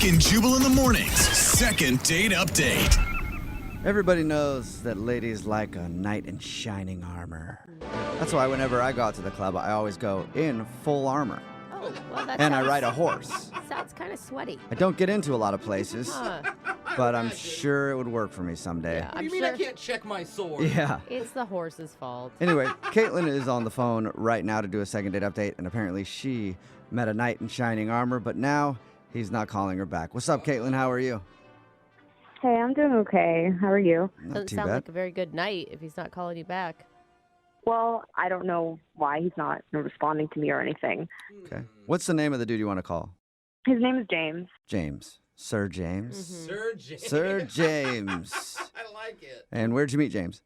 Brooke and Jubal in the mornings. Second date update. Everybody knows that ladies like a knight in shining armor. That's why whenever I go out to the club, I always go in full armor. Oh, well, that And I sounds- ride a horse. Sounds kind of sweaty. I don't get into a lot of places, Huh. but I'm sure it would work for me someday. Yeah, What do I'm you mean sure I can't check my sword? Yeah. it's the horse's fault. Anyway, Caitlin is on the phone right now to do a second date update, and apparently she met a knight in shining armor, but now he's not calling her back. What's up, Caitlin? How are you? Hey, I'm doing okay. How are you? Not Doesn't too sound bad. like a very good night if he's not calling you back. Well, I don't know why he's not responding to me or anything. Okay. What's the name of the dude you want to call? His name is James. James. Sir James? Sir James. Sir James. I like it. And where'd you meet James?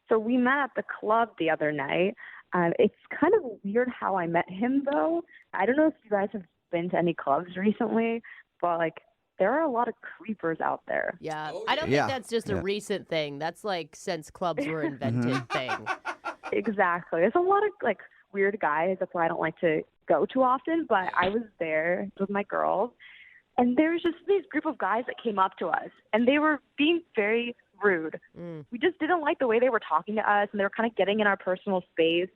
So we met at the club the other night. It's kind of weird how I met him, though. I don't know if you guys have been to any clubs recently, but, there are a lot of creepers out there. Yeah, Oh, I don't yeah. think that's just a Yeah. recent thing. That's like since clubs were invented thing. Exactly. There's a lot of, weird guys. That's why I don't like to go too often. But I was there with my girls, and there was just this group of guys that came up to us, and they were being very rude. Mm. We just didn't like the way they were talking to us, and they were kind of getting in our personal space.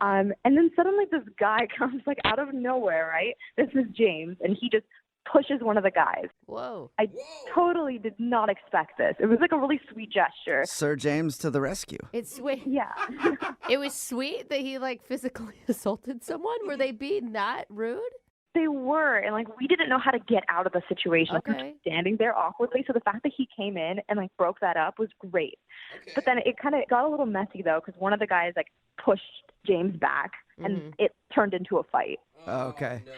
And then suddenly this guy comes out of nowhere, right? This is James, and he just pushes one of the guys. Whoa. I Whoa. totally did not expect this. It was a really sweet gesture. Sir James to the rescue. It's sweet. Yeah. It was sweet that he physically assaulted someone. Were they being that rude? They were, and we didn't know how to get out of the situation. We were Okay. just standing there awkwardly. So the fact that he came in and broke that up was great. Okay. But then it kind of got a little messy though, because one of the guys pushed James back, and it turned into a fight. Okay. No.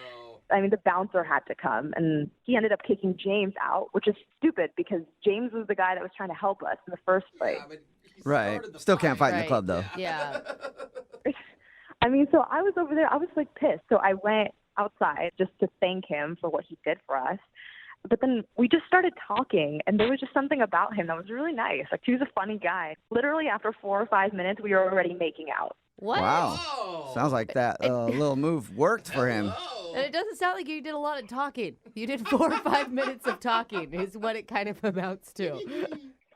I mean, the bouncer had to come, and he ended up kicking James out, which is stupid because James was the guy that was trying to help us in the first place. Yeah, but he Right. started the Still can't fight in the Right. club, though. Yeah. I mean, so I was over there. I was pissed. So I went outside just to thank him for what he did for us. But then we just started talking, and there was just something about him that was really nice. He was a funny guy. Literally, after 4 or 5 minutes, we were already making out. What? Wow. Oh. Sounds like that little move worked for him. Hello. And it doesn't sound like you did a lot of talking. You did 4 or 5 minutes of talking is what it kind of amounts to.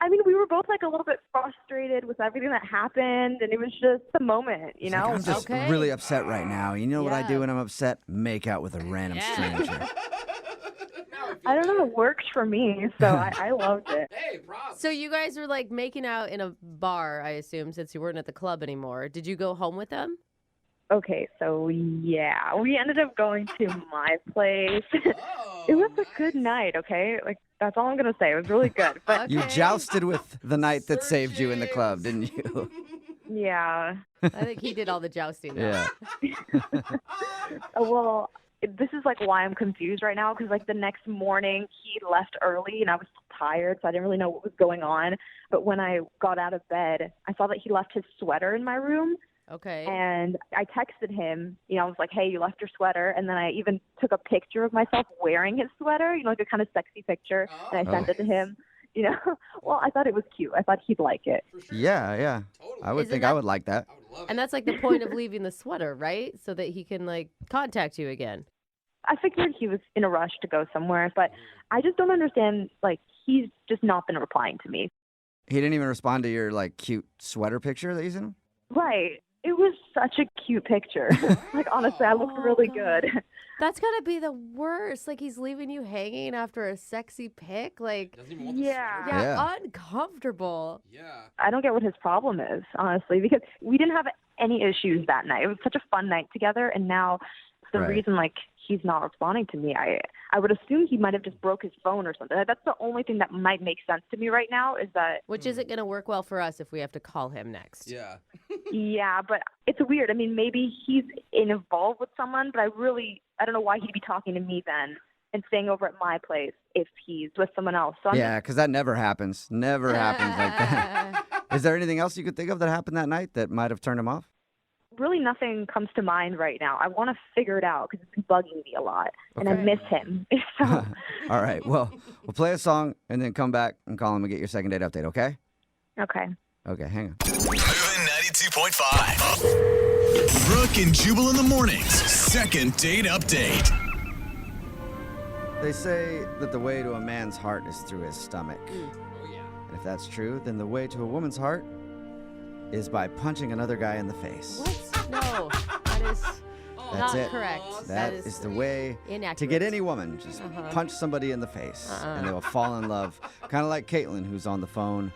I mean, we were both a little bit frustrated with everything that happened, and it was just the moment, you It's like, know? I'm just Okay. really upset right now. You know what I do Yeah. when I'm upset? Make out with a random Yeah. stranger. Now I feel I don't know, bad. it worked for me, so I loved it. Hey, props. So you guys were making out in a bar, I assume, since you weren't at the club anymore. Did you go home with them? Okay, so yeah, we ended up going to my place. Oh, It was a nice. good night, okay? That's all I'm going to say. It was really good. But You Okay. jousted with the knight that Sir saved you in the club, James. didn't you? yeah. I think he did all the jousting. Though. Yeah. Well, this is why I'm confused right now because the next morning he left early and I was tired, so I didn't really know what was going on. But when I got out of bed, I saw that he left his sweater in my room. Okay. And I texted him, I was like, hey, you left your sweater. And then I even took a picture of myself wearing his sweater, a kind of sexy picture. And I sent it to him, Well, I thought it was cute. I thought he'd like it. For sure. Yeah, yeah. Totally. I would Isn't think I that- would like that. I would love And that's the point of leaving the sweater, right? So that he can contact you again. I figured he was in a rush to go somewhere, but I just don't understand, he's just not been replying to me. He didn't even respond to your cute sweater picture that you sent him? Right. It was such a cute picture. Honestly, I looked really good. That's gotta be the worst. He's leaving you hanging after a sexy pic. Doesn't even want the Yeah. sweater. Yeah, uncomfortable. Yeah. I don't get what his problem is, honestly, because we didn't have any issues that night. It was such a fun night together, and now the Right. reason, he's not responding to me, I would assume he might have just broke his phone or something. That's the only thing that might make sense to me right now is that, Which isn't gonna work well for us if we have to call him next. Yeah. yeah, but it's weird. I mean, maybe he's involved with someone, but I don't know why he'd be talking to me then and staying over at my place if he's with someone else. So I'm Yeah, because that never happens. Never happens like that. Is there anything else you could think of that happened that night that might have turned him off? really nothing comes to mind right now. I want to figure it out because it's been bugging me a lot, and I Okay. miss him. So, All right. Well, we'll play a song and then come back and call him and get your second date update, okay? okay. Okay, hang on. Moving 92.5. Brooke and Jubal in the mornings. Second date update. They say that the way to a man's heart is through his stomach. Oh, yeah. And if that's true, then the way to a woman's heart is by punching another guy in the face. What? No, that is That's not it. correct. That is the way inaccurate. to get any woman. Just punch somebody in the face, and they will fall in love. Kind of like Caitlin, who's on the phone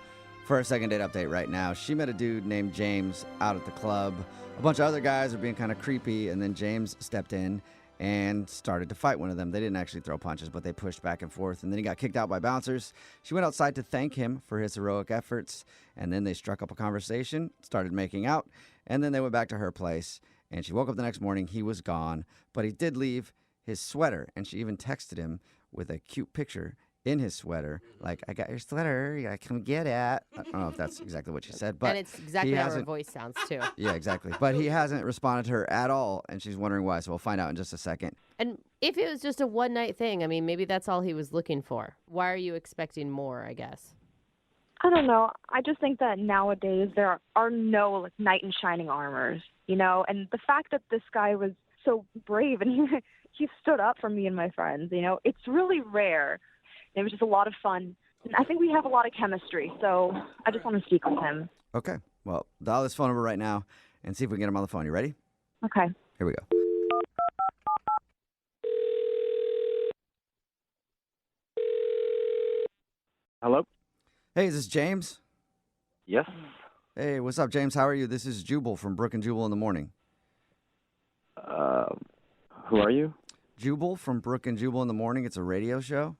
for a second date update right now. She met a dude named James out at the club. A bunch of other guys were being kind of creepy, and then James stepped in and started to fight one of them. They didn't actually throw punches, but they pushed back and forth, and then he got kicked out by bouncers. She went outside to thank him for his heroic efforts, and then they struck up a conversation, started making out, and then they went back to her place, and she woke up the next morning. He was gone, but he did leave his sweater, and she even texted him with a cute picture in his sweater, like, I got your sweater, you gotta come get it. I don't know if that's exactly what she said, but and it's exactly he how her hasn't- voice sounds, too. Yeah, exactly. But he hasn't responded to her at all, and she's wondering why, so we'll find out in just a second. And if it was just a one-night thing, I mean, maybe that's all he was looking for. Why are you expecting more, I guess? I don't know. I just think that nowadays there are no like knight in shining armors, you know. And the fact that this guy was so brave and he stood up for me and my friends, you know, it's really rare. It was just a lot of fun. And I think we have a lot of chemistry, so I just want to speak with him. Okay, well, dial this phone number right now and see if we can get him on the phone. You ready? Okay. Here we go. Hello? Hey, is this James? Yes. Hey, what's up, James? How are you? This is Jubal from Brooke and Jubal in the Morning. Who are you? Jubal from Brooke and Jubal in the Morning. It's a radio show.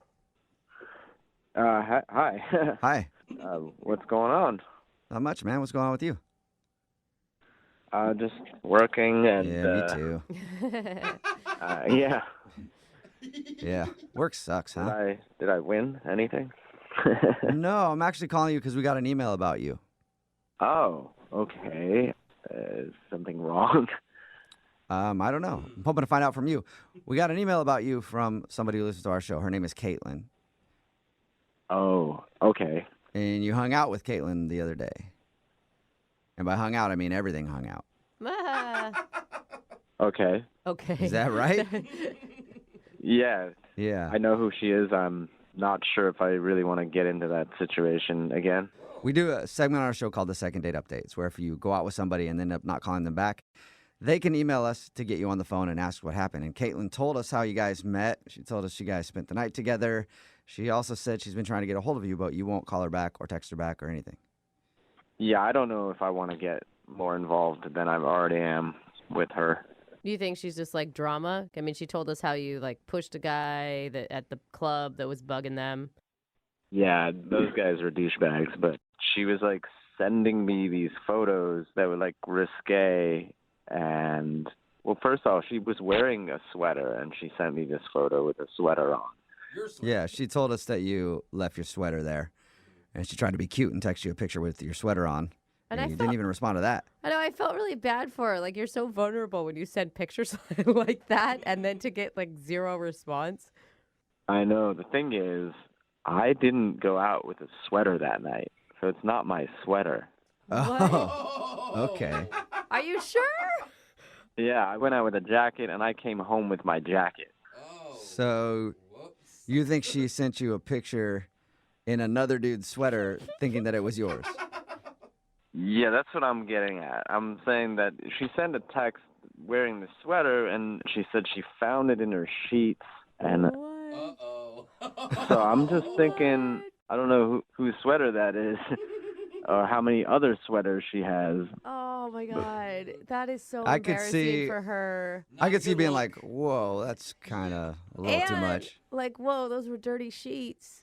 Hi. Hi. What's going on? Not much, man. What's going on with you? Just working and Yeah, me too. yeah. Yeah, work sucks, huh? Did I win anything? No, I'm actually calling you because we got an email about you. Oh, okay. Is something wrong? I don't know. I'm hoping to find out from you. We got an email about you from somebody who listens to our show. Her name is Caitlin. Oh, okay. And you hung out with Caitlin the other day. And by hung out, I mean everything hung out. Okay. Okay. Is that right? Yeah. Yeah. I know who she is. I'm not sure if I really want to get into that situation again. We do a segment on our show called the Second Date Updates, where if you go out with somebody and end up not calling them back, they can email us to get you on the phone and ask what happened. And Caitlin told us how you guys met. She told us you guys spent the night together. She also said she's been trying to get a hold of you, but you won't call her back or text her back or anything. Yeah, I don't know if I want to get more involved than I already am with her. Do you think she's just like drama? I mean, she told us how you like pushed a guy at the club that was bugging them. Yeah, those guys are douchebags, but she was like sending me these photos that were like risque. And well, first off, she was wearing a sweater and she sent me this photo with a sweater on. Yeah, she told us that you left your sweater there. And she tried to be cute and text you a picture with your sweater on. And you didn't even respond to that. I know, I felt really bad for her. Like, you're so vulnerable when you send pictures like that and then to get like zero response. I know. The thing is, I didn't go out with a sweater that night, so it's not my sweater. Oh, okay. Are you sure? Yeah, I went out with a jacket and I came home with my jacket. So you think she sent you a picture in another dude's sweater thinking that it was yours? Yeah, that's what I'm getting at. I'm saying that she sent a text wearing the sweater and she said she found it in her sheets. And Uh-oh. so I'm just thinking, I don't know whose sweater that is or how many other sweaters she has. Oh my God. That is so I could embarrassing see- for her. I could see you being like, whoa, that's kind of a little too And, much. Like, whoa, those were dirty sheets.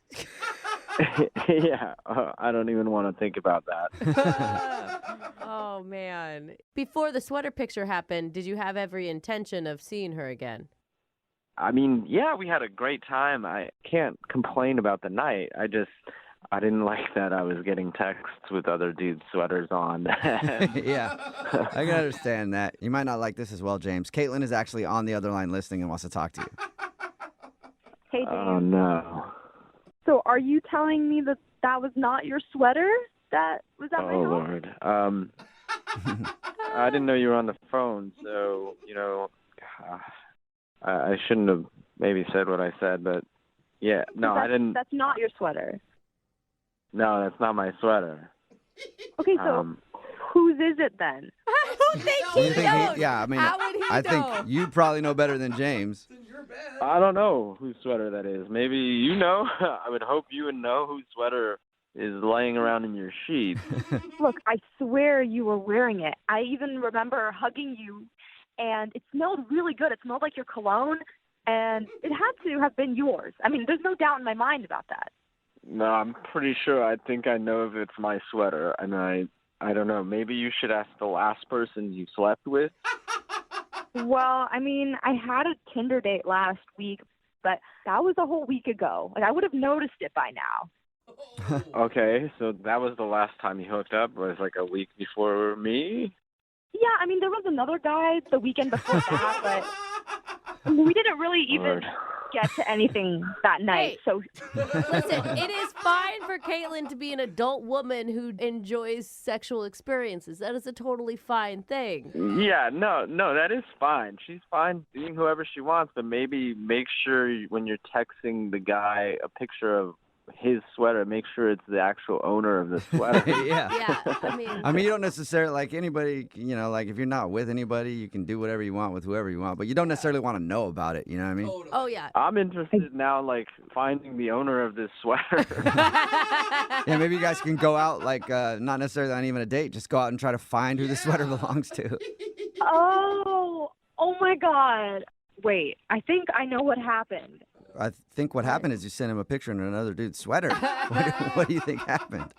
Yeah, I don't even want to think about that. Oh, man. Before the sweater picture happened, did you have every intention of seeing her again? I mean, yeah, we had a great time. I can't complain about the night. I didn't like that I was getting texts with other dudes' sweaters on. Yeah, I can understand that. You might not like this as well, James. Caitlin is actually on the other line listening and wants to talk to you. Hey, James. Oh, no. So are you telling me that that was not your sweater that was at my Oh, house? Lord. I didn't know you were on the phone, so, I shouldn't have maybe said what I said, but yeah, no, I didn't. That's not your sweater. No, that's not my sweater. Okay, so whose is it then? I don't think he knows. Yeah, I mean, How would he I know? think you probably know better than James. I don't know whose sweater that is. Maybe you know. I would hope you would know whose sweater is laying around in your sheets. Look, I swear you were wearing it. I even remember hugging you, and it smelled really good. It smelled like your cologne, and it had to have been yours. I mean, there's no doubt in my mind about that. No, I'm pretty sure. I think I know if it's my sweater, and I don't know. Maybe you should ask the last person you slept with. Well, I mean, I had a Tinder date last week, but that was a whole week ago. Like, I would have noticed it by now. Okay, so that was the last time you hooked up, was like a week before me? Yeah, I mean, there was another guy the weekend before that, but we didn't really even Lord. get to anything that night. Hey. So Listen, it is fine for Caitlin to be an adult woman who enjoys sexual experiences. That is a totally fine thing. Yeah, no, that is fine. She's fine being whoever she wants, but maybe make sure when you're texting the guy a picture of his sweater, make sure it's the actual owner of the sweater. Yeah. Yeah, I mean, you don't necessarily, like anybody, you know, like if you're not with anybody, you can do whatever you want with whoever you want, but you don't necessarily want to know about it, you know what I mean? Oh, yeah. I'm interested now, like, finding the owner of this sweater. Yeah, maybe you guys can go out, like, not necessarily on even a date, just go out and try to find who the sweater belongs to. oh my God. Wait, I think I know what happened. I think what happened is you sent him a picture in another dude's sweater. What do you think happened?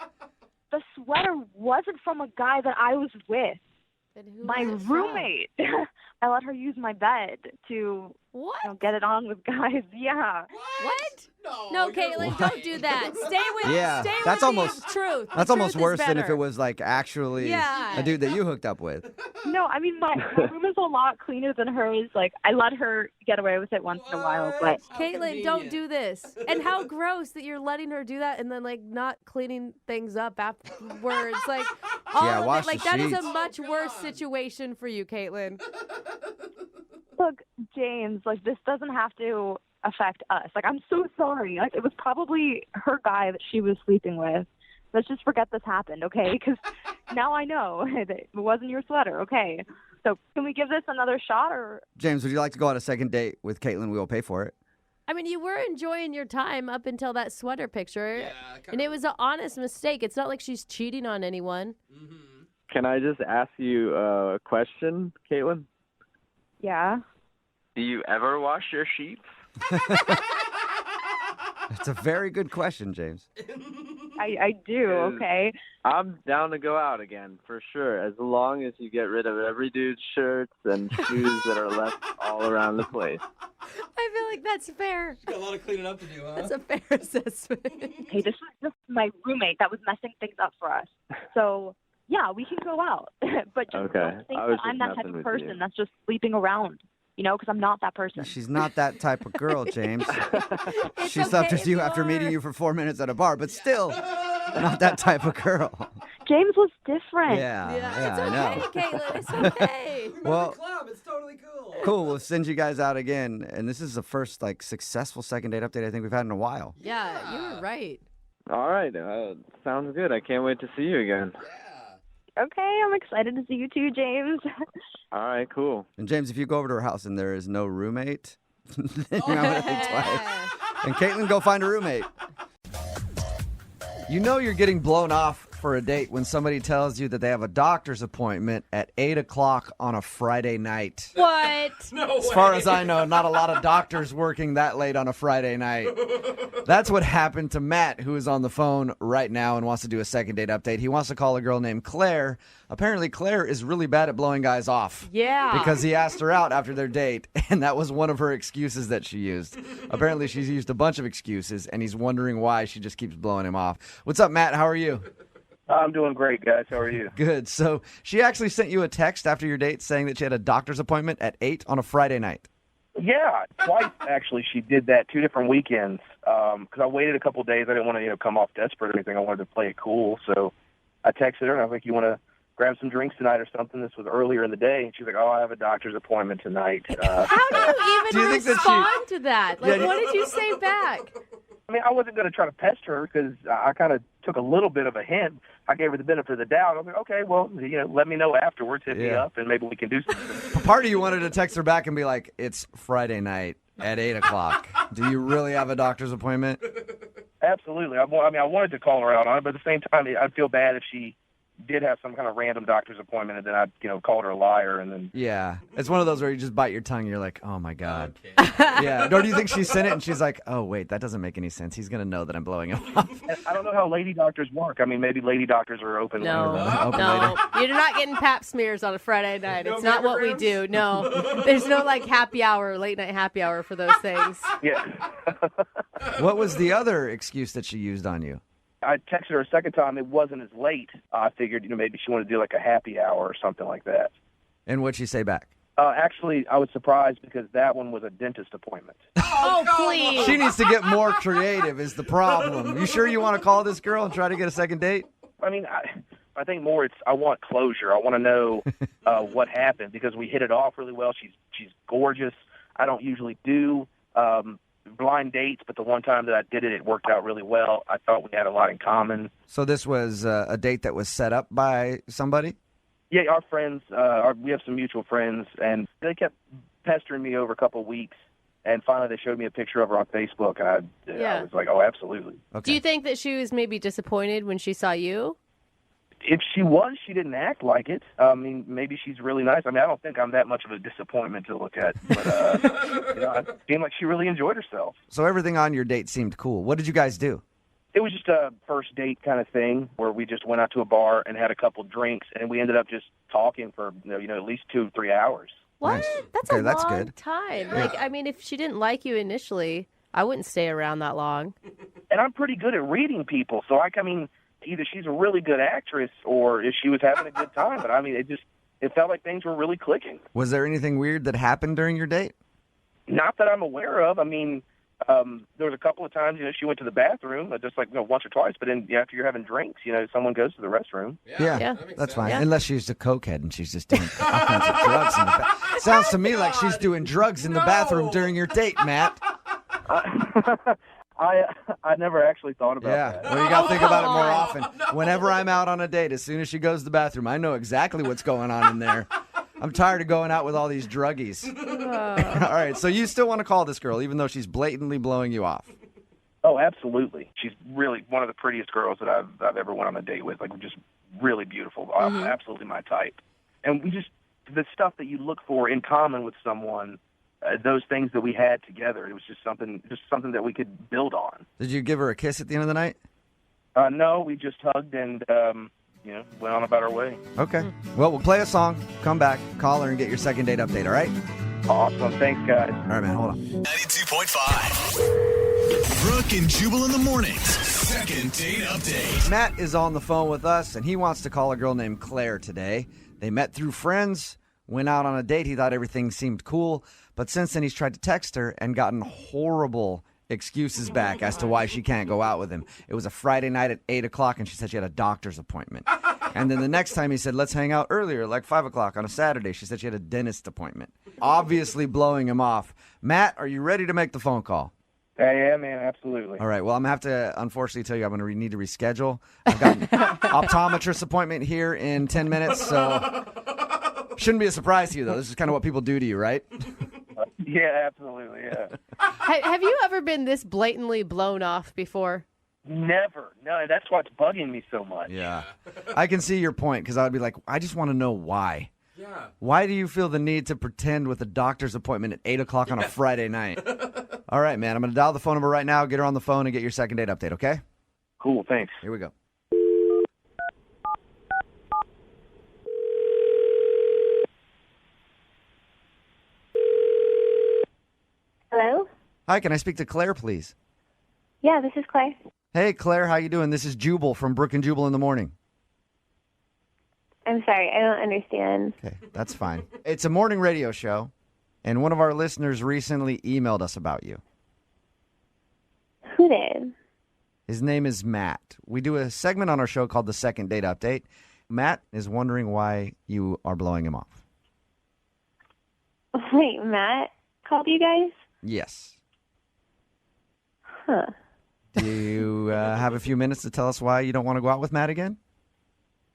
The sweater wasn't from a guy that I was with. Then who My was it from? roommate. I let her use my bed to What? get it on with guys. Yeah. What? No, No, you're Caitlin, What? don't do that. Stay with Yeah, stay that's with almost- the truth. The That's almost truth is worse than if better. it was, like, actually Yeah. a dude that you hooked up with. No, I mean, my room is a lot cleaner than hers. Like, I let her get away with it once in a while, but How Caitlin, don't convenient. do this. And how gross that you're letting her do that and then like not cleaning things up afterwards. Like all Yeah, of wash it. Like the that is a sheets. much worse God. situation for you, Caitlin. look, James, like, this doesn't have to affect us. Like, I'm so sorry. Like, it was probably her guy that she was sleeping with. Let's just forget this happened, okay? Because now I know that it wasn't your sweater, okay? So can we give this another shot, or James, would you like to go on a second date with Caitlin? We will pay for it. I mean, you were enjoying your time up until that sweater picture. Yeah, And it was an honest mistake. It's not like she's cheating on anyone. Mm-hmm. Can I just ask you a question, Caitlin? yeah? Do you ever wash your sheets? It's a very good question, James. I do, okay? I'm down to go out again, for sure, as long as you get rid of every dude's shirts and shoes that are left all around the place. I feel like that's fair. Got a lot of cleaning up to do, huh? That's a fair assessment. Hey, this was just my roommate that was messing things up for us. So, yeah, we can go out. But just Okay. don't think I was that I'm just that type messing of with person you. that's just sleeping around, you know, because I'm not that person. She's not that type of girl, James. It's She slept okay with you if after are. meeting you for 4 minutes at a bar, but still not that type of girl. James was different. Yeah, Yeah, I know. it's okay, Caitlin. It's okay. Well, Club, it's totally cool. cool. We'll send you guys out again, and this is the first like successful second date update I think we've had in a while. Yeah, you were right. All right. Sounds good. I can't wait to see you again. Yeah. Okay, I'm excited to see you too, James. All right, cool. And James, if you go over to her house and there is no roommate, then you might want to think twice. And Caitlin, go find a roommate. You know you're getting blown off for a date when somebody tells you that they have a doctor's appointment at 8 o'clock on a Friday night. What? No As far as I know, not a lot of doctors working that late on a Friday night. That's what happened to Matt, who is on the phone right now and wants to do a second date update. He wants to call a girl named Claire. Apparently, Claire is really bad at blowing guys off. Yeah. Because he asked her out after their date, and that was one of her excuses that she used. Apparently, she's used a bunch of excuses, and he's wondering why she just keeps blowing him off. What's up, Matt? How are you? I'm doing great, guys. How are you? Good. So she actually sent you a text after your date saying that she had a doctor's appointment at 8 on a Friday night. Yeah, twice actually. She did that 2 different weekends. Because I waited a couple of days. I didn't want to, come off desperate or anything. I wanted to play it cool. So I texted her and I was like, "You want to grab some drinks tonight or something. This was earlier in the day. And she's like, oh, I have a doctor's appointment tonight. How do you even Do you think that respond to that? Like, Yeah, what did you say back? I mean, I wasn't going to try to pester her because I kind of took a little bit of a hint. I gave her the benefit of the doubt. I was like, okay, well, let me know afterwards, hit me up, and maybe we can do something. Part of you wanted to text her back and be like, it's Friday night at 8 o'clock. Do you really have a doctor's appointment? Absolutely. I wanted to call her out on it, but at the same time, I'd feel bad if she did have some kind of random doctor's appointment, and then I'd, called her a liar, and then... Yeah. It's one of those where you just bite your tongue and you're like, oh, my God. Yeah. Or do you think she sent it and she's like, oh, wait, that doesn't make any sense. He's going to know that I'm blowing him off. I don't know how lady doctors work. I mean, maybe lady doctors are open. No, Open no. later. You're not getting pap smears on a Friday night. It's not what we do. No. There's no, happy hour, late night happy hour for those things. Yeah. What was the other excuse that she used on you? I texted her a second time. It wasn't as late. I figured, maybe she wanted to do like a happy hour or something like that. And what'd she say back? Actually, I was surprised because that one was a dentist appointment. Oh, please. She needs to get more creative is the problem. You sure you want to call this girl and try to get a second date? I mean, I think more I want closure. I want to know what happened because we hit it off really well. She's gorgeous. I don't usually do blind dates, but the one time that I did it, it worked out really well. I thought we had a lot in common. So this was a date that was set up by somebody? Yeah, our friends, we have some mutual friends, and they kept pestering me over a couple of weeks, and finally they showed me a picture of her on Facebook, and I was like, oh, absolutely. Okay. Do you think that she was maybe disappointed when she saw you? If she was, she didn't act like it. I mean, maybe she's really nice. I mean, I don't think I'm that much of a disappointment to look at, but it seemed like she really enjoyed herself. So everything on your date seemed cool. What did you guys do? It was just a first date kind of thing where we just went out to a bar and had a couple drinks, and we ended up just talking for at least 2 or 3 hours. What? Nice. That's Okay, a that's long good. time. I mean, if she didn't like you initially, I wouldn't stay around that long. And I'm pretty good at reading people, so I mean, either she's a really good actress or if she was having a good time. But I mean, it felt like things were really clicking. Was there anything weird that happened during your date? Not that I'm aware of. I mean, there was a couple of times, she went to the bathroom, just like once or twice. But then after you're having drinks, someone goes to the restroom. Yeah, that's fine. Yeah. Unless she's a cokehead and she's just doing all kinds of drugs in the bathroom. Sounds to me like she's doing drugs in the bathroom during your date, Matt. I never actually thought about that. Well, you got to think about it more often. Whenever I'm out on a date, as soon as she goes to the bathroom, I know exactly what's going on in there. I'm tired of going out with all these druggies. All right, so you still want to call this girl, even though she's blatantly blowing you off? Oh, absolutely. She's really one of the prettiest girls that I've ever went on a date with. Like, just really beautiful. Absolutely my type. And the stuff that you look for in common with someone, those things that we had together, it was just something that we could build on. Did you give her a kiss at the end of the night? No, we just hugged and went on about our way. Okay. Well, we'll play a song, come back, call her, and get your second date update, all right? Awesome. Thanks, guys. All right, man, hold on. 92.5. Brooke and Jubal in the mornings. Second date update. Matt is on the phone with us, and he wants to call a girl named Claire today. They met through friends, went out on a date. He thought everything seemed cool, but since then he's tried to text her and gotten horrible excuses back as to why she can't go out with him. It was a Friday night at 8 o'clock, and she said she had a doctor's appointment. And then the next time he said, let's hang out earlier, like 5 o'clock on a Saturday. She said she had a dentist appointment. Obviously blowing him off. Matt, are you ready to make the phone call? Yeah, man, absolutely. All right, well, I'm going to have to, unfortunately, tell you I'm going to need to reschedule. I've got an optometrist appointment here in 10 minutes, so shouldn't be a surprise to you, though. This is kind of what people do to you, right? Yeah, absolutely, yeah. Have you ever been this blatantly blown off before? Never. No, that's what's bugging me so much. Yeah. I can see your point, because I would be like, I just want to know why. Yeah. Why do you feel the need to pretend with a doctor's appointment at 8 o'clock on a Friday night? All right, man. I'm going to dial the phone number right now, get her on the phone, and get your second date update, okay? Cool, thanks. Here we go. Hello? Hi, can I speak to Claire, please? Yeah, this is Claire. Hey, Claire, how you doing? This is Jubal from Brooke and Jubal in the morning. I'm sorry, I don't understand. Okay, that's fine. It's a morning radio show, and one of our listeners recently emailed us about you. Who did? His name is Matt. We do a segment on our show called The Second Date Update, Matt is wondering why you are blowing him off. Wait, Matt called you guys? Yes. Huh. Do you have a few minutes to tell us why you don't want to go out with Matt again?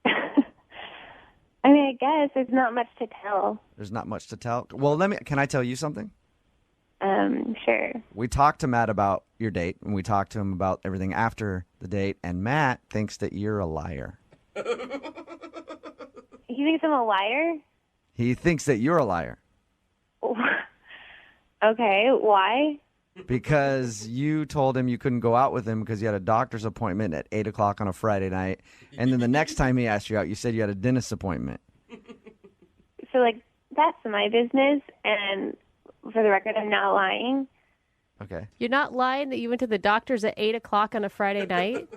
I mean, I guess there's not much to tell. There's not much to tell. Well, can I tell you something? Sure. We talked to Matt about your date, and we talked to him about everything after the date, and Matt thinks that you're a liar. He thinks I'm a liar? He thinks that you're a liar. Okay, why? Because you told him you couldn't go out with him because you had a doctor's appointment at 8 o'clock on a Friday night. And then the next time he asked you out, you said you had a dentist appointment. So, like, that's my business, and for the record, I'm not lying. Okay. You're not lying that you went to the doctor's at 8 o'clock on a Friday night?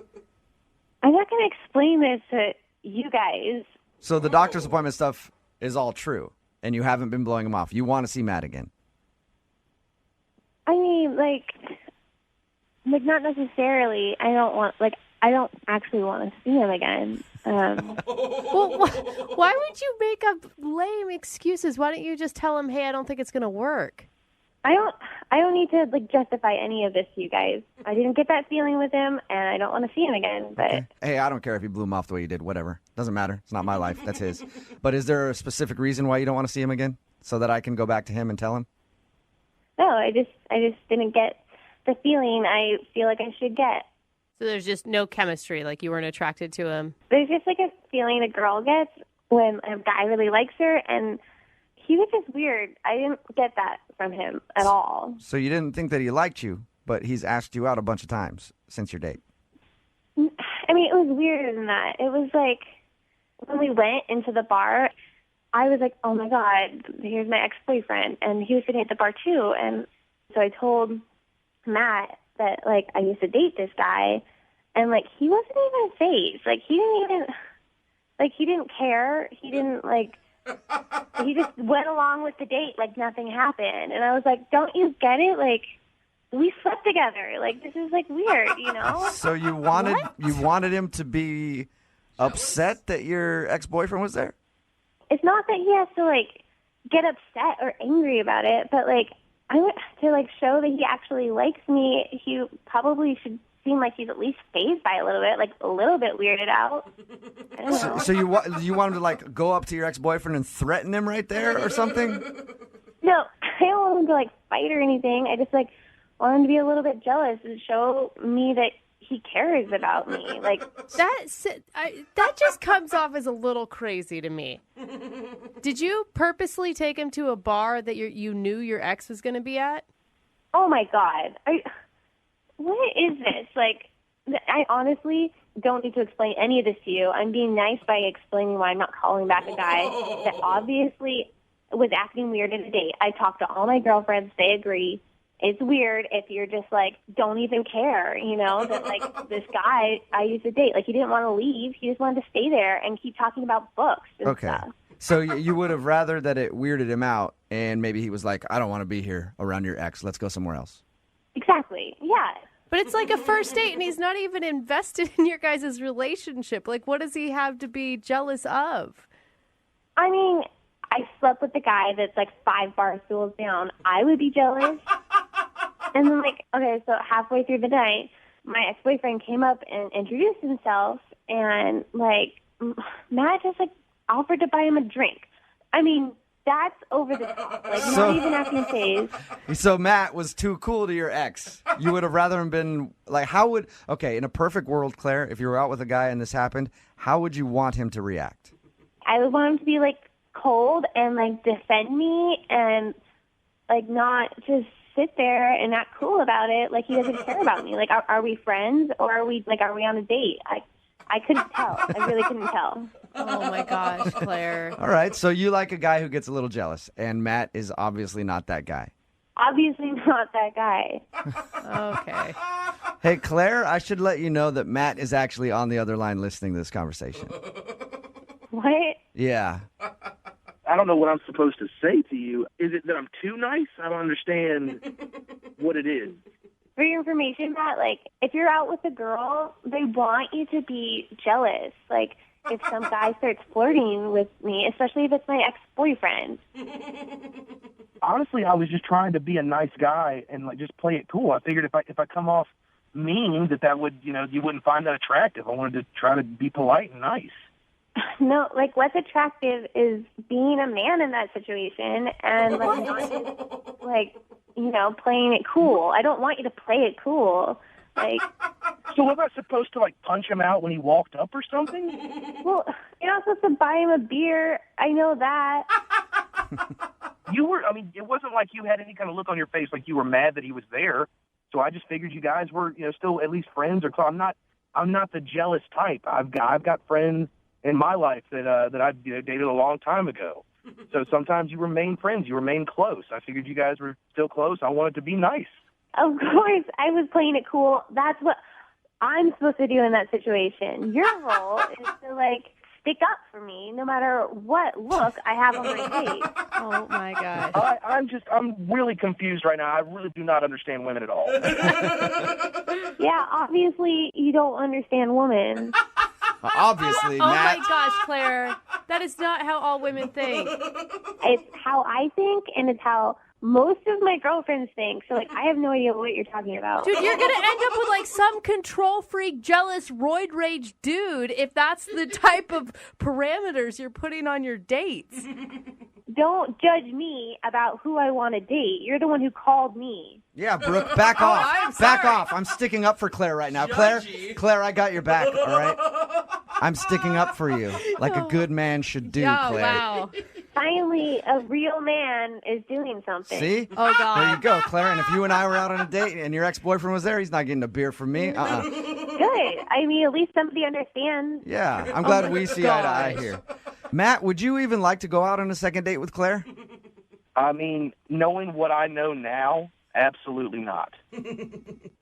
I'm not going to explain this to you guys. So the doctor's appointment stuff is all true, and you haven't been blowing him off. You want to see Matt again. I mean, like not necessarily. I don't actually want to see him again. Well, why would you make up lame excuses? Why don't you just tell him, hey, I don't think it's going to work? I don't need to justify any of this to you guys. I didn't get that feeling with him, and I don't want to see him again. But Okay. Hey, I don't care if you blew him off the way you did. Whatever. Doesn't matter. It's not my life. That's his. But is there a specific reason why you don't want to see him again? So that I can go back to him and tell him? no, I just didn't get the feeling I feel like I should get. So there's just no chemistry, like you weren't attracted to him. There's just a feeling a girl gets when a guy really likes her, and he was just weird. I didn't get that from him at all. So you didn't think that he liked you, but he's asked you out a bunch of times since your date. I mean, it was weirder than that. It was like when we went into the bar, I was like, oh my God, here's my ex-boyfriend. And he was sitting at the bar too. And so I told Matt that, I used to date this guy. And, he wasn't even phased. He didn't care. He didn't, he just went along with the date like nothing happened. And I was like, don't you get it? We slept together. This is, weird, you know? So you wanted him to be upset that your ex-boyfriend was there? It's not that he has to, get upset or angry about it, but, I want to, show that he actually likes me. He probably should seem like he's at least fazed by a little bit weirded out. I don't know. So you want him to, go up to your ex-boyfriend and threaten him right there or something? No, I don't want him to, fight or anything. I just, want him to be a little bit jealous and show me that he cares about me. That just comes off as a little crazy to me. Did you purposely take him to a bar that you knew your ex was going to be at? Oh, my God. What is this? I honestly don't need to explain any of this to you. I'm being nice by explaining why I'm not calling back a guy that obviously was acting weird at a date. I talked to all my girlfriends. They agree. It's weird if you're just don't even care, that this guy I used to date, he didn't want to leave. He just wanted to stay there and keep talking about books and stuff. So you would have rather that it weirded him out and maybe he was like, I don't want to be here around your ex. Let's go somewhere else. Exactly. Yeah. But it's a first date and he's not even invested in your guys' relationship. What does he have to be jealous of? I mean, I slept with the guy that's 5 bar stools down. I would be jealous. And then, okay, so halfway through the night, my ex-boyfriend came up and introduced himself, and, Matt just, offered to buy him a drink. I mean, that's over the top. Not even acting phased. So Matt was too cool to your ex. You would have rather him been, in a perfect world, Claire, if you were out with a guy and this happened, how would you want him to react? I would want him to be, cold and, defend me and, not just sit there and not cool about it. He doesn't care about me. Are we friends or are we on a date? I couldn't tell. I really couldn't tell. Oh my gosh, Claire. All right, so you like a guy who gets a little jealous, and Matt is obviously not that guy. Obviously not that guy. Okay. Hey, Claire, I should let you know that Matt is actually on the other line listening to this conversation. What? Yeah. I don't know what I'm supposed to say to you. Is it that I'm too nice? I don't understand what it is. For your information, Matt, if you're out with a girl, they want you to be jealous. if some guy starts flirting with me, especially if it's my ex-boyfriend. Honestly, I was just trying to be a nice guy and like just play it cool. I figured if I come off mean, that would, you wouldn't find that attractive. I wanted to try to be polite and nice. No, like what's attractive is being a man in that situation and like not just like, playing it cool. I don't want you to play it cool. Like, so was I supposed to like punch him out when he walked up or something? well, you're not supposed to buy him a beer. I know that. It wasn't like you had any kind of look on your face like you were mad that he was there. So I just figured you guys were, still at least friends or close. I'm not the jealous type. I've got friends in my life that I've dated a long time ago. So sometimes you remain friends, you remain close. I figured you guys were still close. I wanted to be nice. Of course, I was playing it cool. That's what I'm supposed to do in that situation. Your role is to stick up for me no matter what look I have on my face. Oh my gosh. I'm really confused right now. I really do not understand women at all. Yeah, obviously you don't understand women. Obviously, Oh Matt. my gosh, Claire. That is not how all women think. It's how I think, and it's how most of my girlfriends think. So, I have no idea what you're talking about. Dude, you're going to end up with, some control freak, jealous, roid rage dude if that's the type of parameters you're putting on your dates. Don't judge me about who I want to date. You're the one who called me. Yeah, Brooke, back I'm off. sorry. Back off. I'm sticking up for Claire right now. Judgy. Claire, I got your back, all right? I'm sticking up for you like a good man should do, Oh, Claire. wow. Finally, a real man is doing something. See? Oh, God. There you go, Claire. And if you and I were out on a date and your ex-boyfriend was there, he's not getting a beer from me. Good. At least somebody understands. Yeah, I'm glad we see eye to eye gosh. here. Matt, would you even like to go out on a second date with Claire? Knowing what I know now, absolutely not.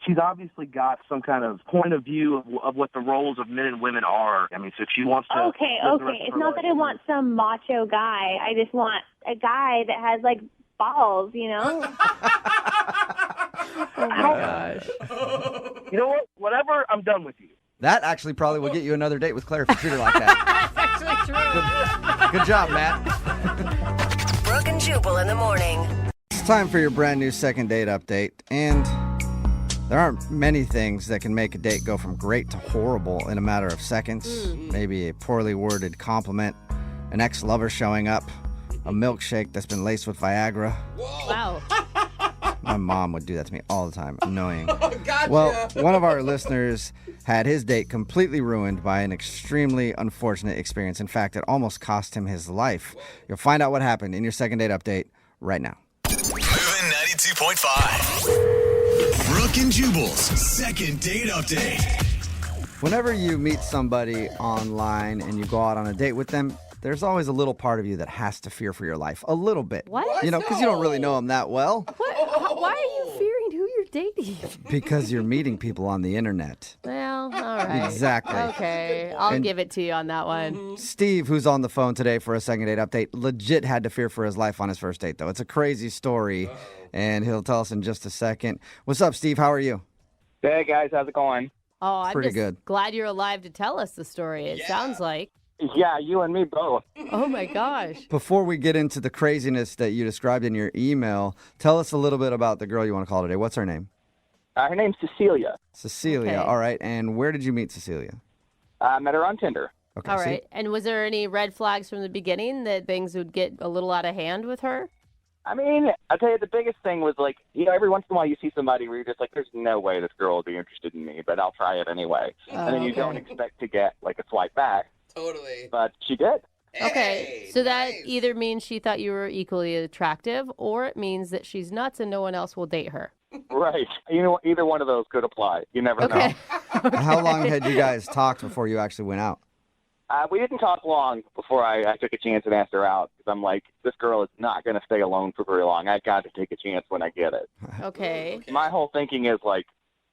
She's obviously got some kind of point of view of what the roles of men and women are. So if she wants to... Okay. It's not that I want some macho guy. I just want a guy that has, balls, Oh, my gosh. You know what? Whatever, I'm done with you. That actually probably will get you another date with Claire if you treat her like that. That's actually true. Good job, Matt. Brooke and Jubal in the morning. It's time for your brand new second date update. And there aren't many things that can make a date go from great to horrible in a matter of seconds. Maybe a poorly worded compliment, an ex-lover showing up, a milkshake that's been laced with Viagra. Wow. My mom would do that to me all the time. Annoying. Gotcha. Well, one of our listeners had his date completely ruined by an extremely unfortunate experience. In fact, it almost cost him his life. You'll find out what happened in your second date update right now. Moving 92.5. Brooke and Jubal's second date update. Whenever you meet somebody online and you go out on a date with them, there's always a little part of you that has to fear for your life. A little bit. What? Because you don't really know them that well. What? Why are you fearing who you're dating? Because you're meeting people on the internet. Well, all right. Exactly. Okay, I'll And- give it to you on that one. Steve, who's on the phone today for a second date update, legit had to fear for his life on his first date, though. It's a crazy story, and he'll tell us in just a second. What's up, Steve? How are you? Hey, guys. How's it going? Oh, I'm Pretty just good. glad you're alive to tell us the story. It sounds like. Yeah, you and me both. Oh, my gosh. Before we get into the craziness that you described in your email, tell us a little bit about the girl you want to call today. What's her name? Her name's Cecilia. Cecilia. Okay. All right. And where did you meet Cecilia? I met her on Tinder. Okay. All see? right. And was there any red flags from the beginning that things would get a little out of hand with her? I'll tell you, the biggest thing was, every once in a while you see somebody where you're just like, there's no way this girl will be interested in me, but I'll try it anyway. And then you don't expect to get, a swipe back. Totally. But she did. Okay, Hey, so that nice. either means she thought you were equally attractive, or it means that she's nuts and no one else will date her. Right. Either one of those could apply. You never Okay. know. How long had you guys talked before you actually went out? We didn't talk long before I took a chance and asked her out, because I'm like, this girl is not going to stay alone for very long. I got to take a chance when I get it. Okay. My whole thinking is,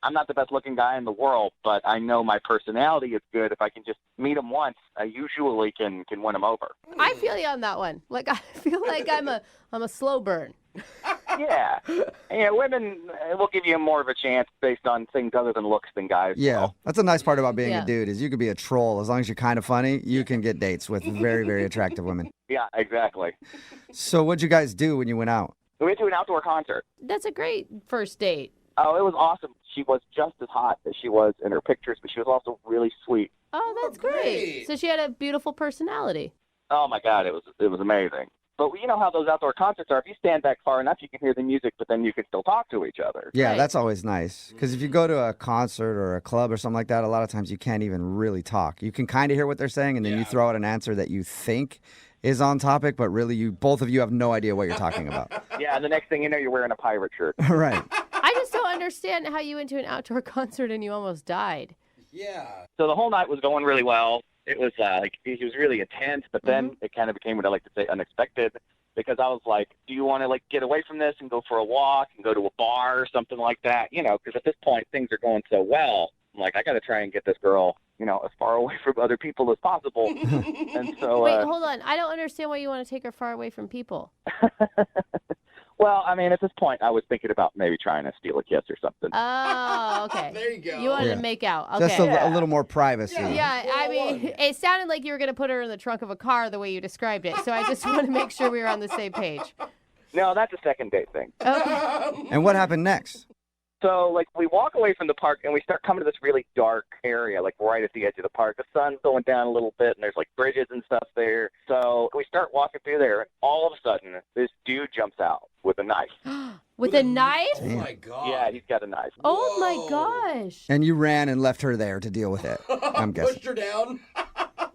I'm not the best looking guy in the world, but I know my personality is good. If I can just meet him once, I usually can win him over. I feel you on that one. I feel like I'm a slow burn. Yeah. Yeah, women will give you more of a chance based on things other than looks than guys. Yeah, will. that's a nice part about being Yeah. a dude is you could be a troll. As long as you're kind of funny, you can get dates with very, very attractive women. Yeah, exactly. So what'd you guys do when you went out? We went to an outdoor concert. That's a great first date. Oh, it was awesome. She was just as hot as she was in her pictures, but she was also really sweet. Oh, that's great. So she had a beautiful personality. Oh my God, it was amazing. But you know how those outdoor concerts are. If you stand back far enough, you can hear the music, but then you can still talk to each other. Yeah, Right. that's always nice. Because if you go to a concert or a club or something like that, a lot of times you can't even really talk. You can kind of hear what they're saying, and then you throw out an answer that you think is on topic, but really both of you have no idea what you're talking about. Yeah, and the next thing you know, you're wearing a pirate shirt. Right. I just don't understand how you went to an outdoor concert and you almost died. Yeah. So the whole night was going really well. It was he was really intense, but then it kind of became what I like to say unexpected, because I was like, do you want to like get away from this and go for a walk and go to a bar or something like that? You know, because at this point things are going so well. I'm like, I got to try and get this girl, you know, as far away from other people as possible. And so, Wait, hold on. I don't understand why you want to take her far away from people. well, I mean, at this point, I was thinking about maybe trying to steal a kiss or something. Oh, okay. There you go. You wanted Yeah. to make out. Okay. Just a little more privacy. Yeah, I mean, it sounded like you were going to put her in the trunk of a car the way you described it. So I just want to make sure we were on the same page. No, that's a second date thing. Okay. And what happened next? So, like, we walk away from the park, and we start coming to this really dark area, like, right at the edge of the park. The sun's going down a little bit, and there's, like, bridges and stuff there. So we start walking through there, and all of a sudden, this dude jumps out with a knife. With a knife? Oh my God. Yeah, he's got a knife. Oh my Whoa. gosh. And you ran and left her there to deal with it, I'm guessing. Pushed her down.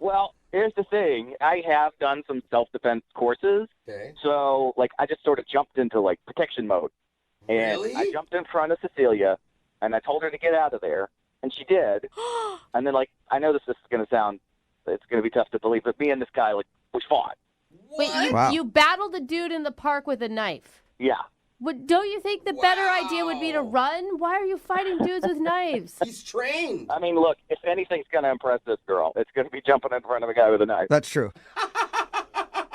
Well, here's the thing. I have done some self-defense courses. Okay. So, like, I just sort of jumped into, like, protection mode. And Really? I jumped in front of Cecilia, and I told her to get out of there, and she did. And then, like, I know this is going to sound, it's going to be tough to believe, but me and this guy, like, we fought. Wait, Wow. you battled a dude in the park with a knife. Yeah. Don't you think the better idea would be to Wow. run? Why are you fighting dudes with knives? He's trained. I mean, look, if anything's going to impress this girl, it's going to be jumping in front of a guy with a knife. That's true.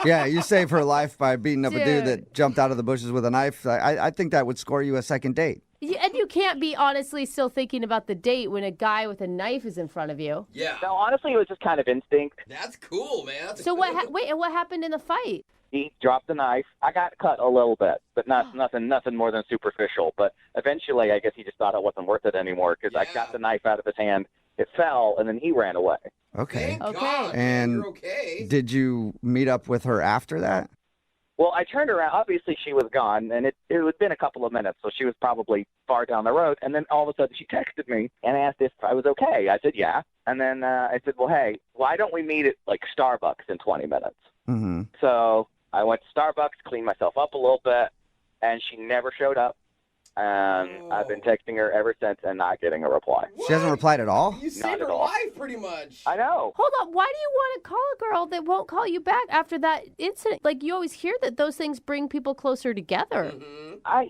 Yeah, you saved her life by beating up a dude Dude. that jumped out of the bushes with a knife. I think that would score you a second date. And you can't be honestly still thinking about the date when a guy with a knife is in front of you. Yeah. No, honestly, it was just kind of instinct. That's cool, man. That's So wait, and what happened in the fight? He dropped the knife. I got cut a little bit, but nothing more than superficial. But eventually, I guess he just thought it wasn't worth it anymore because I got the knife out of his hand. It fell, and then he ran away. Okay. Thank Okay. God, man, And you're okay. did you meet up with her after that? Well, I turned around. Obviously, she was gone, and it had been a couple of minutes, so she was probably far down the road. And then all of a sudden, she texted me and asked if I was okay. I said, yeah. And then I said, well, hey, why don't we meet at, like, Starbucks in 20 minutes? Mm-hmm. So I went to Starbucks, cleaned myself up a little bit, and she never showed up. And I've been texting her ever since and not getting a reply. She hasn't replied at all? You Not saved at her all. life, pretty much. I know. Hold on, why do you want to call a girl that won't call you back after that incident? Like, you always hear that those things bring people closer together.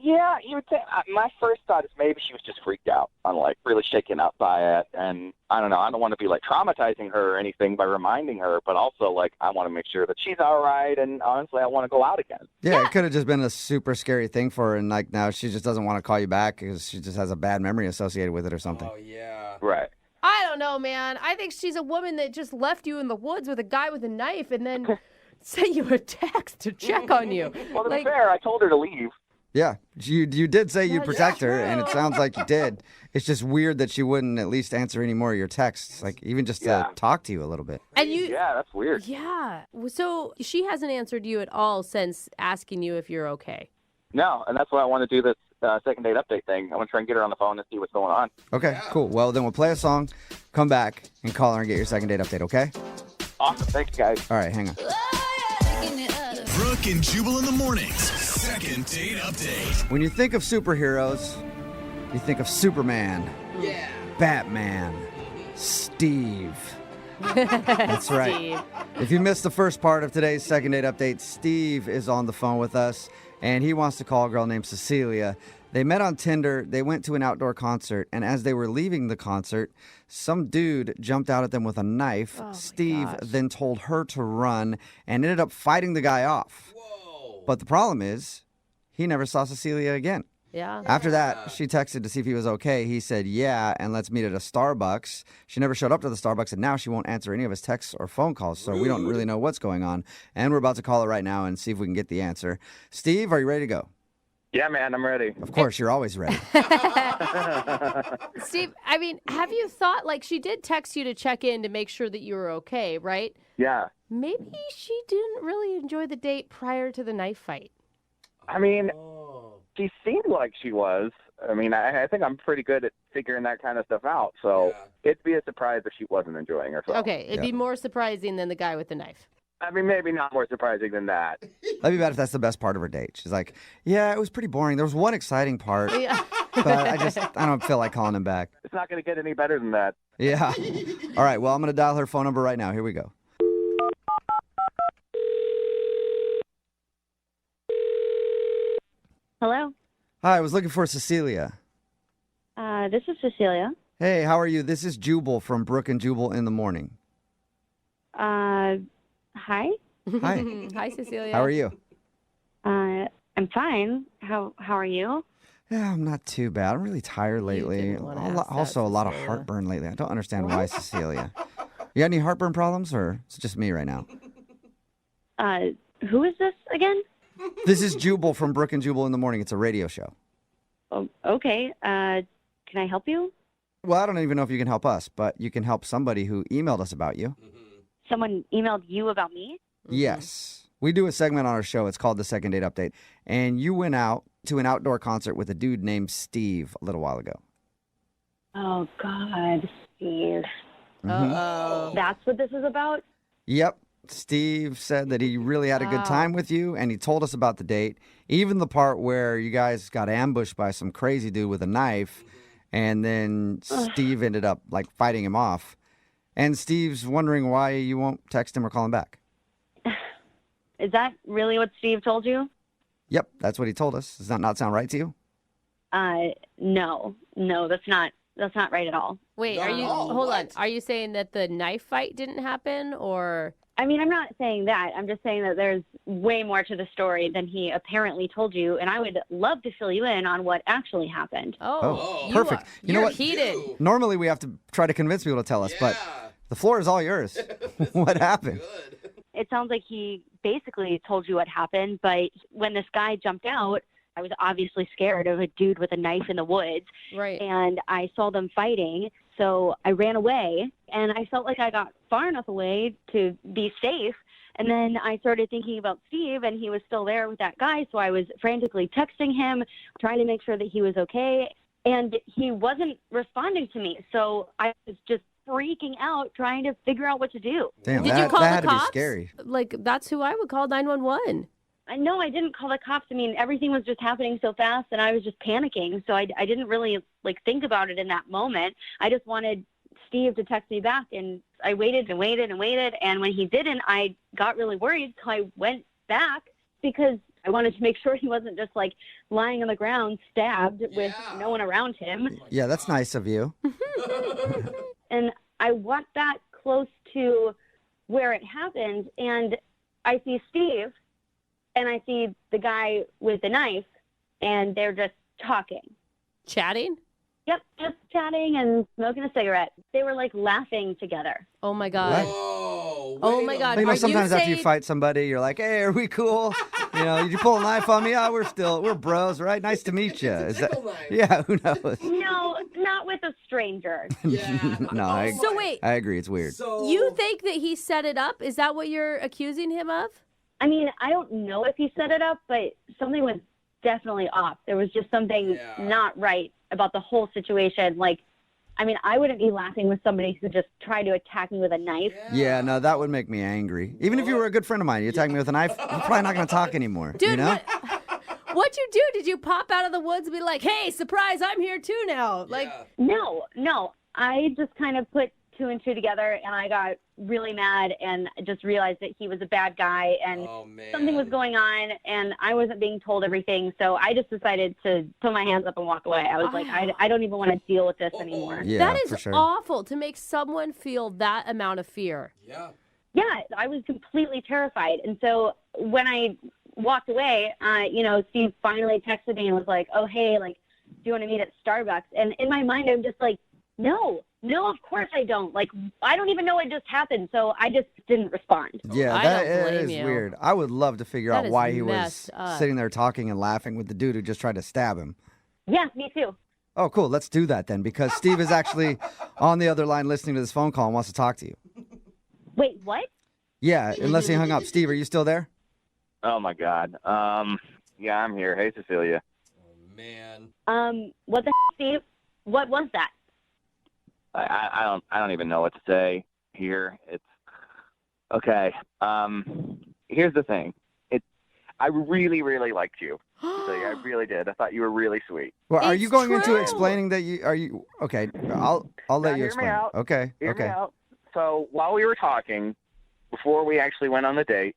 Yeah, you would think. My first thought is maybe she was just freaked out. I'm like really shaken up by it, and I don't know. I don't want to be like traumatizing her or anything by reminding her, but also like I want to make sure that she's all right, and honestly, I want to go out again. Yeah, it could have just been a super scary thing for her, and like now she just doesn't want to call you back because she just has a bad memory associated with it or something. Oh, yeah. Right. I don't know, man. I think she's a woman that just left you in the woods with a guy with a knife and then sent you a text to check on you. Well, to be Like, fair, I told her to leave. Yeah, you did say you'd That's protect her, and it true. sounds like you did. It's just weird that she wouldn't at least answer any more of your texts, like even just Yeah. to talk to you a little bit. and you, Yeah, that's weird. yeah. So she hasn't answered you at all since asking you if you're okay. No, and that's why I want to do this second date update thing. I want to try and get her on the phone and see what's going on. Okay, cool. Well, then we'll play a song, come back, and call her and get your second date update, okay? Awesome. Thank you, guys. All right, hang on. Brooke and Jubal in the mornings. Second date update. When you think of superheroes, you think of Superman, Yeah. Batman, Steve. That's right. Steve. If you missed the first part of today's second date update, Steve is on the phone with us, and he wants to call a girl named Cecilia. They met on Tinder, they went to an outdoor concert, and as they were leaving the concert, some dude jumped out at them with a knife. Oh, my Steve gosh. then told her to run and ended up fighting the guy off. Whoa. But the problem is, he never saw Cecilia again. Yeah. After that, she texted to see if he was okay. He said, yeah, and let's meet at a Starbucks. She never showed up to the Starbucks, and now she won't answer any of his texts or phone calls, so we don't really know what's going on. And we're about to call her right now and see if we can get the answer. Steve, are you ready to go? Yeah, man, I'm ready. Of course, you're always ready. Steve, I mean, have you thought, like, she did text you to check in to make sure that you were okay, right? Yeah. Maybe she didn't really enjoy the date prior to the knife fight. I mean, she seemed like she was. I mean, I think I'm pretty good at figuring that kind of stuff out. So it'd be a surprise if she wasn't enjoying herself. Okay, it'd be more surprising than the guy with the knife. I mean, maybe not more surprising than that. That'd be bad if that's the best part of her date. She's like, yeah, it was pretty boring. There was one exciting part, Yeah. but I don't feel like calling him back. It's not going to get any better than that. Yeah. All right, well, I'm going to dial her phone number right now. Here we go. Hello. Hi, I was looking for Cecilia. This is Cecilia. Hey, how are you? This is Jubal from Brooke and Jubal in the Morning. Hi. Hi. Hi, Cecilia. How are you? I'm fine. How are you? Yeah, I'm not too bad. I'm really tired lately. didn't wanna ask that, Also, a lot of Cecilia. heartburn lately. I don't understand why, Cecilia. You got any heartburn problems, or it's just me right now? Who is this again? This is Jubal from Brooke and Jubal in the Morning. It's a radio show. Oh, okay. Can I help you? Well, I don't even know if you can help us, but you can help somebody who emailed us about you. Someone emailed you about me? Yes. We do a segment on our show. It's called the Second Date Update. And you went out to an outdoor concert with a dude named Steve a little while ago. Oh, God, Steve. Uh-oh. That's what this is about? Yep. Steve said that he really had a good time with you, and he told us about the date, even the part where you guys got ambushed by some crazy dude with a knife, and then Steve ended up, like, fighting him off. And Steve's wondering why you won't text him or call him back. Is that really what Steve told you? Yep, that's what he told us. Does that not sound right to you? No, that's not right at all. Wait, Not are at you, all. hold on, What? are you saying that the knife fight didn't happen, or? I mean, I'm not saying that. I'm just saying that there's way more to the story than he apparently told you, and I would love to fill you in on what actually happened. Oh, you perfect. You know you're what? heated. Normally we have to try to convince people to tell us, but the floor is all yours. What happened? It sounds like he basically told you what happened, but when this guy jumped out, I was obviously scared of a dude with a knife in the woods. Right. And I saw them fighting, so I ran away, and I felt like I got far enough away to be safe. And then I started thinking about Steve, and he was still there with that guy, so I was frantically texting him, trying to make sure that he was okay. And he wasn't responding to me, so I was just freaking out, trying to figure out what to do. Damn, Did that, you call that the had cops? to be scary. Like, that's who I would call 911. No, I didn't call the cops. I mean, everything was just happening so fast, and I was just panicking. So I didn't really think about it in that moment. I just wanted Steve to text me back, and I waited and waited and waited. And when he didn't, I got really worried. So I went back because I wanted to make sure he wasn't just lying on the ground, stabbed with no one around him. Yeah, that's nice of you. And I walked back close to where it happened, and I see Steve, and I see the guy with the knife, and they're just talking. Chatting? Yep, just chatting and smoking a cigarette. They were laughing together. Oh my God. Whoa, Oh my God. You know, Are sometimes after you saying- fight somebody, you're like, hey, are we cool? You know, did you pull a knife on me? Oh, we're bros, right? Nice to meet you. Is that? Yeah, who knows? No, not with a stranger. No, So wait. I agree. It's weird. You think that he set it up? Is that what you're accusing him of? I mean, I don't know if he set it up, but something was definitely off. There was just something not right about the whole situation. I mean, I wouldn't be laughing with somebody who just tried to attack me with a knife. Yeah, no, that would make me angry. Even if you were a good friend of mine, you attack me with a knife, we're probably not going to talk anymore. Dude, you know? What'd you do? Did you pop out of the woods and be like, hey, surprise, I'm here too now? No. I just kind of put two and two together, and I got really mad and just realized that he was a bad guy, and something was going on, and I wasn't being told everything. So I just decided to put my hands up and walk away. I was like, I don't even want to deal with this anymore. Yeah, that is for sure. awful to make someone feel that amount of fear. Yeah, I was completely terrified. And so when I walked away, Steve finally texted me and was like, oh, hey, like, do you want to meet at Starbucks? And in my mind, I'm just like, no, of course I don't. Like, I don't even know what just happened, so I just didn't respond. Yeah, I that don't blame is you. weird. I would love to figure That out is why he was messed up. sitting there talking and laughing with the dude who just tried to stab him. Yeah, me too. Oh, cool. Let's do that then, because Steve is actually on the other line listening to this phone call and wants to talk to you. Wait, what? Yeah, unless he hung up. Steve, are you still there? Oh my God. Yeah, I'm here. Hey, Cecilia. Man. What the Steve? What was that? I don't even know what to say here. It's okay. Here's the thing. I really, really liked you. Cecilia. I really did. I thought you were really sweet. Well, are It's you going into true. explaining that you okay? I'll let Now, you hear me explain. out. Okay. Hear me Okay. out. So while we were talking, before we actually went on the date,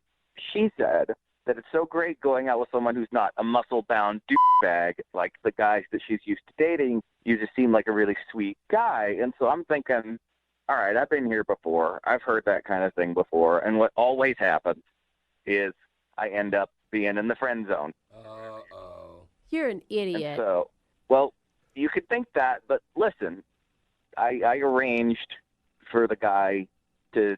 she said that it's so great going out with someone who's not a muscle-bound douchebag like the guys that she's used to dating. You just seem like a really sweet guy. And so I'm thinking, all right, I've been here before. I've heard that kind of thing before. And what always happens is I end up being in the friend zone. Uh-oh. You're an And idiot. so, well, you could think that, but listen, I arranged for the guy to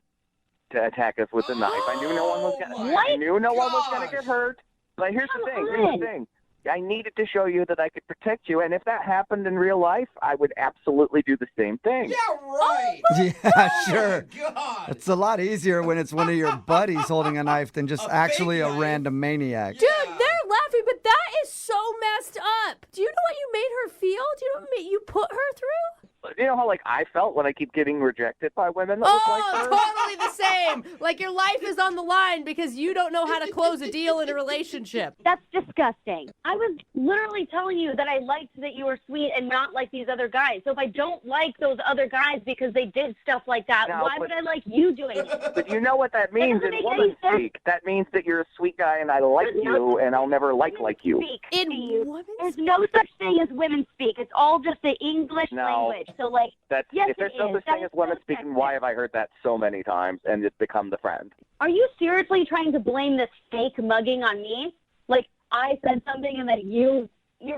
attack us with a knife. I knew no one was gonna. Oh, I knew no one was gonna gosh. get hurt. But here's the thing. Come Here's on. the thing. I needed to show you that I could protect you, and if that happened in real life, I would absolutely do the same thing. Yeah, right. Yeah, sure. Oh, my God. It's a lot easier when it's one of your buddies holding a knife than just A actually fake a knife. random maniac. Dude, they're laughing, but that is so messed up. Do you know what you made her feel? Do you know what you put her through? You know how I felt when I keep getting rejected by women that look like her? Totally the same. Like your life is on the line because you don't know how to close a deal in a relationship. That's disgusting. I was literally telling you that I liked that you were sweet and not like these other guys. So if I don't like those other guys because they did stuff like that, No, why but- would I like you doing it? But you know what that means doesn't in make any woman sense. speak. That means that you're a sweet guy and I like There's no you such and I'll never like you. Speak, In Steve. women's There's no such thing as women speak. It's all just the English No. language. So That's, yes, if there's it no is. such That thing is as women so speaking, sexist. why have I heard that so many times and it's become the friend? Are you seriously trying to blame this fake mugging on me? Like I said something and that you're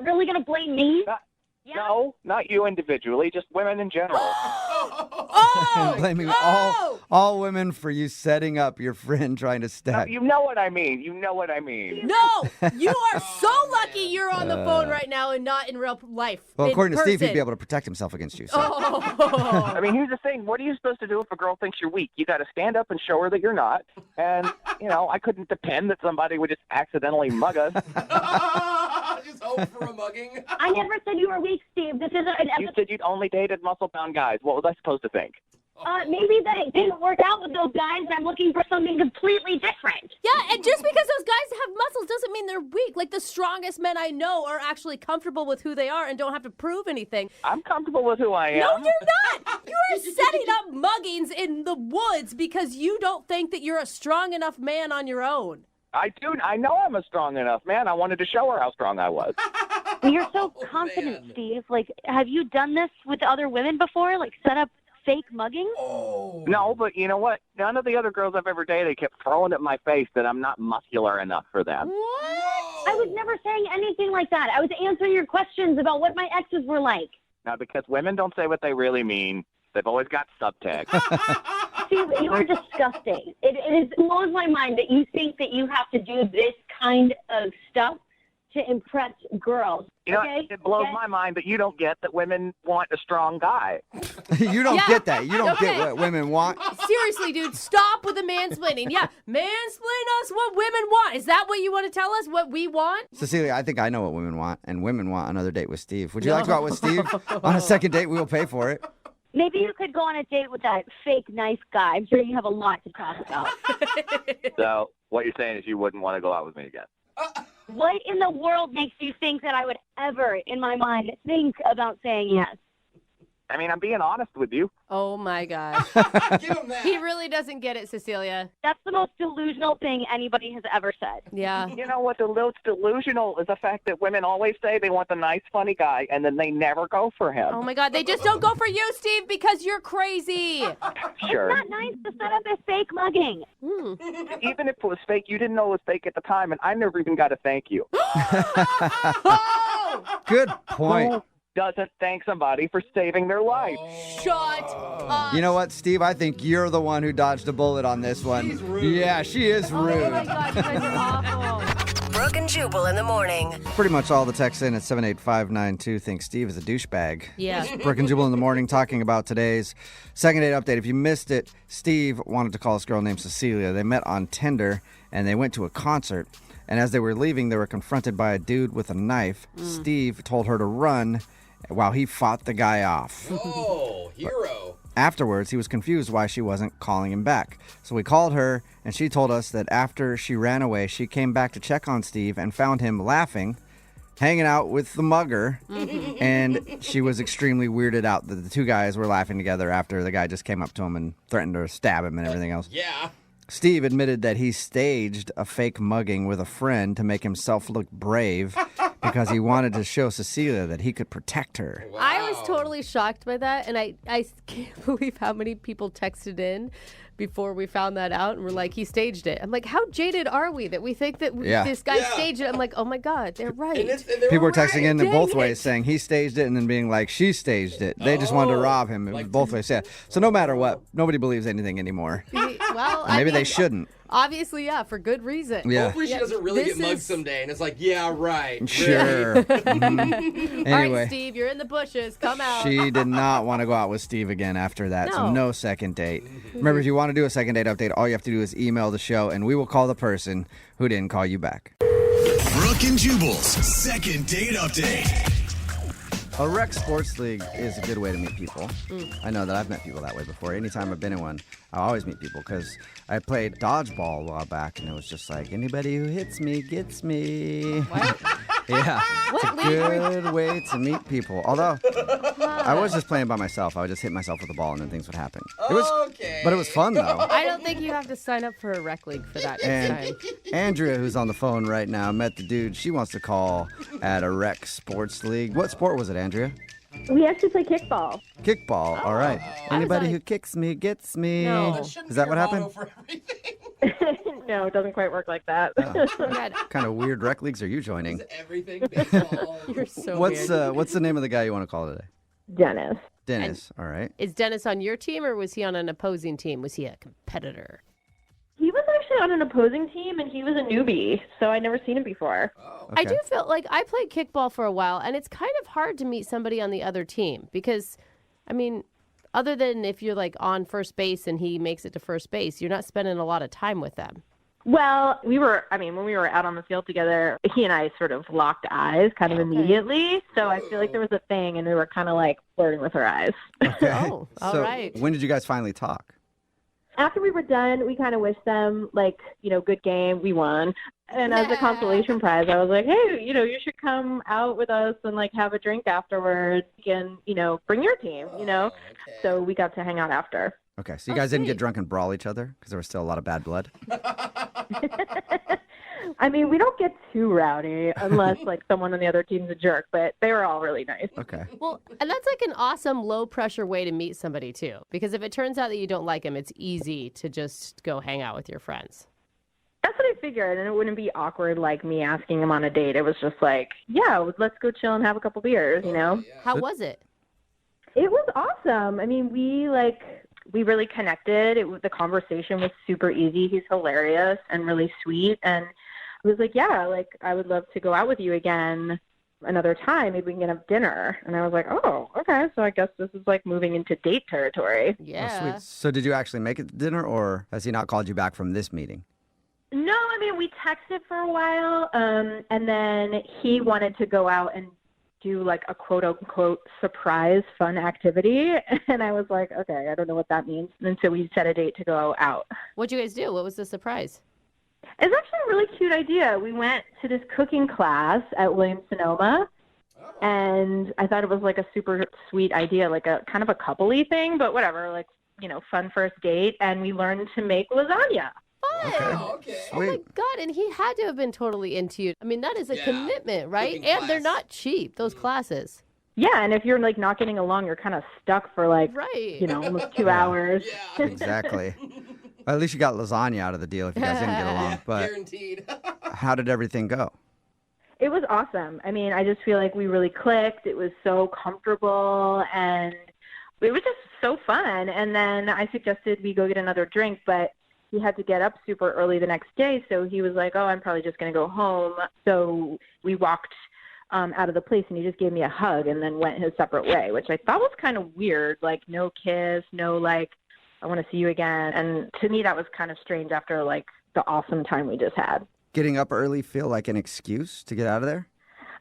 really gonna blame me? Yeah. No, not you individually, just women in general. Oh! Blaming Oh! all women for you setting up your friend trying to No, stab. you know what I mean. You know what I mean. No! You are so lucky you're on the phone right now and not in real life. Well, in according to Steve, he'd person. be able to protect himself against you. So. Oh. I mean, here's the thing. What are you supposed to do if a girl thinks you're weak? You got to stand up and show her that you're not. And, I couldn't depend that somebody would just accidentally mug us. Just hope for a mugging. I never said you were weak, Steve. This isn't an You episode. said you'd only dated muscle-bound guys. What was I supposed to think? Maybe that it didn't work out with those guys and I'm looking for something completely different. Yeah, and just because those guys have muscles doesn't mean they're weak. Like the strongest men I know are actually comfortable with who they are and don't have to prove anything. I'm comfortable with who I am. No, you're not. You are setting up muggings in the woods because you don't think that you're a strong enough man on your own. I do. I know I'm a strong enough man. I wanted to show her how strong I was. You're so Oh, confident, man. Steve. Like, have you done this with other women before? Like, set up fake mugging? Oh. No, but you know what? None of the other girls I've ever dated kept throwing at my face that I'm not muscular enough for them. I was never saying anything like that. I was answering your questions about what my exes were like. Now, because women don't say what they really mean, they've always got subtext. Steve, you are disgusting. It blows my mind that you think that you have to do this kind of stuff to impress girls. You know, okay? it blows Yes. my mind that you don't get that women want a strong guy. You don't Yeah. get that. You don't Okay. get what women want. Seriously, dude, stop with the mansplaining. Yeah, mansplain us what women want. Is that what you want to tell us, what we want? Cecilia, I think I know what women want, and women want another date with Steve. Would you like to go out with Steve? On a second date, we will pay for it. Maybe you could go on a date with that fake nice guy. I'm sure you have a lot to talk about. So what you're saying is you wouldn't want to go out with me again. What in the world makes you think that I would ever, in my mind, think about saying yes? I mean, I'm being honest with you. Oh, my gosh. Give him that. He really doesn't get it, Cecilia. That's the most delusional thing anybody has ever said. Yeah. You know what? The most delusional is the fact that women always say they want the nice, funny guy, and then they never go for him. Oh, my God. They just don't go for you, Steve, because you're crazy. Sure. It's not nice to set up a fake mugging. Even if it was fake, you didn't know it was fake at the time, and I never even got a thank you. Good point. Who doesn't thank somebody for saving their life? Shut up. You know what, Steve? I think you're the one who dodged a bullet on this one. She's rude. Yeah, she is rude. Oh, my God. You guys are awful. Brooke and Jubal in the morning. Pretty much all the texts in at 78592 think Steve is a douchebag. Yeah. Brooke and Jubal in the morning talking about today's second date update. If you missed it, Steve wanted to call this girl named Cecilia. They met on Tinder, and they went to a concert. And as they were leaving, they were confronted by a dude with a knife. Steve told her to run while he fought the guy off. Oh, hero. Afterwards, he was confused why she wasn't calling him back. So we called her, and she told us that after she ran away, she came back to check on Steve and found him laughing, hanging out with the mugger, and she was extremely weirded out that the two guys were laughing together after the guy just came up to him and threatened to stab him and everything else. Yeah. Steve admitted that he staged a fake mugging with a friend to make himself look brave because he wanted to show Cecilia that he could protect her. Wow. I was totally shocked by that, and I can't believe how many people texted in before we found that out and were like, he staged it. I'm like, how jaded are we that we think that this guy staged it? I'm like, oh my God, they're right. And they People were texting in Dang both it. ways saying he staged it and then being like, she staged it. They just wanted to rob him. It was both ways. Yeah. So no matter what, nobody believes anything anymore. Well, And maybe they shouldn't. Obviously, yeah, for good reason. Yeah. Hopefully she doesn't really get mugged someday, and it's like, yeah, right. Sure. All right, Anyway, Steve, you're in the bushes. Come out. she did not want to go out with Steve again after that. So No. no second date. Remember, if you want to do a second date update, all you have to do is email the show and we will call the person who didn't call you back. Brooke and Jubal's second date update. A rec sports league is a good way to meet people. I know that I've met people that way before. Anytime I've been in one, I always meet people because I played dodgeball a while back, and it was just like, anybody who hits me gets me. What? Yeah, What it's a league were you- good way to meet people. Although, I was just playing by myself. I would just hit myself with the ball, and then things would happen. It was, but it was fun, though. I don't think you have to sign up for a rec league for that next And time. Andrea, who's on the phone right now, met the dude. She wants to call at a rec sports league. What sport was it, Andrea? We actually play kickball. Kickball. All right. Anybody like- who kicks me gets me. No. That shouldn't Is be that your what motto happened? for everything. No, it doesn't quite work like that. God, What kind of weird rec leagues are you joining? Everything, baseball. you're so What's weird. what's the name of the guy you want to call today? Dennis. Dennis. All right. Is Dennis on your team or was he on an opposing team? Was he a competitor? He was actually on an opposing team, and he was a newbie, so I'd never seen him before. I do feel like I played kickball for a while, and it's kind of hard to meet somebody on the other team because, I mean, other than if you're like on first base and he makes it to first base, you're not spending a lot of time with them. Well, when we were out on the field together, he and I sort of locked eyes kind of immediately, so I feel like there was a thing, and we were kind of like flirting with our eyes. Okay. Oh, all so right. when did you guys finally talk? After we were done, we kind of wished them, like, good game, we won. And as a consolation prize, I was like, hey, you should come out with us and, like, have a drink afterwards and, bring your team, So we got to hang out after. Okay, so you guys didn't get drunk and brawl each other because there was still a lot of bad blood? I mean, we don't get too rowdy unless, like, someone on the other team's a jerk, but they were all really nice. Okay. Well, and that's like an awesome low pressure way to meet somebody too. Because if it turns out that you don't like him, it's easy to just go hang out with your friends. That's what I figured, and it wouldn't be awkward like me asking him on a date. It was just like, yeah, let's go chill and have a couple beers, How was it? It was awesome. I mean, we really connected. The conversation was super easy. He's hilarious and really sweet, and I was like, yeah, like I would love to go out with you again another time. Maybe we can have dinner. And I was like, oh, okay. So I guess this is like moving into date territory. Yeah. Oh, sweet. So did you actually make it to dinner, or has he not called you back from this meeting? No, I mean, we texted for a while, and then he wanted to go out and do like a quote-unquote surprise fun activity. And I was like, okay, I don't know what that means. And so we set a date to go out. What'd you guys do? What was the surprise? It's actually a really cute idea. We went to this cooking class at Williams-Sonoma, And I thought it was like a super sweet idea, like a kind of a couple-y thing, but whatever, like, fun first date. And we learned to make lasagna. Fun. Okay. Oh my God. And he had to have been totally into you. I mean, that is a commitment, right? Cooking And they're class. not cheap, those classes. Yeah, and if you're like not getting along, you're kind of stuck for like, Right. Almost 2 hours. Yeah. Exactly. Well, at least you got lasagna out of the deal if you guys didn't get along. But Guaranteed. how did everything go? It was awesome. I mean, I just feel like we really clicked. It was so comfortable, and it was just so fun. And then I suggested we go get another drink, but he had to get up super early the next day, so he was like, oh, I'm probably just going to go home. So we walked out of the place, and he just gave me a hug and then went his separate way, which I thought was kind of weird, like no kiss, no like, I want to see you again. And to me, that was kind of strange after like the awesome time we just had. Getting up early feel like an excuse to get out of there?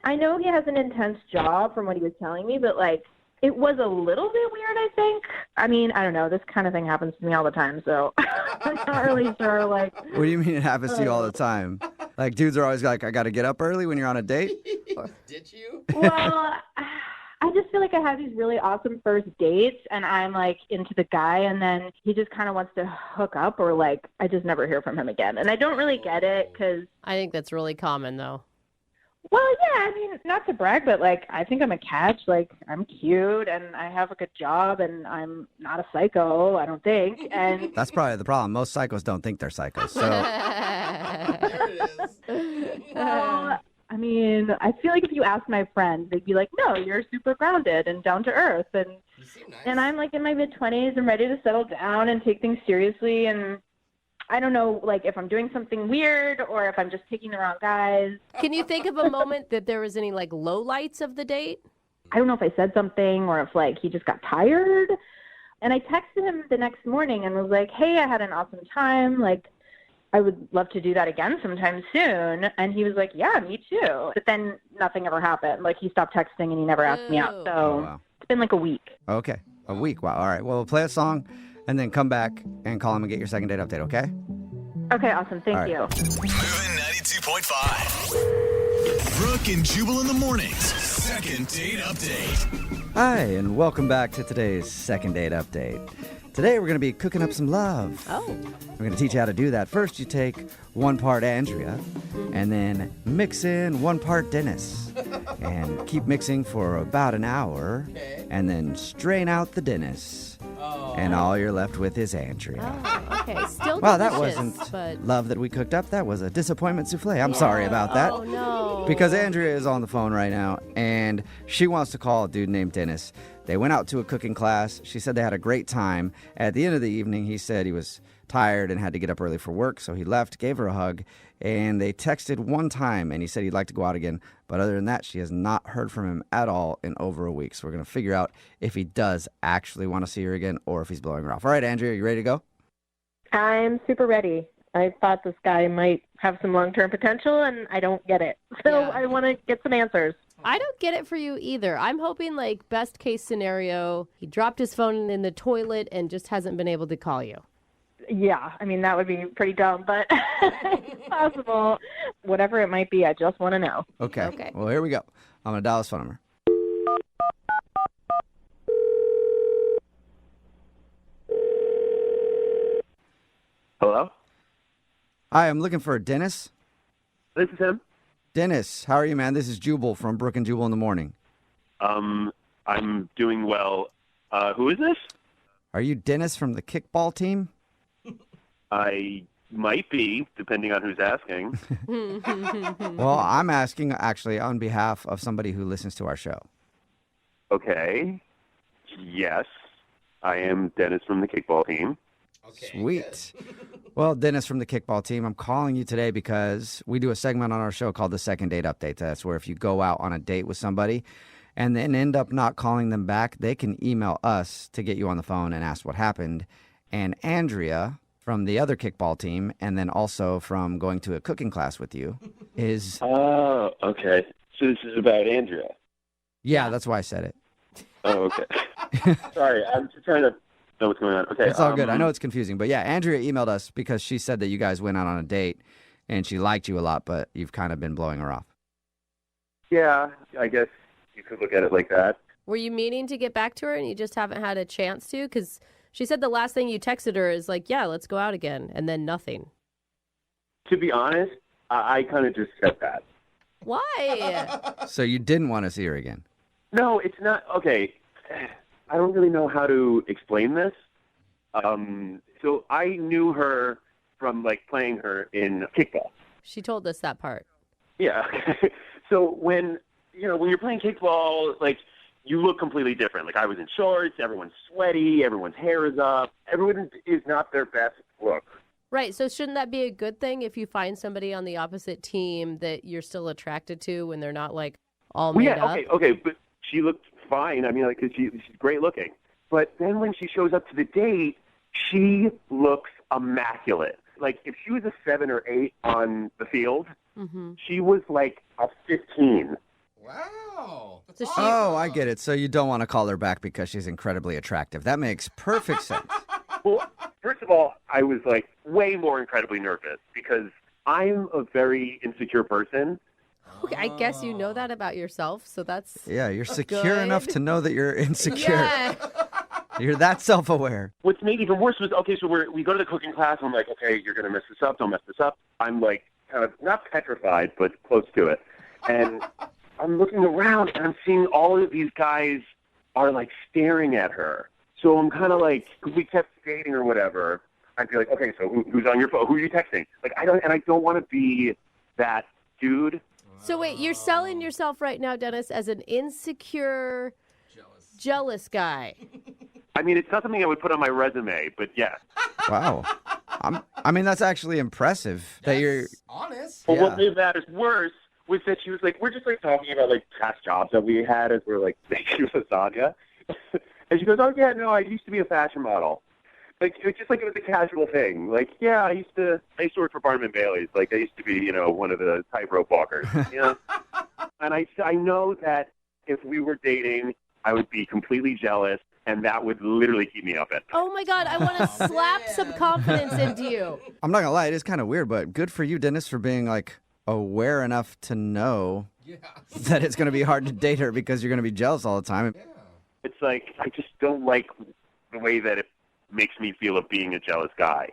I know he has an intense job from what he was telling me, but like it was a little bit weird, I think. I mean, I don't know. This kind of thing happens to me all the time, so I'm not really sure. Like, What do you mean it happens to you all the time? Like, dudes are always like, I got to get up early when you're on a date? Did you? well, I just feel like I have these really awesome first dates, and I'm like into the guy, and then he just kind of wants to hook up, or like I just never hear from him again. And I don't really get it because, I think that's really common, though. well, yeah, I mean, not to brag, but like I think I'm a catch. Like I'm cute, and I have a good job, and I'm not a psycho, I don't think. And That's probably the problem. Most psychos don't think they're psychos. So There it is. well, I mean, I feel like if you ask my friends, they'd be like, no, you're super grounded and down to earth. And You seem nice. and I'm like in my mid-20s and ready to settle down and take things seriously. And I don't know, like if I'm doing something weird or if I'm just picking the wrong guys. Can you think of a moment that there was any like lowlights of the date? I don't know if I said something or if like he just got tired. And I texted him the next morning and was like, hey, I had an awesome time. Like, I would love to do that again sometime soon. And he was like, yeah, me too. But then nothing ever happened. Like he stopped texting and he never asked me out. Ew. So Oh, wow. it's been like a week. Okay. A week. Wow. All right. Well, we'll play a song and then come back and call him and get your second date update, okay? Okay, awesome. Thank All right. you. Moving 92.5. Brooke and Jubal in the mornings. Second date update. Hi, and welcome back to today's second date update. Today we're going to be cooking up some love. Oh. We're going to teach you how to do that. First, you take 1 part Andrea and then mix in 1 part Dennis. And keep mixing for about an hour. Okay. And then strain out the Dennis. Oh. And all you're left with is Andrea. Oh, okay. Still Well, that delicious, wasn't but... love that we cooked up. That was a disappointment souffle. I'm sorry about that. Oh, no. Because Andrea is on the phone right now, and she wants to call a dude named Dennis. They went out to a cooking class. She said they had a great time. At the end of the evening, he said he was tired and had to get up early for work, so he left, gave her a hug, and they texted one time, and he said he'd like to go out again. But other than that, she has not heard from him at all in over a week. So we're going to figure out if he does actually want to see her again or if he's blowing her off. All right, Andrea, you ready to go? I'm super ready. I thought this guy might have some long-term potential, and I don't get it. So Yeah. I want to get some answers. I don't get it for you either. I'm hoping, like, best case scenario, he dropped his phone in the toilet and just hasn't been able to call you. Yeah, I mean, that would be pretty dumb, but it's possible. Whatever it might be, I just want to know. Okay. Okay. Well, here we go. I'm going to dial his phone number. Hello? Hi, I'm looking for Dennis. This is him. Dennis, how are you, man? This is Jubal from Brooke and Jubal in the morning. I'm doing well. Who is this? Are you Dennis from the kickball team? I might be, depending on who's asking. Well, I'm asking actually on behalf of somebody who listens to our show. Okay. Yes, I am Dennis from the kickball team. Okay, Sweet. Well, Dennis from the kickball team, I'm calling you today because we do a segment on our show called the Second Date Update. That's where if you go out on a date with somebody and then end up not calling them back, they can email us to get you on the phone and ask what happened. And Andrea from the other kickball team, and then also from going to a cooking class with you, is... Oh, okay. So this is about Andrea. Yeah, that's why I said it. Oh, okay. Sorry, I'm just trying to know what's going on. Okay. It's all good. I know it's confusing. But yeah, Andrea emailed us because she said that you guys went out on a date and she liked you a lot, but you've kind of been blowing her off. Yeah, I guess you could look at it like that. Were you meaning to get back to her and you just haven't had a chance to? Because she said the last thing you texted her is like, yeah, let's go out again, and then nothing. To be honest, I kind of just said that. Why? So you didn't want to see her again? No, it's not. Okay, I don't really know how to explain this. So I knew her from, like, playing her in kickball. She told us that part. Yeah. So when you're playing kickball, like, you look completely different. Like, I was in shorts, everyone's sweaty, everyone's hair is up. Everyone is not their best look. Right. So shouldn't that be a good thing if you find somebody on the opposite team that you're still attracted to when they're not, like, all made up? Okay, but she looked fine. I mean, like, she's great looking. But then when she shows up to the date, she looks immaculate. Like, if she was a 7 or 8 on the field, she was like a 15. Wow. Oh, I get it. So you don't want to call her back because she's incredibly attractive. That makes perfect sense. Well, first of all, I was, like, way more incredibly nervous because I'm a very insecure person. Okay, I guess you know that about yourself, so that's Yeah, you're secure good. enough to know that you're insecure. Yeah. You're that self-aware. What's made even worse was, okay, so we go to the cooking class, and I'm like, okay, you're going to mess this up, don't mess this up. I'm, like, kind of not petrified, but close to it. And I'm looking around, and I'm seeing all of these guys are, like, staring at her. So I'm kind of like, if we kept dating or whatever, I'd be like, okay, so who's on your phone? Who are you texting? Like, I don't want to be that dude. So wait, you're selling yourself right now, Dennis, as an insecure, jealous guy. I mean, it's not something I would put on my resume, but yeah. Wow. I mean, that's actually impressive that you're honest. Well, Yeah. what made matters worse was that she was like, we're just, like, talking about, like, past jobs that we had as we're, like, making lasagna. And she goes, oh, yeah, no, I used to be a fashion model. Like, it was just like it was a casual thing. Like, yeah, I used to work for Barnum & Bailey's. Like, I used to be, one of the tightrope walkers, And I know that if we were dating, I would be completely jealous, and that would literally keep me up at night. Oh my God, I want to slap some confidence into you. I'm not going to lie, it is kind of weird, but good for you, Dennis, for being, like, aware enough to know that it's going to be hard to date her because you're going to be jealous all the time. It's like, I just don't like the way that it makes me feel of being a jealous guy.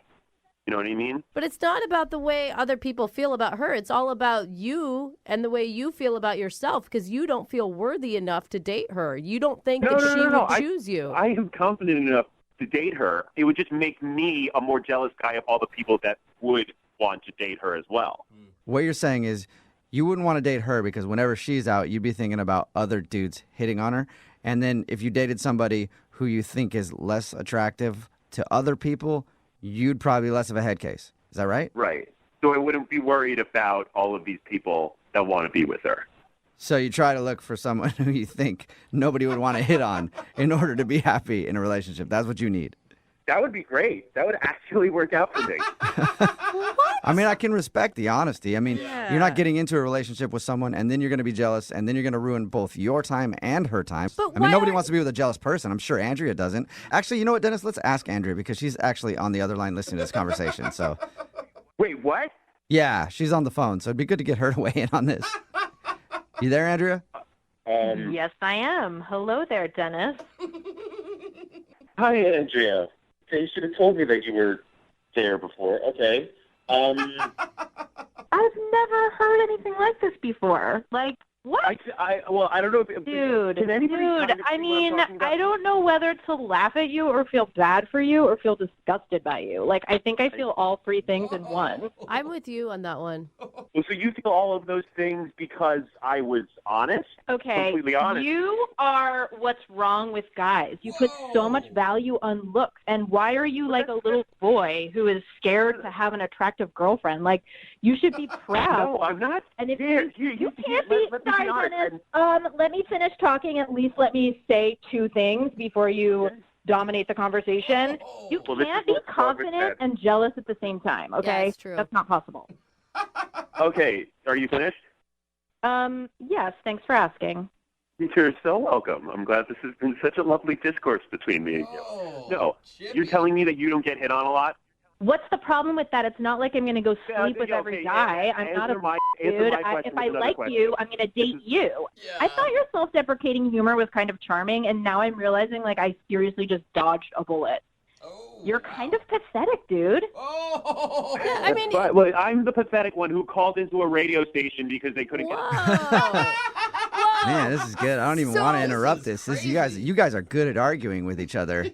You know what I mean? But it's not about the way other people feel about her. It's all about you and the way you feel about yourself because you don't feel worthy enough to date her. You don't think that she would choose you. I am confident enough to date her. It would just make me a more jealous guy of all the people that would want to date her as well. What you're saying is you wouldn't want to date her because whenever she's out, you'd be thinking about other dudes hitting on her. And then if you dated somebody who you think is less attractive to other people, you'd probably be less of a head case. Is that right? Right. So I wouldn't be worried about all of these people that want to be with her. So you try to look for someone who you think nobody would want to hit on in order to be happy in a relationship. That's what you need. That would be great. That would actually work out for me. I mean, I can respect the honesty. I mean, you're not getting into a relationship with someone and then you're going to be jealous and then you're going to ruin both your time and her time. I mean, nobody wants to be with a jealous person. I'm sure Andrea doesn't. Actually, you know what, Dennis? Let's ask Andrea because she's actually on the other line listening to this conversation. So, wait, what? Yeah, she's on the phone. So it'd be good to get her to weigh in on this. You there, Andrea? Yes, I am. Hello there, Dennis. Hi, Andrea. Okay, you should have told me that you were there before. Okay. I've never heard anything like this before. Like, what? I don't know if... Dude, can anybody kind of I see what I'm mean, talking about? I don't know whether to laugh at you or feel bad for you or feel disgusted by you. Like, I think I feel all three things in one. I'm with you on that one. Well, so you feel all of those things because I was honest? Okay, Completely honest. you are what's wrong with guys. You put so much value on looks, and why are you like a little boy who is scared to have an attractive girlfriend? Like, you should be proud. No, I'm not. And if Here, you can't be, let me sorry, be honest. Dennis, let me finish talking. At least let me say two things before you dominate the conversation. You Well, this can't is be what Robert confident said. and jealous at the same time, okay? it's true. That's not possible. Okay, are you finished? Yes, thanks for asking. You're so welcome. I'm glad this has been such a lovely discourse between me and you. No, you're telling me that you don't get hit on a lot? What's the problem with that? It's not like I'm going to go sleep with every guy. I'm not a Answer my dude. If I like you, I'm going to date you. I thought your self-deprecating humor was kind of charming, and now I'm realizing, like, I seriously just dodged a bullet. You're kind of pathetic, dude. Oh, I mean, Well, I'm the pathetic one who called into a radio station because they couldn't get. Man, this is good. I don't even want to interrupt this. You guys are good at arguing with each other.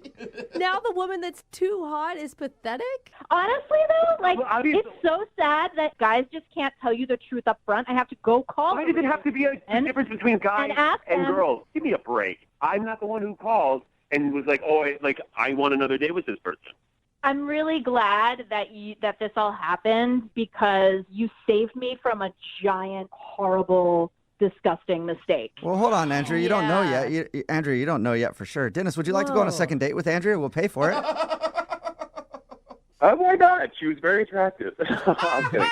Now the woman that's too hot is pathetic? Honestly, though, like, it's so sad that guys just can't tell you the truth up front. I have to go call Why does it have to be a difference between guys and girls? Give me a break. I'm not the one who called and was like, I want another date with this person. I'm really glad that this all happened because you saved me from a giant, horrible, disgusting mistake. Well, hold on, Andrea. You don't know yet. Andrea, you don't know yet for sure. Dennis, would you like to go on a second date with Andrea? We'll pay for it. Why not? She was very attractive. I'm kidding.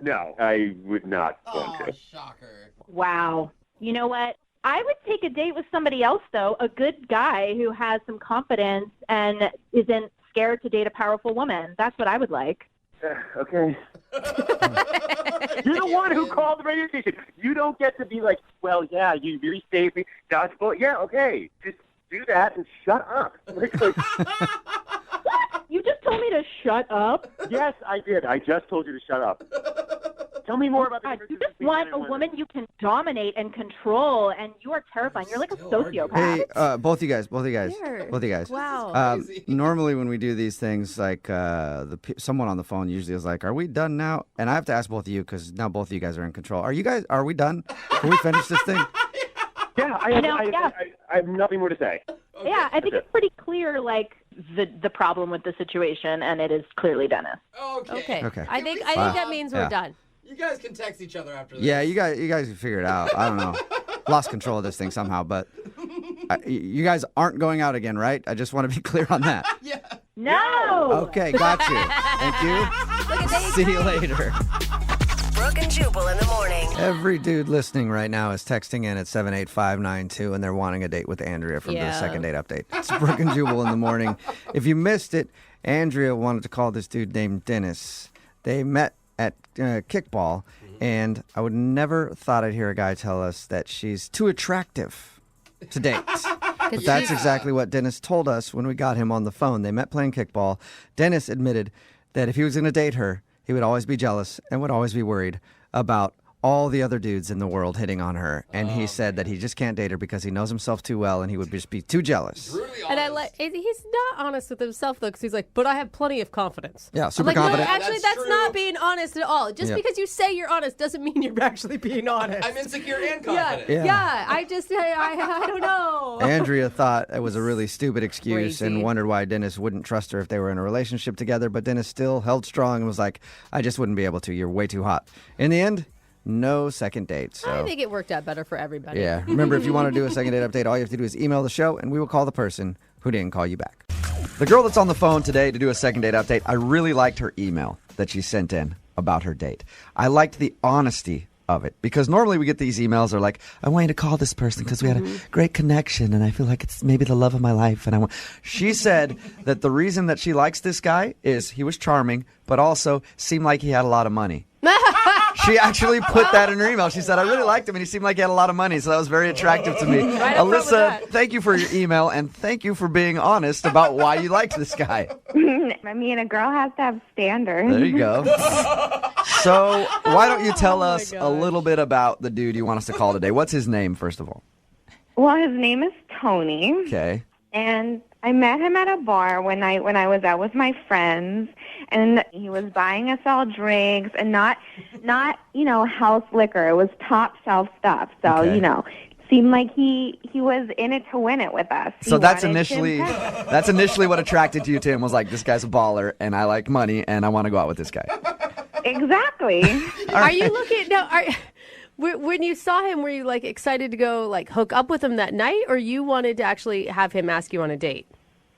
No, I would not want to. Shocker. Wow. You know what? I would take a date with somebody else, though, a good guy who has some confidence and isn't scared to date a powerful woman. That's what I would like. Okay. You're the one who called the radio station. You don't get to be like, well, yeah, you really saved me. Dodgeball. Yeah, okay. Just do that and shut up. What? You just told me to shut up? Yes, I did. I just told you to shut up. Tell me more about the You just want a woman you can dominate and control, and you are terrifying. You're like a sociopath. Hey, both you guys. Wow. Normally when we do these things, like someone on the phone usually is like, "Are we done now?" And I have to ask both of you because now both of you guys are in control. Are we done? Can we finish this thing? Yeah, I have nothing more to say. Okay. Yeah, I think it's pretty clear, like, the problem with the situation, and it is clearly Dennis. Okay. I think that means we're done. You guys can text each other after this. Yeah, you guys can figure it out. I don't know. Lost control of this thing somehow, but you guys aren't going out again, right? I just want to be clear on that. Yeah. No. Okay, got you. Thank you. See you later. Brooke and Jubal in the morning. Every dude listening right now is texting in at 78592, and they're wanting a date with Andrea from the second date update. It's Brooke and Jubal in the morning. If you missed it, Andrea wanted to call this dude named Dennis. They met at kickball, and I would never thought I'd hear a guy tell us that she's too attractive to date. But that's exactly what Dennis told us when we got him on the phone. They met playing kickball. Dennis admitted that if he was going to date her, he would always be jealous and would always be worried about all the other dudes in the world hitting on her. And he said that he just can't date her because he knows himself too well and he would just be too jealous. And he's not honest with himself, though, because he's like, but I have plenty of confidence. Yeah, super No, confident. actually, that's not being honest at all. Just because you say you're honest doesn't mean you're actually being honest. I'm insecure and confident. Yeah. I don't know. Andrea thought it was a really stupid excuse and wondered why Dennis wouldn't trust her if they were in a relationship together. But Dennis still held strong and was like, I just wouldn't be able to. You're way too hot. In the end, no second date. So. I think it worked out better for everybody. Yeah. Remember, if you want to do a second date update, all you have to do is email the show, and we will call the person who didn't call you back. The girl that's on the phone today to do a second date update, I really liked her email that she sent in about her date. I liked the honesty of it because normally we get these emails that are like, I want you to call this person because we had a great connection and I feel like it's maybe the love of my life. And she said that the reason that she likes this guy is he was charming, but also seemed like he had a lot of money. She actually put that in her email. She said, I really liked him, and he seemed like he had a lot of money, so that was very attractive to me. Alyssa, thank you for your email, and thank you for being honest about why you liked this guy. I mean, a girl has to have standards. There you go. So why don't you tell us a little bit about the dude you want us to call today? What's his name, first of all? Well, his name is Tony. Okay. And I met him at a bar when I was out with my friends, and he was buying us all drinks, and not house liquor. It was top shelf stuff. So seemed like he was in it to win it with us. So that's initially what attracted you to him, was like, this guy's a baller, and I like money, and I want to go out with this guy. Exactly. Are you looking now? When you saw him, were you like excited to go like hook up with him that night, or you wanted to actually have him ask you on a date?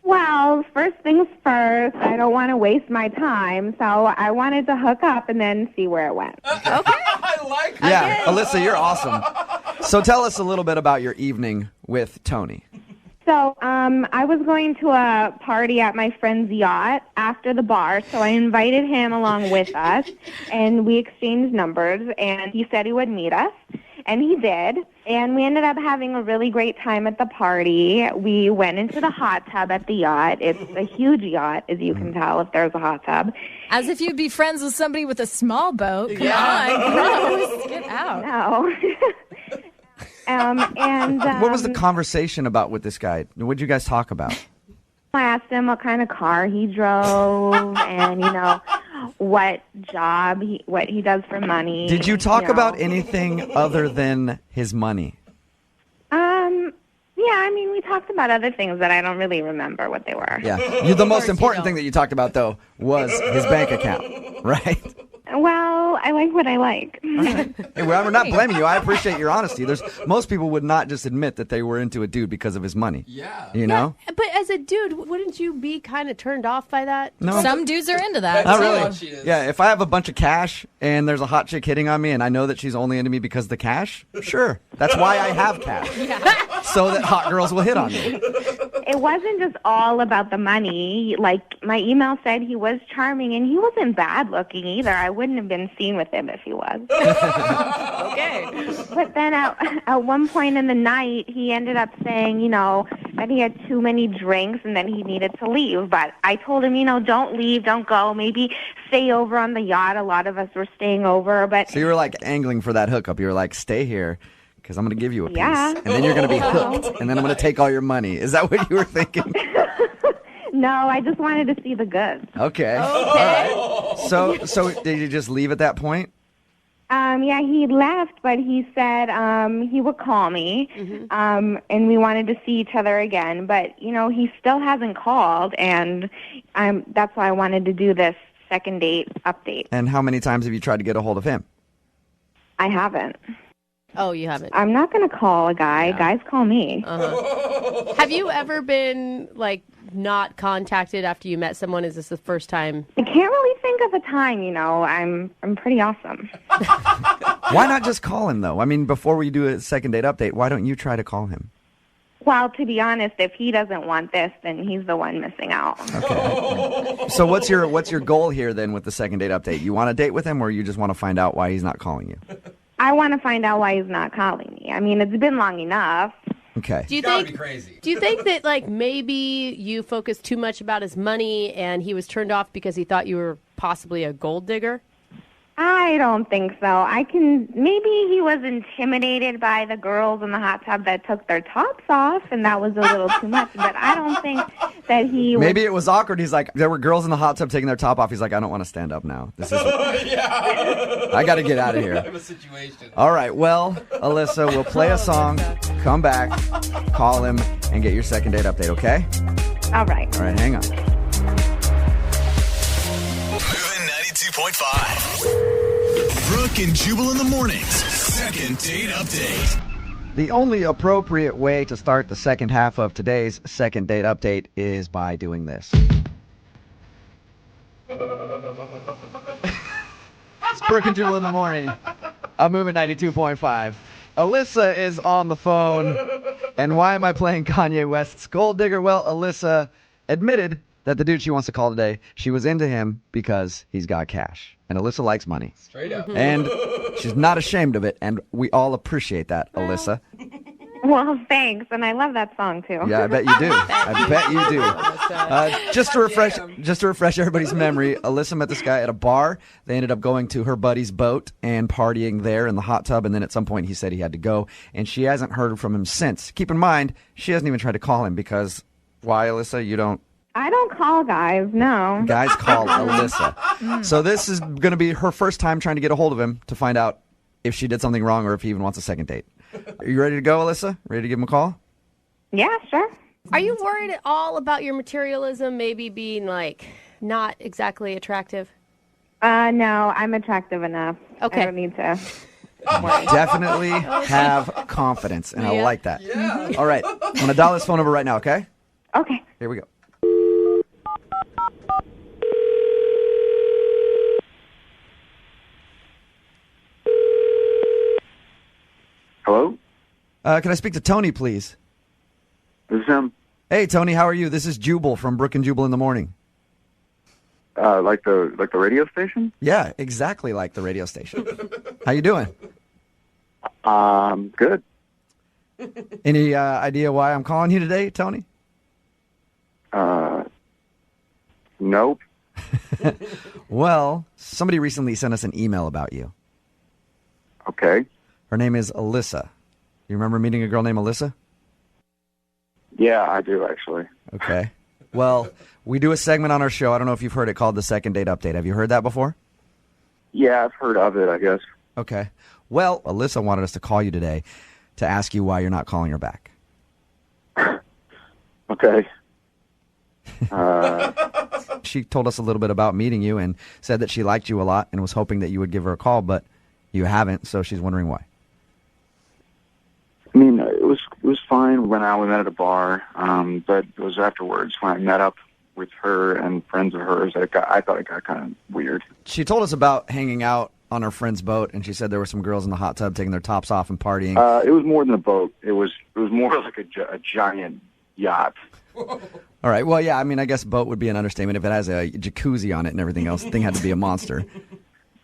Well, first things first, I don't want to waste my time, so I wanted to hook up and then see where it went. Okay. I like that. Yeah, Alyssa, you're awesome. So tell us a little bit about your evening with Tony. So I was going to a party at my friend's yacht after the bar, so I invited him along with us, and we exchanged numbers, and he said he would meet us, and he did. And we ended up having a really great time at the party. We went into the hot tub at the yacht. It's a huge yacht, as you can tell, if there's a hot tub. As if you'd be friends with somebody with a small boat. Come on, gross. Get out. No. What was the conversation about with this guy? What did you guys talk about? I asked him what kind of car he drove and, what job, what he does for money. Did you talk about anything other than his money? Yeah, we talked about other things that I don't really remember what they were. Yeah. The most important thing that you talked about, though, was his bank account, right? Well, I like what I like. Hey, we're not blaming you. I appreciate your honesty. Most people would not just admit that they were into a dude because of his money. Yeah. You know? But as a dude, wouldn't you be kind of turned off by that? No. Some dudes are into that. Not really. Yeah, if I have a bunch of cash and there's a hot chick hitting on me and I know that she's only into me because of the cash, sure. That's why I have cash. So that hot girls will hit on me. It wasn't just all about the money. Like, my email said he was charming, and he wasn't bad looking either. I wouldn't have been seen with him if he was. Okay. But then at one point in the night, he ended up saying, that he had too many drinks and then he needed to leave. But I told him, don't leave, don't go. Maybe stay over on the yacht. A lot of us were staying over. But So you were like angling for that hookup. You were like, stay here because I'm going to give you a piece. Yeah. And then you're going to be hooked. And then I'm going to take all your money. Is that what you were thinking? no, I just wanted to see the goods. Okay. All right. So did you just leave at that point? Yeah, he left, but he said he would call me, and we wanted to see each other again. But, he still hasn't called, and that's why I wanted to do this second date update. And how many times have you tried to get a hold of him? I haven't. Oh, you haven't? I'm not going to call a guy. Yeah. Guys call me. Have you ever been, not contacted after you met someone? Is this the first time? I can't really think of a time, I'm pretty awesome. Why not just call him, though? Before we do a second date update, why don't you try to call him? Well, to be honest, if he doesn't want this, then he's the one missing out. Okay. So what's your goal here, then, with the second date update? You want to date with him, or you just want to find out why he's not calling you? I want to find out why he's not calling me. It's been long enough. Okay. Do you think that maybe you focused too much about his money and he was turned off because he thought you were possibly a gold digger? I don't think so. Maybe he was intimidated by the girls in the hot tub that took their tops off, and that was a little too much. But I don't think that he was... Maybe it was awkward. He's like, there were girls in the hot tub taking their top off. He's like, I don't want to stand up now. This is... I got to get out of here. I have a situation. All right. Well, Alyssa, we'll play a song, come back, call him, and get your second date update, okay? All right. All right, hang on. Moving 92.5. Brooke and Jubal in the mornings. Second date update. The only appropriate way to start the second half of today's second date update is by doing this. It's Brooke and Jubal in the morning. I'm moving 92.5. Alyssa is on the phone. And why am I playing Kanye West's Gold Digger? Well, Alyssa admitted that the dude she wants to call today, she was into him because he's got cash. And Alyssa likes money. Straight up. And she's not ashamed of it, and we all appreciate that, Alyssa. Well, thanks, and I love that song, too. Yeah, I bet you do. I bet you do. Just to refresh everybody's memory, Alyssa met this guy at a bar. They ended up going to her buddy's boat and partying there in the hot tub, and then at some point he said he had to go, and she hasn't heard from him since. Keep in mind, she hasn't even tried to call him because, why, Alyssa? You don't... I don't call guys, no. Guys call Alyssa. So this is going to be her first time trying to get a hold of him to find out if she did something wrong or if he even wants a second date. Are you ready to go, Alyssa? Ready to give him a call? Yeah, sure. Are you worried at all about your materialism maybe being, not exactly attractive? No, I'm attractive enough. Okay. I don't need to... Definitely have confidence, and I like that. Yeah. All right. I'm going to dial this phone number right now, okay? Okay. Here we go. Hello? Can I speak to Tony, please? This is him. Hey, Tony, how are you? This is Jubal from Brooke and Jubal in the morning. Like the radio station? Yeah, exactly like the radio station. How you doing? Good. Any idea why I'm calling you today, Tony? Nope. Well, somebody recently sent us an email about you. Okay. Her name is Alyssa. You remember meeting a girl named Alyssa? Yeah, I do, actually. Okay. Well, we do a segment on our show. I don't know if you've heard it called the Second Date Update. Have you heard that before? Yeah, I've heard of it, I guess. Okay. Well, Alyssa wanted us to call you today to ask you why you're not calling her back. Okay. She told us a little bit about meeting you and said that she liked you a lot and was hoping that you would give her a call, but you haven't, so she's wondering why. I mean, it was fine. We went out, we met at a bar, but it was afterwards when I met up with her and friends of hers. I thought it got kind of weird. She told us about hanging out on her friend's boat, and she said there were some girls in the hot tub taking their tops off and partying. It was more than a boat. It was more like a giant yacht. All right. Well, yeah, I mean, I guess boat would be an understatement. If it has a jacuzzi on it and everything else, the thing had to be a monster.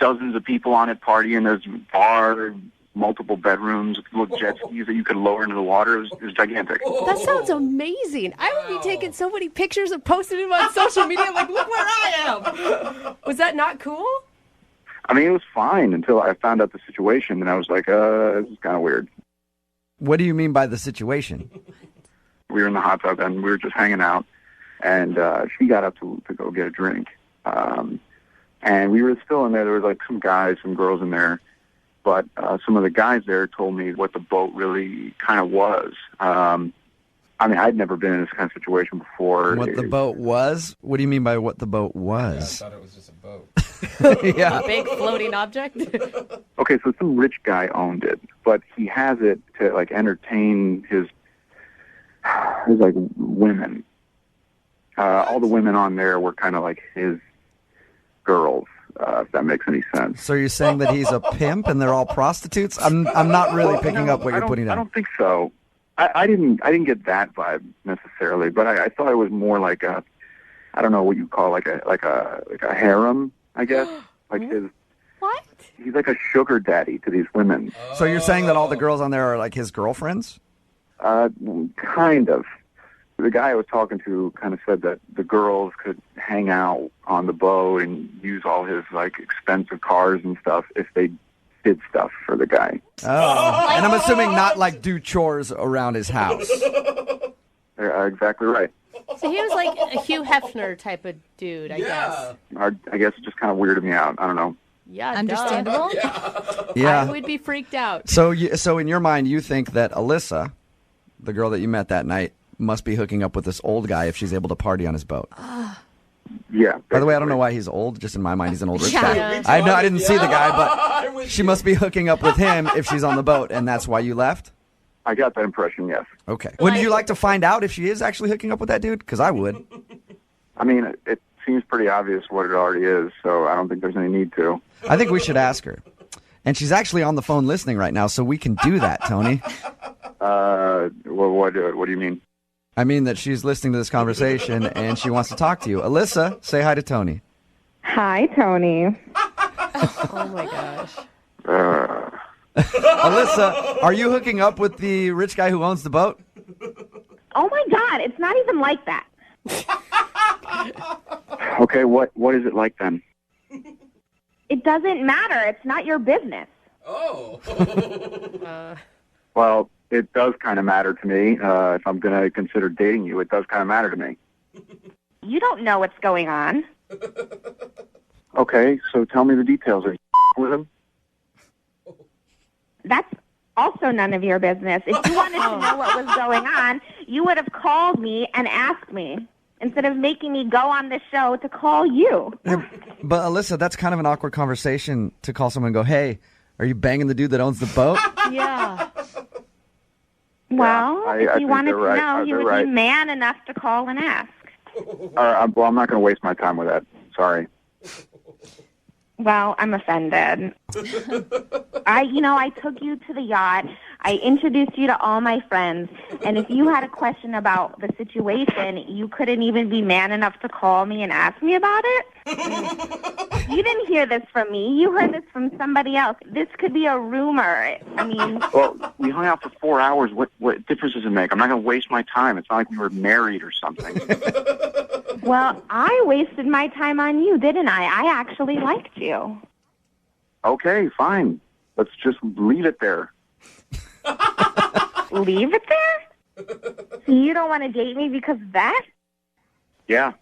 Dozens of people on it partying. There's a bar, multiple bedrooms, little jet skis that you could lower into the water. It was gigantic. That sounds amazing. I would be taking so many pictures and posting them on social media like, look where I am. Was that not cool? I mean, it was fine until I found out the situation, and I was like, this is kind of weird. What do you mean by the situation? We were in the hot tub, and we were just hanging out, and she got up to go get a drink. And we were still in there. There was like some guys, some girls in there. But some of the guys there told me what the boat really kind of was. I mean, I'd never been in this kind of situation before. What the boat was? What do you mean by what the boat was? Yeah, I thought it was just a boat. Yeah. A big floating object? Okay, so some rich guy owned it, but he has it to like entertain his like women. All the women on there were kind of like his girls. If that makes any sense. So you're saying that he's a pimp and they're all prostitutes? I'm not really picking up what you're putting down. I don't think so. I didn't get that vibe necessarily, but I thought it was more like I don't know what you call like a harem, I guess. Like his. What? He's like a sugar daddy to these women. So you're saying that all the girls on there are like his girlfriends? Kind of. The guy I was talking to kind of said that the girls could hang out on the boat and use all his like expensive cars and stuff if they did stuff for the guy. Oh, and I'm assuming not like do chores around his house. Exactly right. So he was like a Hugh Hefner type of dude, I guess. I guess it just kind of weirded me out. I don't know. Yeah, Understandable. Yeah. I would be freaked out. So in your mind, you think that Alyssa, the girl that you met that night, must be hooking up with this old guy if she's able to party on his boat. Yeah. By the way, I don't know why he's old. Just in my mind, he's an old rich Yeah. guy. I didn't see the guy, but she must be hooking up with him if she's on the boat, and that's why you left? I got that impression, yes. Okay. Would you like to find out if she is actually hooking up with that dude? Because I would. I mean, it seems pretty obvious what it already is, so I don't think there's any need to. I think we should ask her. And she's actually on the phone listening right now, so we can do that, Tony. What do you mean? I mean that she's listening to this conversation and she wants to talk to you. Alyssa, say hi to Tony. Hi, Tony. Oh, my gosh. Alyssa, are you hooking up with the rich guy who owns the boat? Oh, my God. It's not even like that. Okay, what is it like then? It doesn't matter. It's not your business. Oh. Well, it does kind of matter to me. If I'm going to consider dating you, it does kind of matter to me. You don't know what's going on. Okay, so tell me the details. Are you with him? That's also none of your business. If you wanted to know what was going on, you would have called me and asked me instead of making me go on the show to call you. But Alyssa, that's kind of an awkward conversation to call someone and go, hey, are you banging the dude that owns the boat? Yeah. Well, I if you think wanted they're to right. know, you They're would right. be man enough to call and ask. Well, I'm not going to waste my time with that. Sorry. Well, I'm offended. I took you to the yacht. I introduced you to all my friends, and if you had a question about the situation, you couldn't even be man enough to call me and ask me about it? You didn't hear this from me. You heard this from somebody else. This could be a rumor. I mean... Well, we hung out for 4 hours. What difference does it make? I'm not going to waste my time. It's not like we were married or something. Well, I wasted my time on you, didn't I? I actually liked you. Okay, fine. Let's just leave it there. Leave it there? So you don't want to date me because of that? Yeah.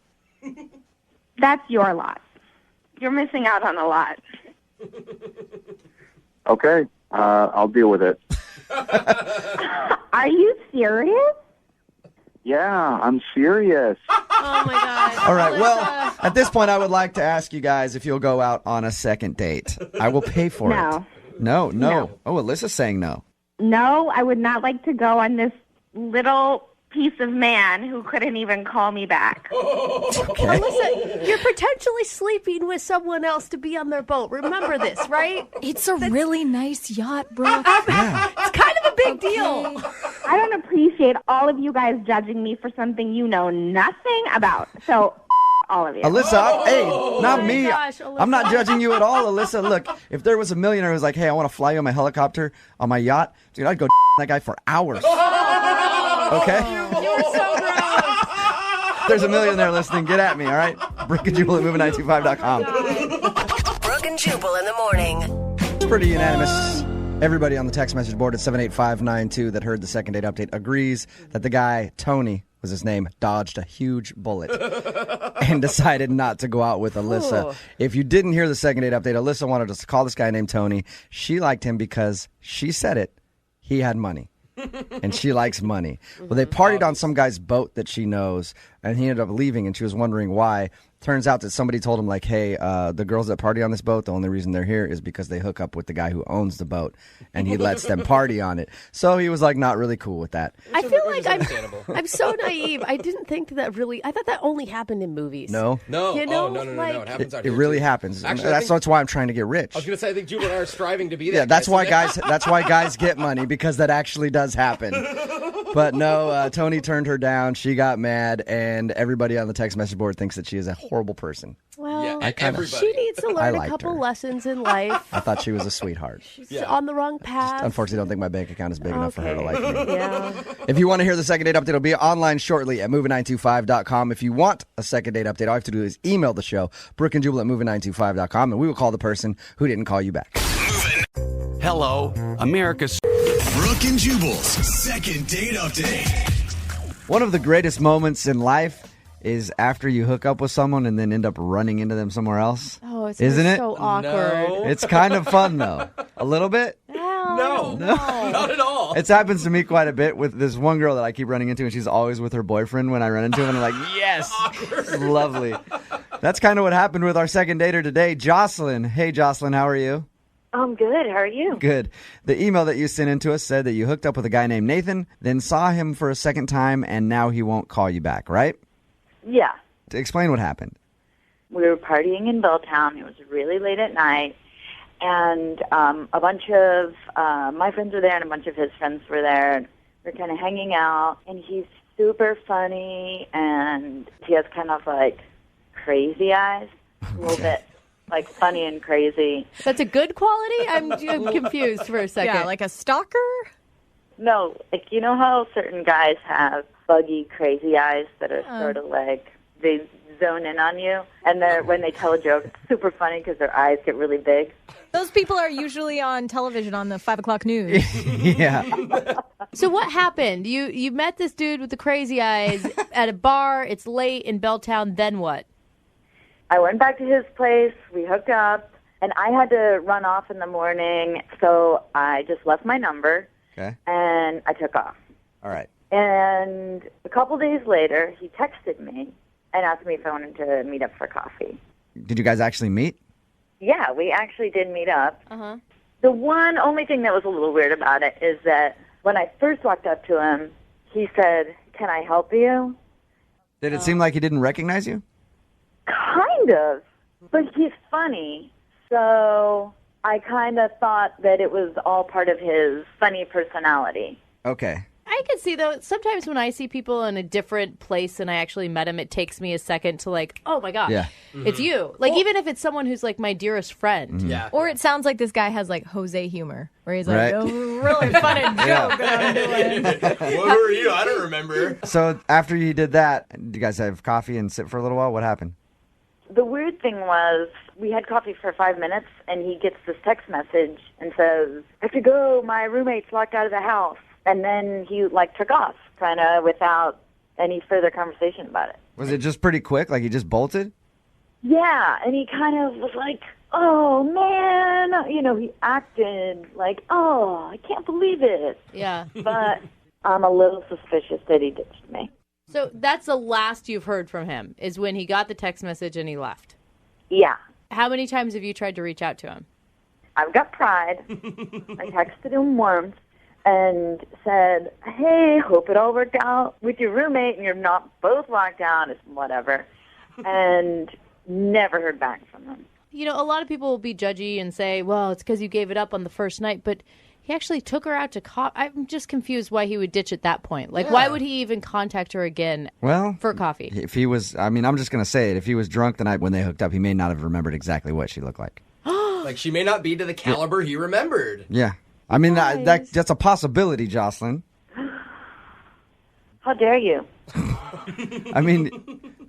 That's your lot. You're missing out on a lot. Okay, I'll deal with it. Are you serious? Yeah, I'm serious. Oh, my God. All right, well, at this point, I would like to ask you guys if you'll go out on a second date. I will pay for No. it. No. Oh, Alyssa's saying no. No, I would not like to go on this little piece of man who couldn't even call me back. Okay. Alyssa, you're potentially sleeping with someone else to be on their boat. Remember this, right? It's a really nice yacht, Brooke. It's kind of a big deal. I don't appreciate all of you guys judging me for something you know nothing about. So, all of you. Alyssa, hey, not my me. gosh, I'm not Alyssa. judging you at all, Alyssa. Look, if there was a millionaire who was like, hey, I want to fly you on my helicopter, on my yacht, dude, I'd go that guy for hours. Okay? You were so gross. There's a millionaire listening. Get at me, all right? Brooke and Jubal at moving925.com. Brooke and Jubal in the morning. Pretty unanimous. Everybody on the text message board at 78592 that heard the second date update agrees that the guy, Tony was his name, dodged a huge bullet and decided not to go out with Alyssa. Ooh. If you didn't hear the second date update, Alyssa wanted us to call this guy named Tony. She liked him because she said it. He had money. And she likes money. Well, they partied on some guy's boat that she knows, and he ended up leaving, and she was wondering why. Turns out that somebody told him, like, hey, the girls that party on this boat, the only reason they're here is because they hook up with the guy who owns the boat, and he lets them party on it. So he was, like, not really cool with that. I feel like I'm so naive. I didn't think that really. I thought that only happened in movies. No? No. You know, Oh, no. like- It happens out It here, really too. happens. Actually, That's why I'm trying to get rich. I was going to say, I think Jubal and I are striving to be that. Yeah, that's guy, why so guys. That's why guys get money, because that actually does happen. But no, Tony turned her down. She got mad, and everybody on the text message board thinks that she is a horrible person. Well, Yeah, kinda- she needs to I learn a liked couple her. lessons in life. I thought she was a sweetheart. She's on the wrong path. Unfortunately, don't think my bank account is big enough for her to like me. Yeah. If you want to hear the second date update, it'll be online shortly at moving925.com. If you want a second date update, all you have to do is email the show, Brooke and Jubal at moving925.com, and we will call the person who didn't call you back. Hello, America's Brooke and Jubal's second date update. One of the greatest moments in life is after you hook up with someone and then end up running into them somewhere else. Oh, it's Isn't it? so awkward. It's kind of fun, though. A little bit. No, not at all. It happens to me quite a bit with this one girl that I keep running into, and she's always with her boyfriend when I run into him, and I'm like, yes, lovely. That's kind of what happened with our second dater today, Jocelyn. Hey, Jocelyn, how are you? I'm good. How are you? Good. The email that you sent in to us said that you hooked up with a guy named Nathan, then saw him for a second time, and now he won't call you back, right? Yeah. Explain what happened. We were partying in Belltown. It was really late at night. And a bunch of my friends were there and a bunch of his friends were there. And we were kind of hanging out. And he's super funny. And he has kind of like crazy eyes. A little bit like funny and crazy. That's a good quality? I'm confused for a second. Yeah, like a stalker? No, like you know how certain guys have buggy, crazy eyes that are sort of like they zone in on you, and when they tell a joke, it's super funny because their eyes get really big. Those people are usually on television on the 5 o'clock news. Yeah. So what happened? You met this dude with the crazy eyes at a bar. It's late in Belltown. Then what? I went back to his place. We hooked up, and I had to run off in the morning, so I just left my number. Okay. And I took off. All right. And a couple days later, he texted me and asked me if I wanted to meet up for coffee. Did you guys actually meet? Yeah, we actually did meet up. Uh-huh. The only thing that was a little weird about it is that when I first walked up to him, he said, "Can I help you?" Did it seem like he didn't recognize you? Kind of. But he's funny. So I kind of thought that it was all part of his funny personality. Okay. I can see, though, sometimes when I see people in a different place than I actually met them, it takes me a second to like, oh my God, it's you. Like, even if it's someone who's like my dearest friend. Yeah. Or it sounds like this guy has like Jose humor, where he's like, Right. oh, really funny joke that I'm doing. What were you? I don't remember. So after you did that, did you guys have coffee and sit for a little while? What happened? The weird thing was we had coffee for 5 minutes, and he gets this text message and says, I have to go. My roommate's locked out of the house. And then he, like, took off, kind of without any further conversation about it. Was it just pretty quick? Like he just bolted? Yeah, and he kind of was like, oh, man. You know, he acted like, oh, I can't believe it. Yeah. But I'm a little suspicious that he ditched me. So that's the last you've heard from him, is when he got the text message and he left. Yeah. How many times have you tried to reach out to him? I've got pride. I texted him once and said, hey, hope it all worked out with your roommate and you're not both locked down, it's whatever. And never heard back from him. You know, a lot of people will be judgy and say, well, it's because you gave it up on the first night, but he actually took her out to coffee. I'm just confused why he would ditch at that point. Like, why would he even contact her again for coffee? If he was, I mean, I'm just going to say it. If he was drunk the night when they hooked up, he may not have remembered exactly what she looked like. Like, she may not be to the caliber he remembered. Yeah. I mean, that's a possibility, Jocelyn. How dare you? I mean,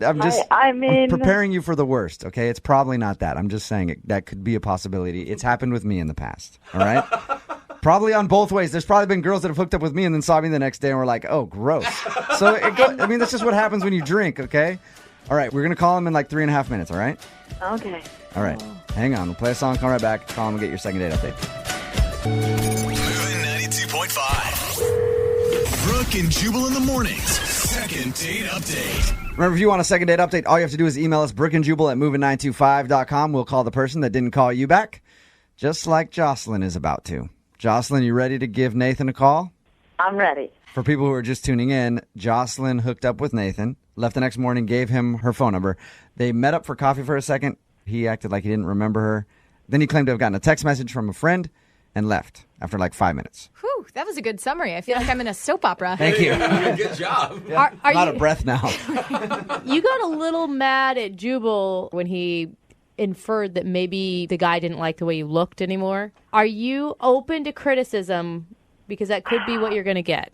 I'm I'm preparing you for the worst, okay? It's probably not that. I'm just saying that could be a possibility. It's happened with me in the past, all right? Probably on both ways. There's probably been girls that have hooked up with me and then saw me the next day and were like, oh, gross. So, I mean, that's just what happens when you drink, okay? All right, we're going to call him in like 3.5 minutes, all right? Okay. All right. Hang on. We'll play a song, come right back, call him and get your second date update. Moving 92.5. Brooke and Jubal in the mornings. Second date update. Remember, if you want a second date update, all you have to do is email us, brookandjubal@moving925.com. We'll call the person that didn't call you back, just like Jocelyn is about to. Jocelyn, you ready to give Nathan a call? I'm ready. For people who are just tuning in, Jocelyn hooked up with Nathan, left the next morning, gave him her phone number. They met up for coffee for a second. He acted like he didn't remember her. Then he claimed to have gotten a text message from a friend and left after like 5 minutes. Whew, that was a good summary. I feel like I'm in a soap opera. Thank you. Good job. Yeah. I'm out of breath now. You got a little mad at Jubal when he inferred that maybe the guy didn't like the way you looked anymore. Are you open to criticism? Because that could be what you're going to get.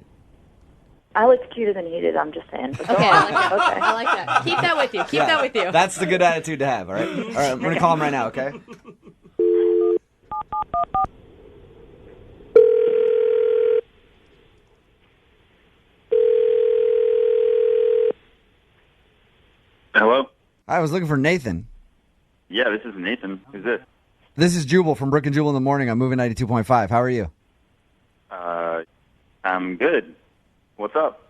I looked cuter than he did, I'm just saying. Okay, I like that. Okay. I like that. Keep that with you. Keep that with you. That's the good attitude to have, all right? All right, I'm going to call him right now, okay? Hello? I was looking for Nathan. Yeah, this is Nathan. Who's this? This is Jubal from Brooke and Jubal in the morning. I'm moving 92.5. How are you? I'm good. What's up?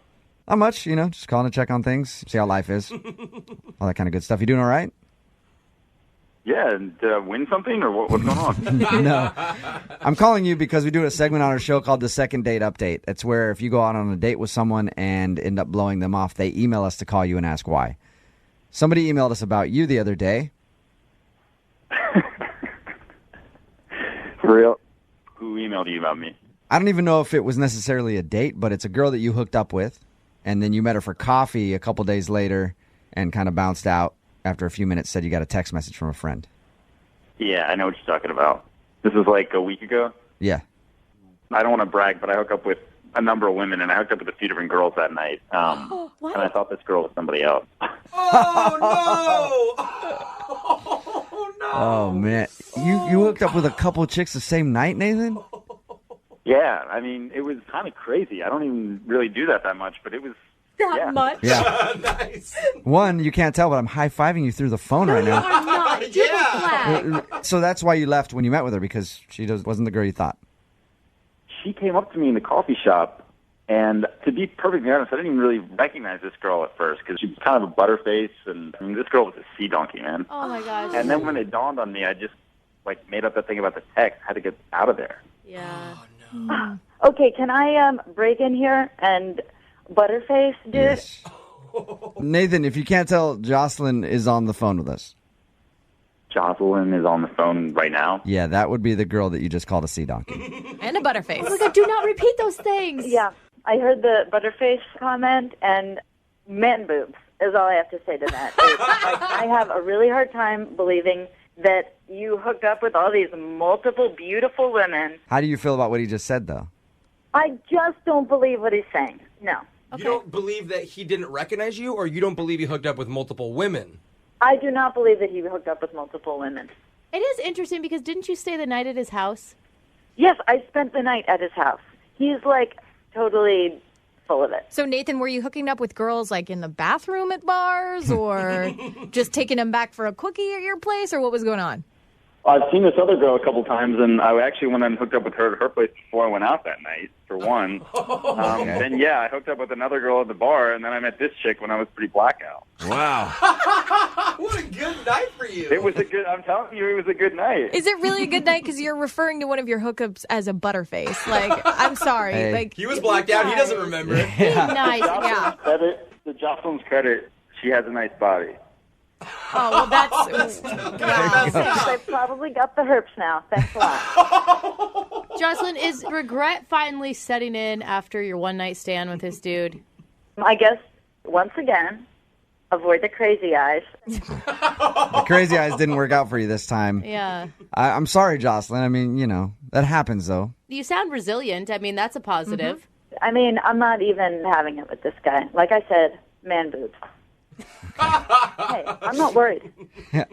Not much, just calling to check on things, see how life is. All that kind of good stuff. You doing all right? Yeah, did I win something or what's going on? No. I'm calling you because we do a segment on our show called the Second Date Update. It's where if you go out on a date with someone and end up blowing them off, they email us to call you and ask why. Somebody emailed us about you the other day. For real? Who emailed you about me? I don't even know if it was necessarily a date, but it's a girl that you hooked up with, and then you met her for coffee a couple days later and kind of bounced out after a few minutes, said you got a text message from a friend. Yeah, I know what you're talking about. This was like a week ago. Yeah. I don't want to brag, but I hooked up with a number of women, and I hooked up with a few different girls that night. And I thought this girl was somebody else. Oh, no! Oh, no! Oh, man. You hooked up with a couple of chicks the same night, Nathan? Yeah, I mean, it was kind of crazy. I don't even really do that much, but it was that much. Yeah. Nice. One, you can't tell, but I'm high-fiving you through the phone right now. I'm not. Yeah. So that's why you left when you met with her, because she wasn't the girl you thought. She came up to me in the coffee shop, and to be perfectly honest, I didn't even really recognize this girl at first because she was kind of a butterface, and I mean, this girl was a sea donkey, man. Oh, my gosh. And then when it dawned on me, I just made up that thing about the text. I had to get out of there. Yeah. Okay, can I break in here and butterface, dude? Yes. Nathan, if you can't tell, Jocelyn is on the phone with us. Jocelyn is on the phone right now. Yeah, that would be the girl that you just called a sea donkey. And a butterface. Oh my God, do not repeat those things. Yeah, I heard the butterface comment, and man boobs is all I have to say to that. I have a really hard time believing that you hooked up with all these multiple beautiful women. How do you feel about what he just said, though? I just don't believe what he's saying. No. You don't believe that he didn't recognize you, or you don't believe he hooked up with multiple women? I do not believe that he hooked up with multiple women. It is interesting because didn't you stay the night at his house? Yes, I spent the night at his house. He's like totally full of it. So, Nathan, were you hooking up with girls like in the bathroom at bars or just taking them back for a quickie at your place, or what was going on? I've seen this other girl a couple times, and I actually went and hooked up with her at her place before I went out that night, for one. Then, yeah, I hooked up with another girl at the bar, and then I met this chick when I was pretty blackout. Wow. What a good night for you. It was a good, I'm telling you, it was a good night. Is it really a good night? Because you're referring to one of your hookups as a butterface. Like, I'm sorry. Hey. Like He was blacked out. He doesn't remember it. Nice, yeah. To Jocelyn's credit, she has a nice body. Oh, well, that's... wow. I probably got the herpes now. Thanks a lot. Jocelyn, is regret finally setting in after your one-night stand with this dude? I guess, once again, avoid the crazy eyes. The crazy eyes didn't work out for you this time. Yeah. I'm sorry, Jocelyn. I mean, that happens, though. You sound resilient. I mean, that's a positive. I mean, I'm not even having it with this guy. Like I said, man boobs. Hey, I'm not worried.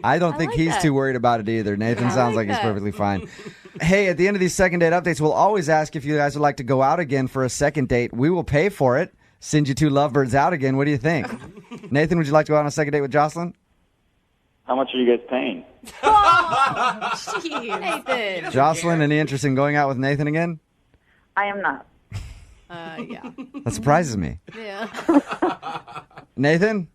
I don't think like he's that. too worried about it either. Nathan sounds like he's that. perfectly fine. Hey, at the end of these second date updates, we'll always ask if you guys would like to go out again for a second date. We will pay for it. Send you two lovebirds out again. What do you think? Nathan, would you like to go out on a second date with Jocelyn? How much are you guys paying? Jeez. Nathan. Jocelyn, any interest in going out with Nathan again? I am not. Yeah. That surprises me. Yeah. Nathan,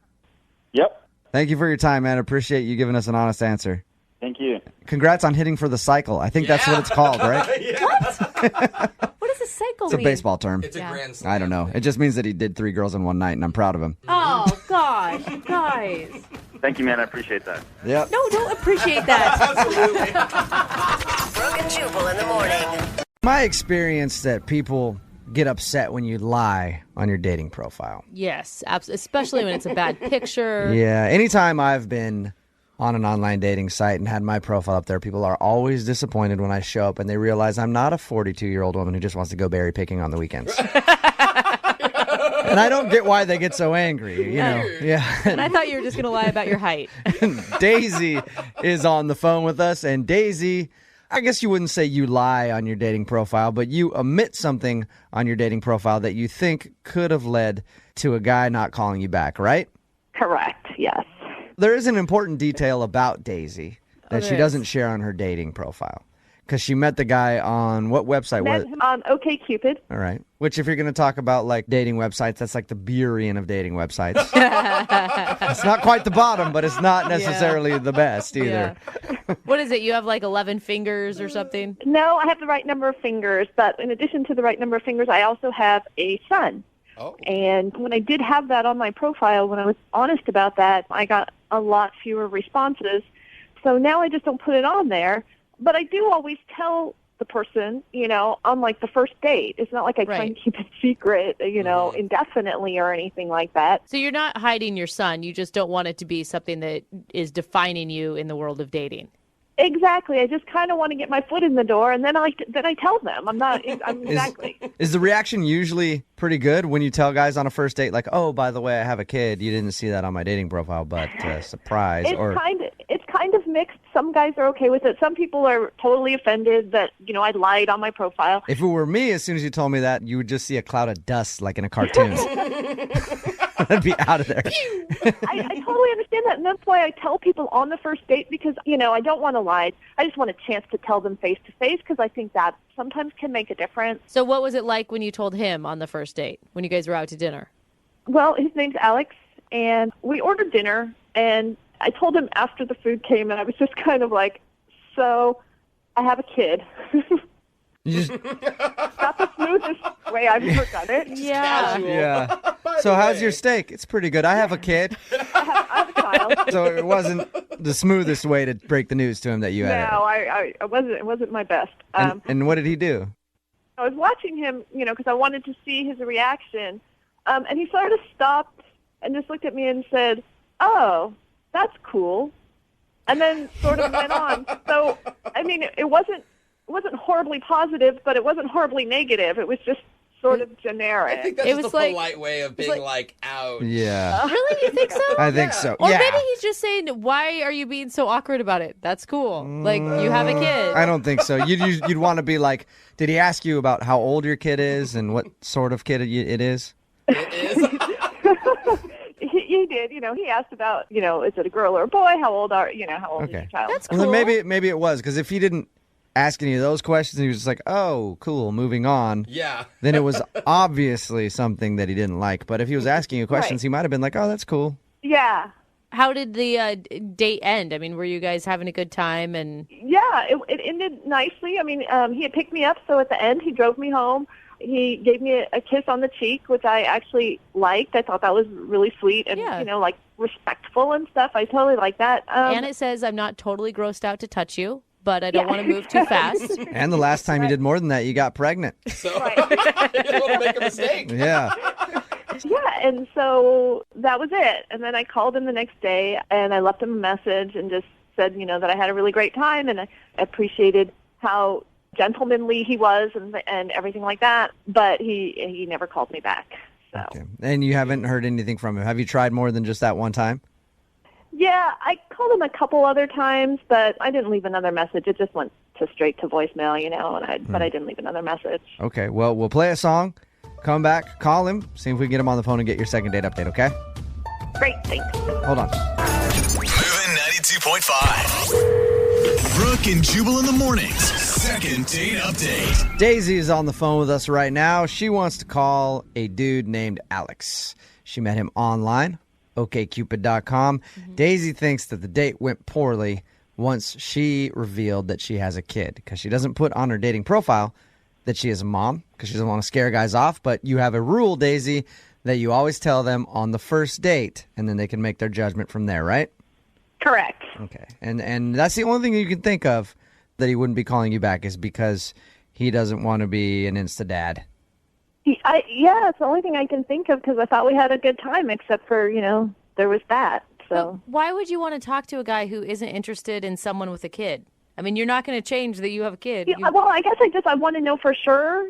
Yep. thank you for your time, man. I appreciate you giving us an honest answer. Thank you. Congrats on hitting for the cycle. I think that's what it's called, right? What does a cycle It's a mean? baseball term. It's a grand slam. I don't know. It just means that he did 3 girls in one night, and I'm proud of him. Oh, gosh. Guys. Thank you, man. I appreciate that. Yep. No, don't appreciate that. Brooke and Jubal in the morning. My experience that people get upset when you lie on your dating profile. Yes, especially when it's a bad picture. Yeah, anytime I've been on an online dating site and had my profile up there, people are always disappointed when I show up and they realize I'm not a 42-year-old woman who just wants to go berry picking on the weekends. And I don't get why they get so angry, Yeah. And I thought you were just going to lie about your height. Daisy is on the phone with us, and Daisy, I guess you wouldn't say you lie on your dating profile, but you omit something on your dating profile that you think could have led to a guy not calling you back, right? Correct, yes. There is an important detail about Daisy that she there doesn't share on her dating profile. Because she met the guy on what website? Met him on OkCupid. All right. Which, if you're going to talk about like dating websites, that's like the Burien of dating websites. It's not quite the bottom, but it's not necessarily the best either. Yeah. What is it? You have like 11 fingers or something? No, I have the right number of fingers, but in addition to the right number of fingers, I also have a son. Oh. And when I did have that on my profile, when I was honest about that, I got a lot fewer responses. So now I just don't put it on there. But I do always tell the person, on like the first date. It's not like I try and keep it secret, indefinitely or anything like that. So you're not hiding your son. You just don't want it to be something that is defining you in the world of dating. Exactly. I just kind of want to get my foot in the door, and then I tell them. Exactly. Is the reaction usually pretty good when you tell guys on a first date, like, oh, by the way, I have a kid. You didn't see that on my dating profile, but surprise. It's kind of mixed. Some guys are okay with it. Some people are totally offended that, I lied on my profile. If it were me, as soon as you told me that, you would just see a cloud of dust like in a cartoon. I'd be out of there. I totally understand that, and that's why I tell people on the first date because, I don't want to lie. I just want a chance to tell them face to face because I think that sometimes can make a difference. So what was it like when you told him on the first date, when you guys were out to dinner? Well, his name's Alex, and we ordered dinner, and I told him after the food came, and I was just kind of like, so I have a kid. Not the smoothest way I've ever done it. Yeah. Yeah. So how's your steak? It's pretty good. I have a kid. I have a child. So it wasn't the smoothest way to break the news to him that you had No, I wasn't. It wasn't my best. And what did he do? I was watching him, because I wanted to see his reaction, and he sort of stopped and just looked at me and said, "Oh, that's cool," and then sort of went on. So, I mean, it wasn't horribly positive, but it wasn't horribly negative. It was just sort of generic. I think that's just a polite way of being like, ouch. Yeah. Really? You think so? I think so. Or yeah. maybe he's just saying, why are you being so awkward about it? That's cool. Like, you have a kid. I don't think so. You'd want to be like, did he ask you about how old your kid is and what sort of kid it is? He did. He asked about, is it a girl or a boy? How old is your child? That's cool. Well, then maybe it was, because if he didn't ask any of those questions, he was just like, oh, cool, moving on. Yeah. Then it was obviously something that he didn't like. But if he was asking you questions, he might have been like, oh, that's cool. Yeah. How did the date end? I mean, were you guys having a good time? And Yeah, it ended nicely. I mean, he had picked me up, so at the end, he drove me home. He gave me a kiss on the cheek, which I actually liked. I thought that was really sweet and, like respectful and stuff. I totally like that. And it says, I'm not totally grossed out to touch you, but I don't want to move too fast. And the last time you did more than that, you got pregnant. So you don't want to make a mistake. Yeah. Yeah, and so that was it. And then I called him the next day, and I left him a message and just said, that I had a really great time, and I appreciated how gentlemanly he was and everything like that. But he never called me back. So. Okay. And you haven't heard anything from him. Have you tried more than just that one time? Yeah, I called him a couple other times, but I didn't leave another message. It just went straight to voicemail, but I didn't leave another message. Okay, well, we'll play a song, come back, call him, see if we can get him on the phone and get your second date update, okay? Great, thanks. Hold on. Moving 92.5. Brooke and Jubal in the mornings. Second date update. Daisy is on the phone with us right now. She wants to call a dude named Alex. She met him online, okcupid.com. Daisy thinks that the date went poorly once she revealed that she has a kid, because she doesn't put on her dating profile that she is a mom because she doesn't want to scare guys off. But you have a rule, Daisy, that you always tell them on the first date, and then they can make their judgment from there, right? Correct. Okay. And that's the only thing you can think of that he wouldn't be calling you back is because he doesn't want to be an Insta dad. Yeah, it's the only thing I can think of because I thought we had a good time, except for, there was that. So But why would you want to talk to a guy who isn't interested in someone with a kid? I mean, you're not going to change that you have a kid. Yeah, well, I guess I want to know for sure,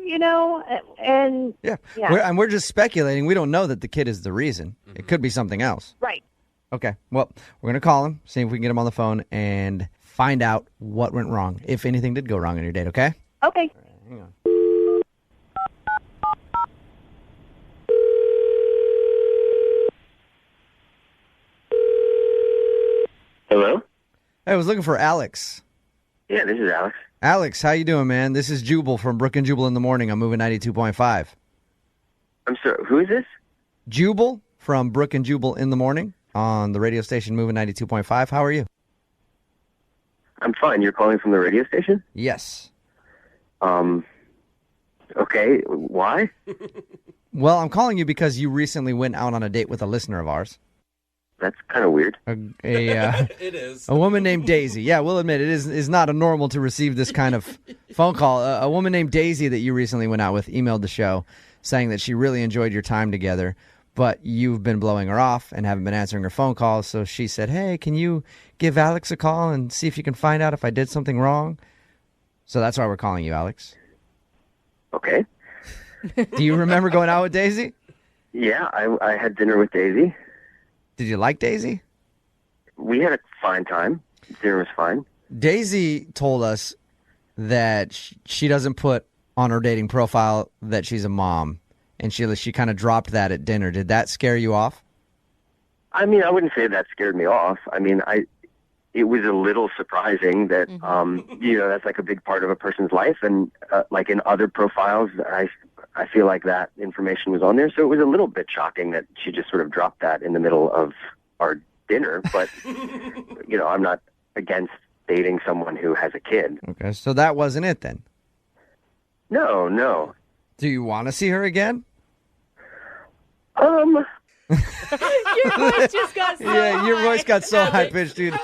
and Yeah. We're just speculating. We don't know that the kid is the reason. It could be something else. Right. Okay. Well, we're going to call him, see if we can get him on the phone, and find out what went wrong, if anything did go wrong on your date, okay? Okay. Hang on. Hello? Hey, I was looking for Alex. Yeah, this is Alex. Alex, how you doing, man? This is Jubal from Brooke and Jubal in the Morning. I'm moving 92.5. I'm sorry, who is this? Jubal from Brooke and Jubal in the Morning on the radio station moving 92.5. How are you? I'm fine. You're calling from the radio station? Yes. Okay, why? Well, I'm calling you because you recently went out on a date with a listener of ours. That's kind of weird. It is. A woman named Daisy. Yeah, we'll admit it is not a normal to receive this kind of phone call. A woman named Daisy that you recently went out with emailed the show saying that she really enjoyed your time together, but you've been blowing her off and haven't been answering her phone calls. So she said, hey, can you give Alex a call and see if you can find out if I did something wrong? So that's why we're calling you, Alex. Okay. Do you remember going out with Daisy? Yeah, I had dinner with Daisy. Did you like Daisy? We had a fine time. Dinner was fine. Daisy told us that she doesn't put on her dating profile that she's a mom, and she kind of dropped that at dinner. Did that scare you off? I mean, I wouldn't say that scared me off. I mean, it was a little surprising that, that's like a big part of a person's life. And like in other profiles, I feel like that information was on there. So it was a little bit shocking that she just sort of dropped that in the middle of our dinner. But, I'm not against dating someone who has a kid. Okay, so that wasn't it then? No. Do you want to see her again? Your voice just got so Yeah, your voice got so high. high-pitched, dude.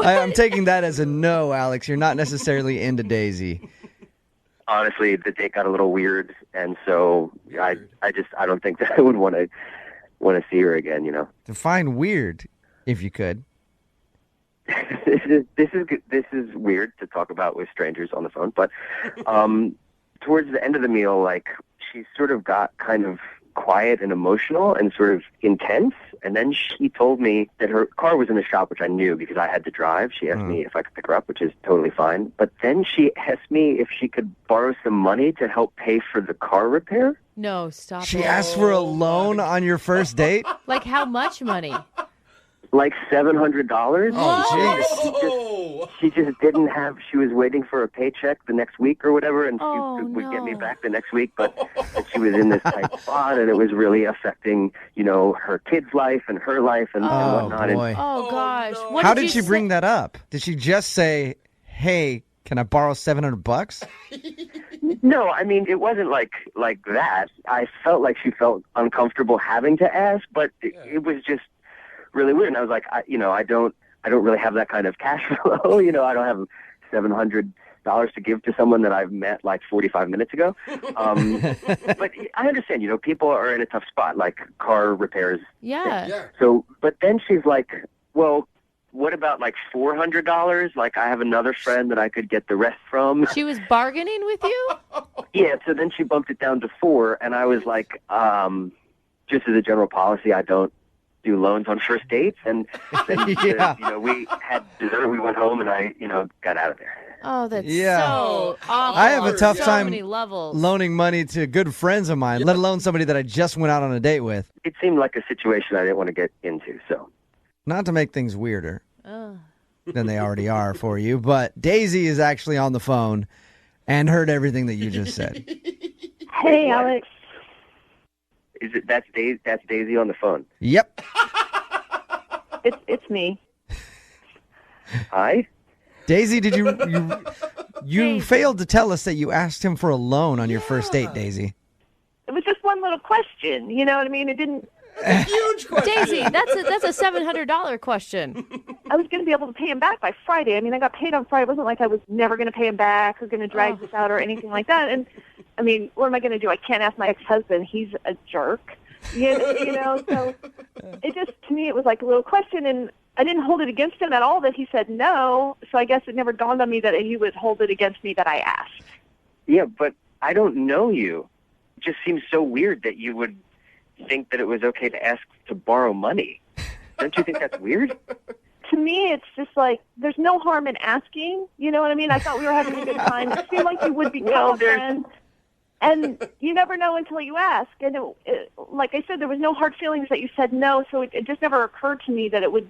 I'm taking that as a no, Alex. You're not necessarily into Daisy. Honestly, the date got a little weird, and so I don't think that I would want to see her again. You know. Define weird, if you could. This is weird to talk about with strangers on the phone, but towards the end of the meal, like she sort of got kind of quiet and emotional and sort of intense. And then she told me that her car was in the shop, which I knew because I had to drive. She asked me if I could pick her up, which is totally fine. But then she asked me if she could borrow some money to help pay for the car repair. No, stop She it. asked for a loan on your first date? Like how much money? Like $700. Oh, She just didn't have. She was waiting for a paycheck the next week or whatever, and she would get me back the next week. But she was in this tight spot, and it was really affecting, her kid's life and her life and whatnot. Boy. Oh gosh. What How did she bring that up? Did she just say, "Hey, can I borrow $700?" No, I mean it wasn't like that. I felt like she felt uncomfortable having to ask, but it was just really weird. And I was like, I don't really have that kind of cash flow. I don't have $700 to give to someone that I've met like 45 minutes ago. But I understand, people are in a tough spot, like car repairs. Yeah. So, but then she's like, well, what about like $400? Like I have another friend that I could get the rest from. She was bargaining with you? Yeah. So then she bumped it down to $4, and I was like, just as a general policy, I don't do loans on first dates. And then we had dessert, we went home, and I got out of there. Oh, that's Yeah. so awful. I have a tough so time many levels. loaning money to good friends of mine, let alone somebody that I just went out on a date with. It seemed like a situation I didn't want to get into. So, not to make things weirder Ugh. than they already are for you, but Daisy is actually on the phone and heard everything that you just said. Hey, Alex. Is it that's Daisy on the phone? Yep. It's me. Hi. Daisy, did you failed to tell us that you asked him for a loan on your first date, Daisy? It was just one little question. You know what I mean? It didn't. Huge question. Daisy, that's a $700 question. I was going to be able to pay him back by Friday. I mean, I got paid on Friday. It wasn't like I was never going to pay him back or going to drag this out or anything like that. And I mean, what am I going to do? I can't ask my ex-husband. He's a jerk. So it just, to me, it was like a little question, and I didn't hold it against him at all that he said no. So I guess it never dawned on me that he would hold it against me that I asked. Yeah, but I don't know you. It just seems so weird that you would think that it was okay to ask to borrow money. Don't you think that's weird? To me, it's just like, there's no harm in asking. You know what I mean? I thought we were having a good time. It seemed like you would become a friend. And you never know until you ask. And like I said, there was no hard feelings that you said no, so it just never occurred to me that it would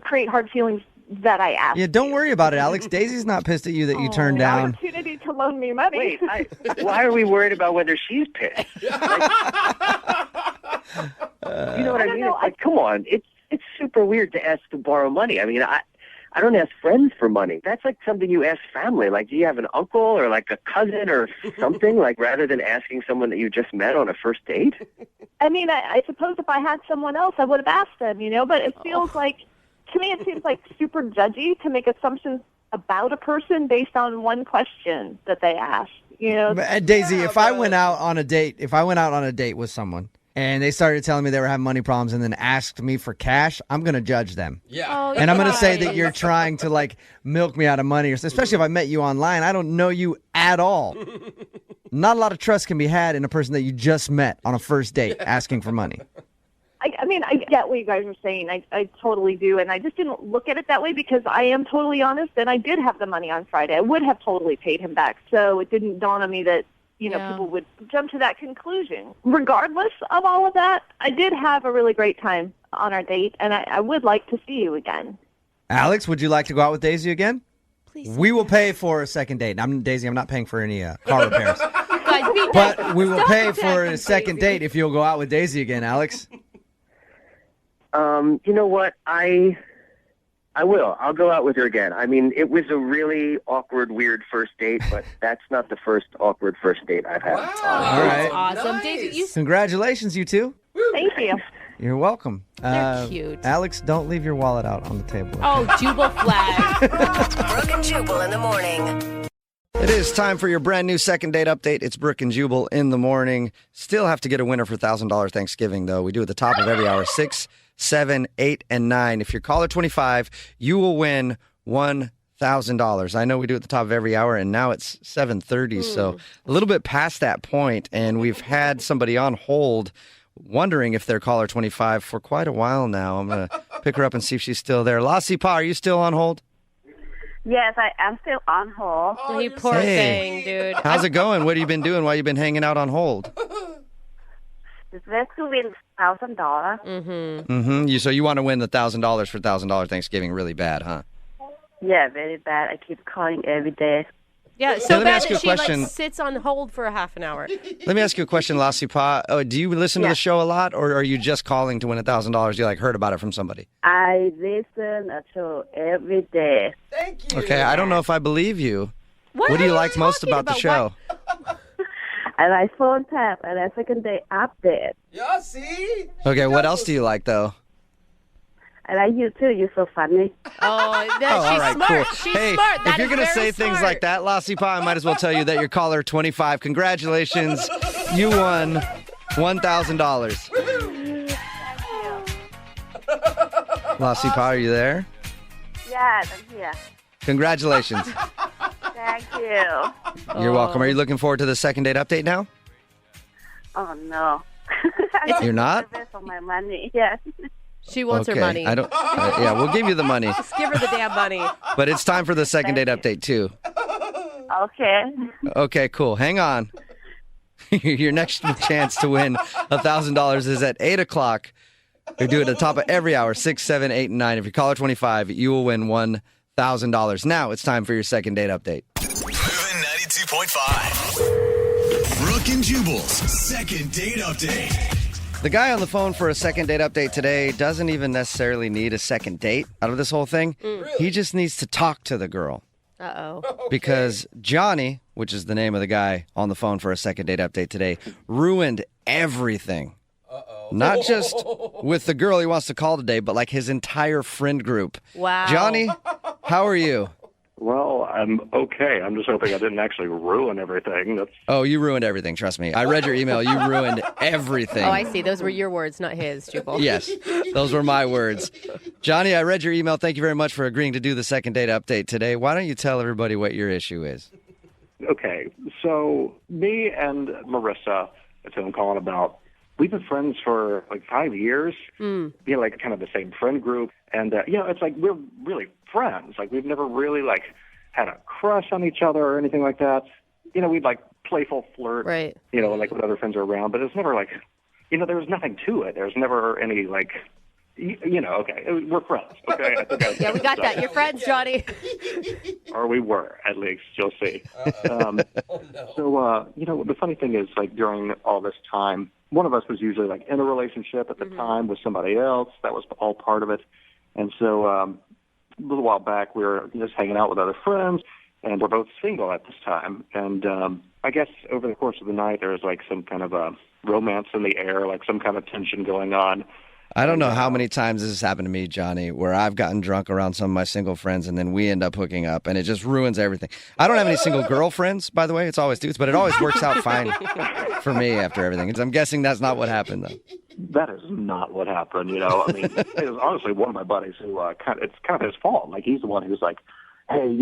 create hard feelings that I asked. Yeah, don't worry about it, Alex. Daisy's not pissed at you that you turned down. Opportunity to loan me money. Wait, why are we worried about whether she's pissed? You know what I mean? It's like, come on, it's super weird to ask to borrow money. I mean, I don't ask friends for money. That's like something you ask family. Like, do you have an uncle or like a cousin or something? Like, rather than asking someone that you just met on a first date? I mean, I suppose if I had someone else, I would have asked them, but it feels like, to me, it seems like super judgy to make assumptions about a person based on one question that they asked, Daisy, if I went out on a date with someone, and they started telling me they were having money problems and then asked me for cash, I'm going to judge them. Yeah. Oh, And I'm going to say that you're trying to, like, milk me out of money, especially if I met you online. I don't know you at all. Not a lot of trust can be had in a person that you just met on a first date asking for money. I mean, I get what you guys are saying. I totally do. And I just didn't look at it that way because I am totally honest, and I did have the money on Friday. I would have totally paid him back. So it didn't dawn on me that people would jump to that conclusion. Regardless of all of that, I did have a really great time on our date, and I would like to see you again. Alex, would you like to go out with Daisy again? Please. We will pay for a second date. Daisy, I'm not paying for any car repairs. Guys, be But nice. we will Stop pay for attacking a second Daisy. date if you'll go out with Daisy again, Alex. You know what? I will. I'll go out with her again. I mean, it was a really awkward, weird first date, but that's not the first awkward first date I've had. All right. Awesome. Nice. Daisy, Congratulations, you two. Thank you. You're welcome. They're cute. Alex, don't leave your wallet out on the table. Oh, Jubal flag. Brooke and Jubal in the morning. It is time for your brand new second date update. It's Brooke and Jubal in the morning. Still have to get a winner for $1,000 Thanksgiving, though. We do at the top of every hour, 6, 7, 8, and 9. If you're caller 25, you will win $1,000. I know we do at the top of every hour, and now it's 7:30, so a little bit past that point, and we've had somebody on hold wondering if they're caller 25 for quite a while now. I'm going to pick her up and see if she's still there. Lassie Pa, are you still on hold? Yes, I am still on hold. Oh, you poor thing, dude. How's it going? What have you been doing while you've been hanging out on hold? It's best to win $1,000. Mm-hmm. So you want to win the $1,000 for $1,000 Thanksgiving really bad, huh? Yeah, very bad. I keep calling every day. Yeah, so let me bad ask you that a question. she sits on hold for a half an hour. Let me ask you a question, Lassie Pa. Do you listen to the show a lot, or are you just calling to win $1,000? You heard about it from somebody? I listen to show every day. Thank you. Okay, I don't know if I believe you. What do are you you like most about the talking show? I like phone tap and a second day update. Yeah, see? Okay, what else do you like, though? I like you too. You're so funny. Oh, she's all right, smart. cool. She's Hey, smart. if you're going to say things like that, Lassie Pa, I might as well tell you that you're caller 25. Congratulations. You won $1,000. Lassie Pa, are you there? Yes, I'm here. Congratulations. Thank you. You're welcome. Are you looking forward to the second date update now? Oh, no. You're not? For my money. Yes. She wants her Okay, money. I don't. Yeah, we'll give you the money. Just give her the damn money. But it's time for the second date update, too. Okay. Okay, cool. Hang on. Your next chance to win $1,000 is at 8 o'clock. We do it at the top of every hour, 6, 7, 8, and 9. If you're caller 25, you will win $1,000. Now it's time for your second date update. Moving 92.5. Brooke and Jubal's second date update. The guy on the phone for a second date update today doesn't even necessarily need a second date out of this whole thing. He just needs to talk to the girl. Uh-oh. Because Johnny, which is the name of the guy on the phone for a second date update today, ruined everything. Not just with the girl he wants to call today, but like his entire friend group. Wow. Johnny, how are you? Well, I'm okay. I'm just hoping I didn't actually ruin everything. Oh, you ruined everything. Trust me. I read your email. You ruined everything. Oh, I see. Those were your words, not his, Jubal. Yes, those were my words. Johnny, I read your email. Thank you very much for agreeing to do the second date update today. Why don't you tell everybody what your issue is? Okay, so me and Marissa, that's who I'm calling about, we've been friends for like 5 years. Like kind of the same friend group. And, it's like we're really friends. Like we've never really like had a crush on each other or anything like that. We'd like playful flirt, right? Like when other friends are around, but it's never like, there was nothing to it. There's never any like, okay, we're friends. Okay, I think Yeah, we got that. You're friends, Johnny. Or we were, at least. You'll see. So, the funny thing is, like, during all this time, one of us was usually, like, in a relationship at the time with somebody else. That was all part of it. And so a little while back, we were just hanging out with other friends, and we're both single at this time. And I guess over the course of the night, there was, like, some kind of a romance in the air, like some kind of tension going on. I don't know how many times this has happened to me, Johnny, where I've gotten drunk around some of my single friends and then we end up hooking up and it just ruins everything. I don't have any single girlfriends, by the way. It's always dudes, but it always works out fine for me after everything. I'm guessing that's not what happened, though. That is not what happened, I mean, it was honestly one of my buddies who, it's kind of his fault. Like, he's the one who's like, hey,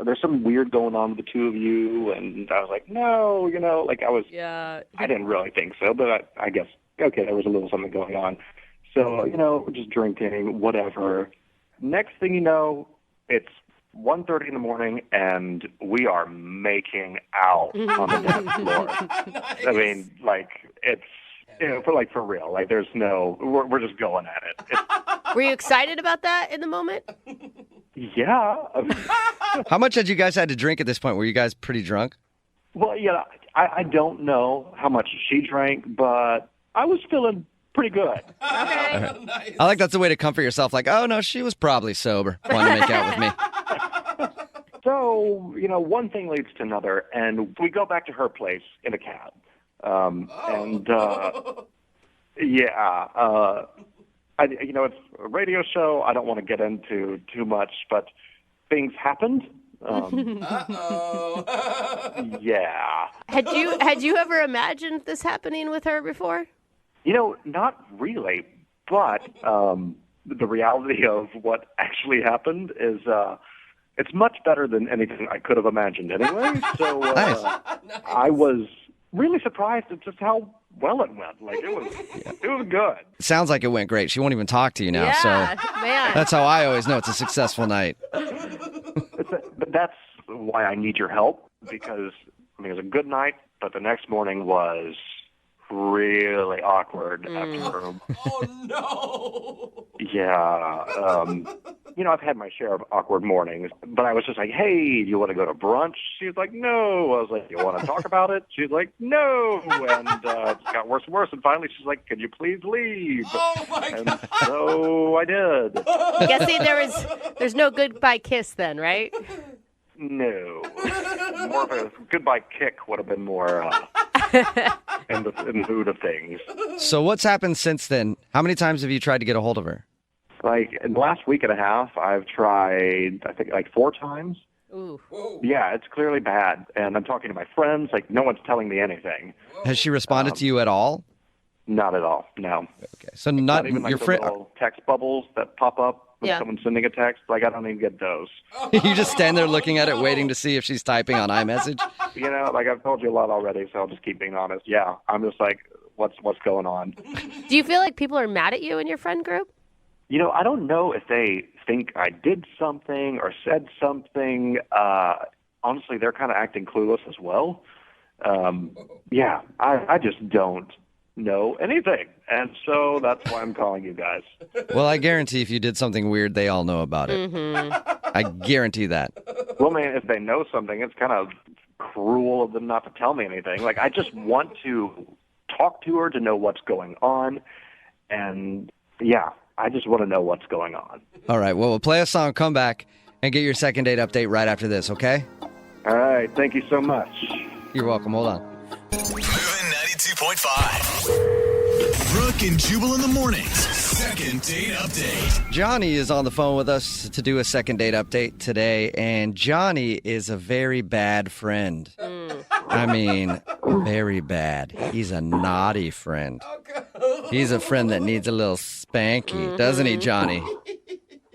there's something weird going on with the two of you. And I was like, no, I didn't really think so, but I guess, okay, there was a little something going on. So, we're just drinking, whatever. Next thing you know, it's 1:30 in the morning, and we are making out on the dance floor. Nice. I mean, like, it's, for real. Like, there's we're just going at it. Were you excited about that in the moment? Yeah. How much had you guys had to drink at this point? Were you guys pretty drunk? Well, I don't know how much she drank, but I was feeling pretty good. Okay. Nice. I like that's a way to comfort yourself. Like, oh, no, she was probably sober. Wanted to make out with me. So, one thing leads to another, and we go back to her place in a cab. And Yeah. It's a radio show. I don't want to get into too much, but things happened. Yeah. Had you ever imagined this happening with her before? Not really, but the reality of what actually happened is it's much better than anything I could have imagined anyway. So I was really surprised at just how well it went. Like, it was good. Sounds like it went great. She won't even talk to you now. Yeah, so man. that's how I always know it's a successful night. But that's why I need your help, because it was a good night, but the next morning was really awkward after. Oh, no. Yeah. I've had my share of awkward mornings, but I was just like, hey, do you want to go to brunch? She was like, no. I was like, you want to talk about it? She was like, no. And it got worse and worse. And finally, she's like, can you please leave? Oh, my God. So I did. Yeah, see, there's no goodbye kiss then, right? No. More of a goodbye kick would have been more in the mood of things. So what's happened since then? How many times have you tried to get a hold of her? Like, in the last week and a half, I've tried, I think, like 4 times. Ooh. Yeah, it's clearly bad. And I'm talking to my friends. Like, no one's telling me anything. Has she responded to you at all? Not at all, no. Okay, so not even like your the friend. little text bubbles that pop up when Yeah. someone's sending a text. Like, I don't even get those. You just stand there looking at it, waiting to see if she's typing on iMessage. Like, I've told you a lot already, so I'll just keep being honest. Yeah, I'm just like, what's going on? Do you feel like people are mad at you in your friend group? I don't know if they think I did something or said something. Honestly, they're kind of acting clueless as well. Yeah, I just don't know anything. And so that's why I'm calling you guys. Well, I guarantee if you did something weird, they all know about it. Mm-hmm. I guarantee that. Well, man, if they know something, it's kind of cruel of them not to tell me anything. Like, I just want to talk to her to know what's going on. And, yeah, I just want to know what's going on. All right, well, we'll play a song, come back, and get your second date update right after this, okay? All right, thank you so much. You're welcome. Hold on. Moving 92.5. Brooke and Jubal in the mornings. Second date update. Johnny is on the phone with us to do a second date update today, and Johnny is a very bad friend. I mean, very bad. He's a naughty friend. He's a friend that needs a little spanky, doesn't he, Johnny?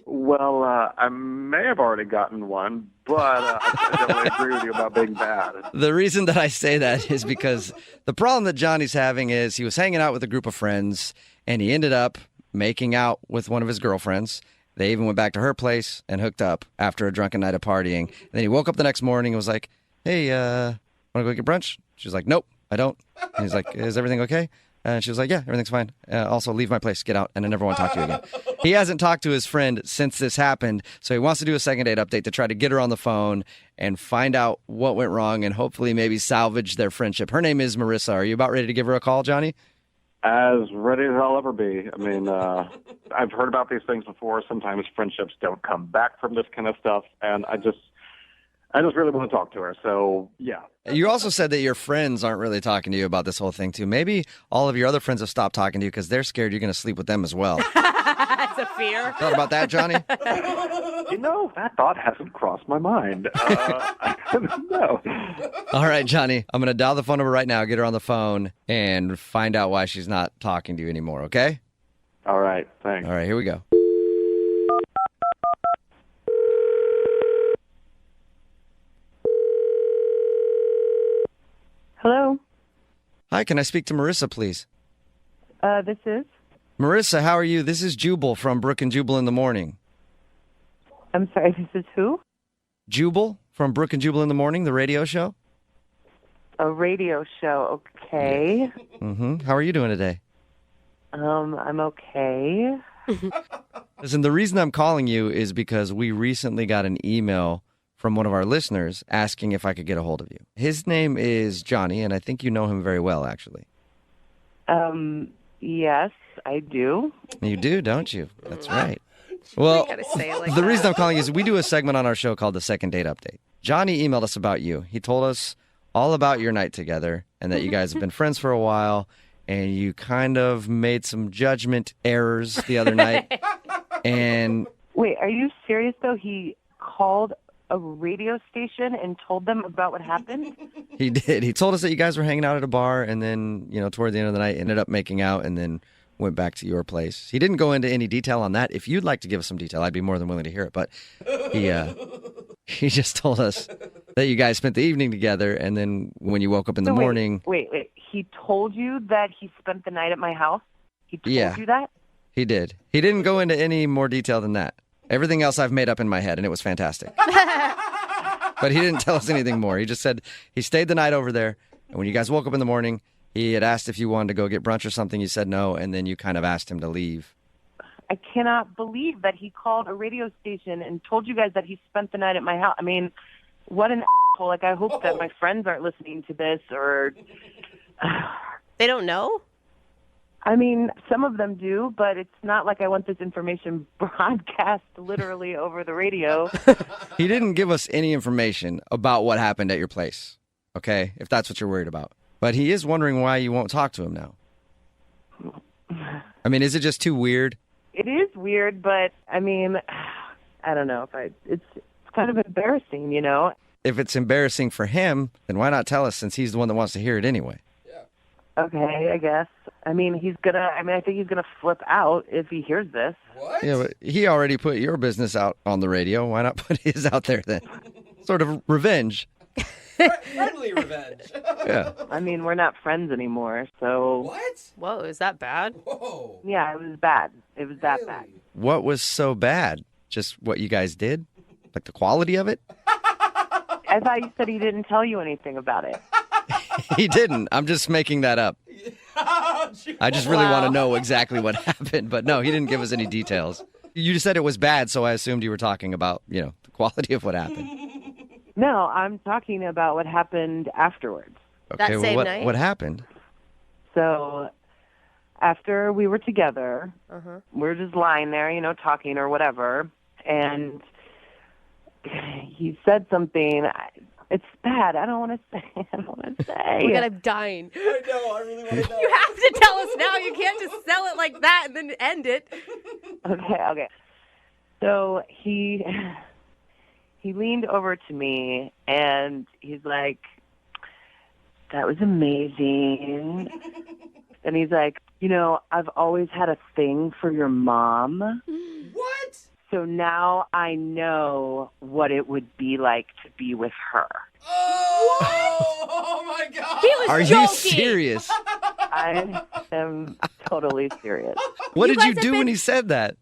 Well, I may have already gotten one, but I definitely agree with you about being bad. The reason that I say that is because the problem that Johnny's having is he was hanging out with a group of friends, and he ended up making out with one of his girlfriends. They even went back to her place and hooked up after a drunken night of partying. And then he woke up the next morning and was like, hey, want to go get brunch? She's like, nope, I don't. And he's like, is everything okay? And she was like, yeah, everything's fine. Also, leave my place, get out, and I never want to talk to you again. He hasn't talked to his friend since this happened, so he wants to do a second date update to try to get her on the phone and find out what went wrong and hopefully maybe salvage their friendship. Her name is Marissa. Are you about ready to give her a call, Johnny? As ready as I'll ever be. I mean, I've heard about these things before. Sometimes friendships don't come back from this kind of stuff, and I just really want to talk to her. So, yeah. You also said that your friends aren't really talking to you about this whole thing, too. Maybe all of your other friends have stopped talking to you because they're scared you're going to sleep with them as well. That's a fear. Thought about that, Johnny? That thought hasn't crossed my mind. No. All right, Johnny. I'm going to dial the phone number right now, get her on the phone, and find out why she's not talking to you anymore, okay? All right, thanks. All right, here we go. Hello. Hi, can I speak to Marissa, please? This is? Marissa, how are you? This is Jubal from Brooke and Jubal in the Morning. I'm sorry, this is who? Jubal from Brooke and Jubal in the Morning, the radio show. A radio show, okay. Mm-hmm. How are you doing today? I'm okay. Listen, the reason I'm calling you is because we recently got an email from one of our listeners asking if I could get a hold of you. His name is Johnny, and I think you know him very well, actually. Yes, I do. You do, don't you? That's right. Well, the reason I'm calling is we do a segment on our show called the Second Date Update. Johnny emailed us about you. He told us all about your night together and that you guys have been friends for a while. and you kind of made some judgment errors the other night. And Wait, are you serious though? He called a radio station and told them about what happened? he did. He told us that you guys were hanging out at a bar, and then, toward the end of the night, ended up making out, and then went back to your place. He didn't go into any detail on that. If you'd like to give us some detail, I'd be more than willing to hear it. But he just told us that you guys spent the evening together, and then when you woke up in the morning... Wait. He told you that he spent the night at my house? He told you that? He did. He didn't go into any more detail than that. Everything else I've made up in my head, and it was fantastic. But he didn't tell us anything more. He just said he stayed the night over there, and when you guys woke up in the morning, he had asked if you wanted to go get brunch or something. You said no, and then you kind of asked him to leave. I cannot believe that he called a radio station and told you guys that he spent the night at my house. I mean, what an asshole. Like, I hope that my friends aren't listening to this or... They don't know? I mean, some of them do, but it's not like I want this information broadcast literally over the radio. He didn't give us any information about what happened at your place, okay, if that's what you're worried about. But he is wondering why you won't talk to him now. I mean, is it just too weird? It is weird, but, I mean, I don't know. It's kind of embarrassing, If it's embarrassing for him, then why not tell us since he's the one that wants to hear it anyway? Okay, I guess. I mean, I think he's gonna flip out if he hears this. What? Yeah, but he already put your business out on the radio. Why not put his out there then? Sort of revenge. Friendly revenge. Yeah. I mean, we're not friends anymore, so... What? Whoa, is that bad? Whoa. Yeah, it was bad. It was that bad. What was so bad? Just what you guys did? Like the quality of it? I thought you said he didn't tell you anything about it. He didn't. I'm just making that up. I just really want to know exactly what happened. But no, he didn't give us any details. You just said it was bad, so I assumed you were talking about, the quality of what happened. No, I'm talking about what happened afterwards. Okay, well, what happened? So after we were together, we're just lying there, talking or whatever, and he said something... It's bad. I don't want to say. Oh my God, I'm dying. I know. I really want to know. You have to tell us now. You can't just sell it like that and then end it. Okay. So he leaned over to me and he's like, "That was amazing." And he's like, "I've always had a thing for your mom." What? So now I know what it would be like to be with her. Oh my God. He was Are joking. you serious? I am totally serious. What did you do when he said that?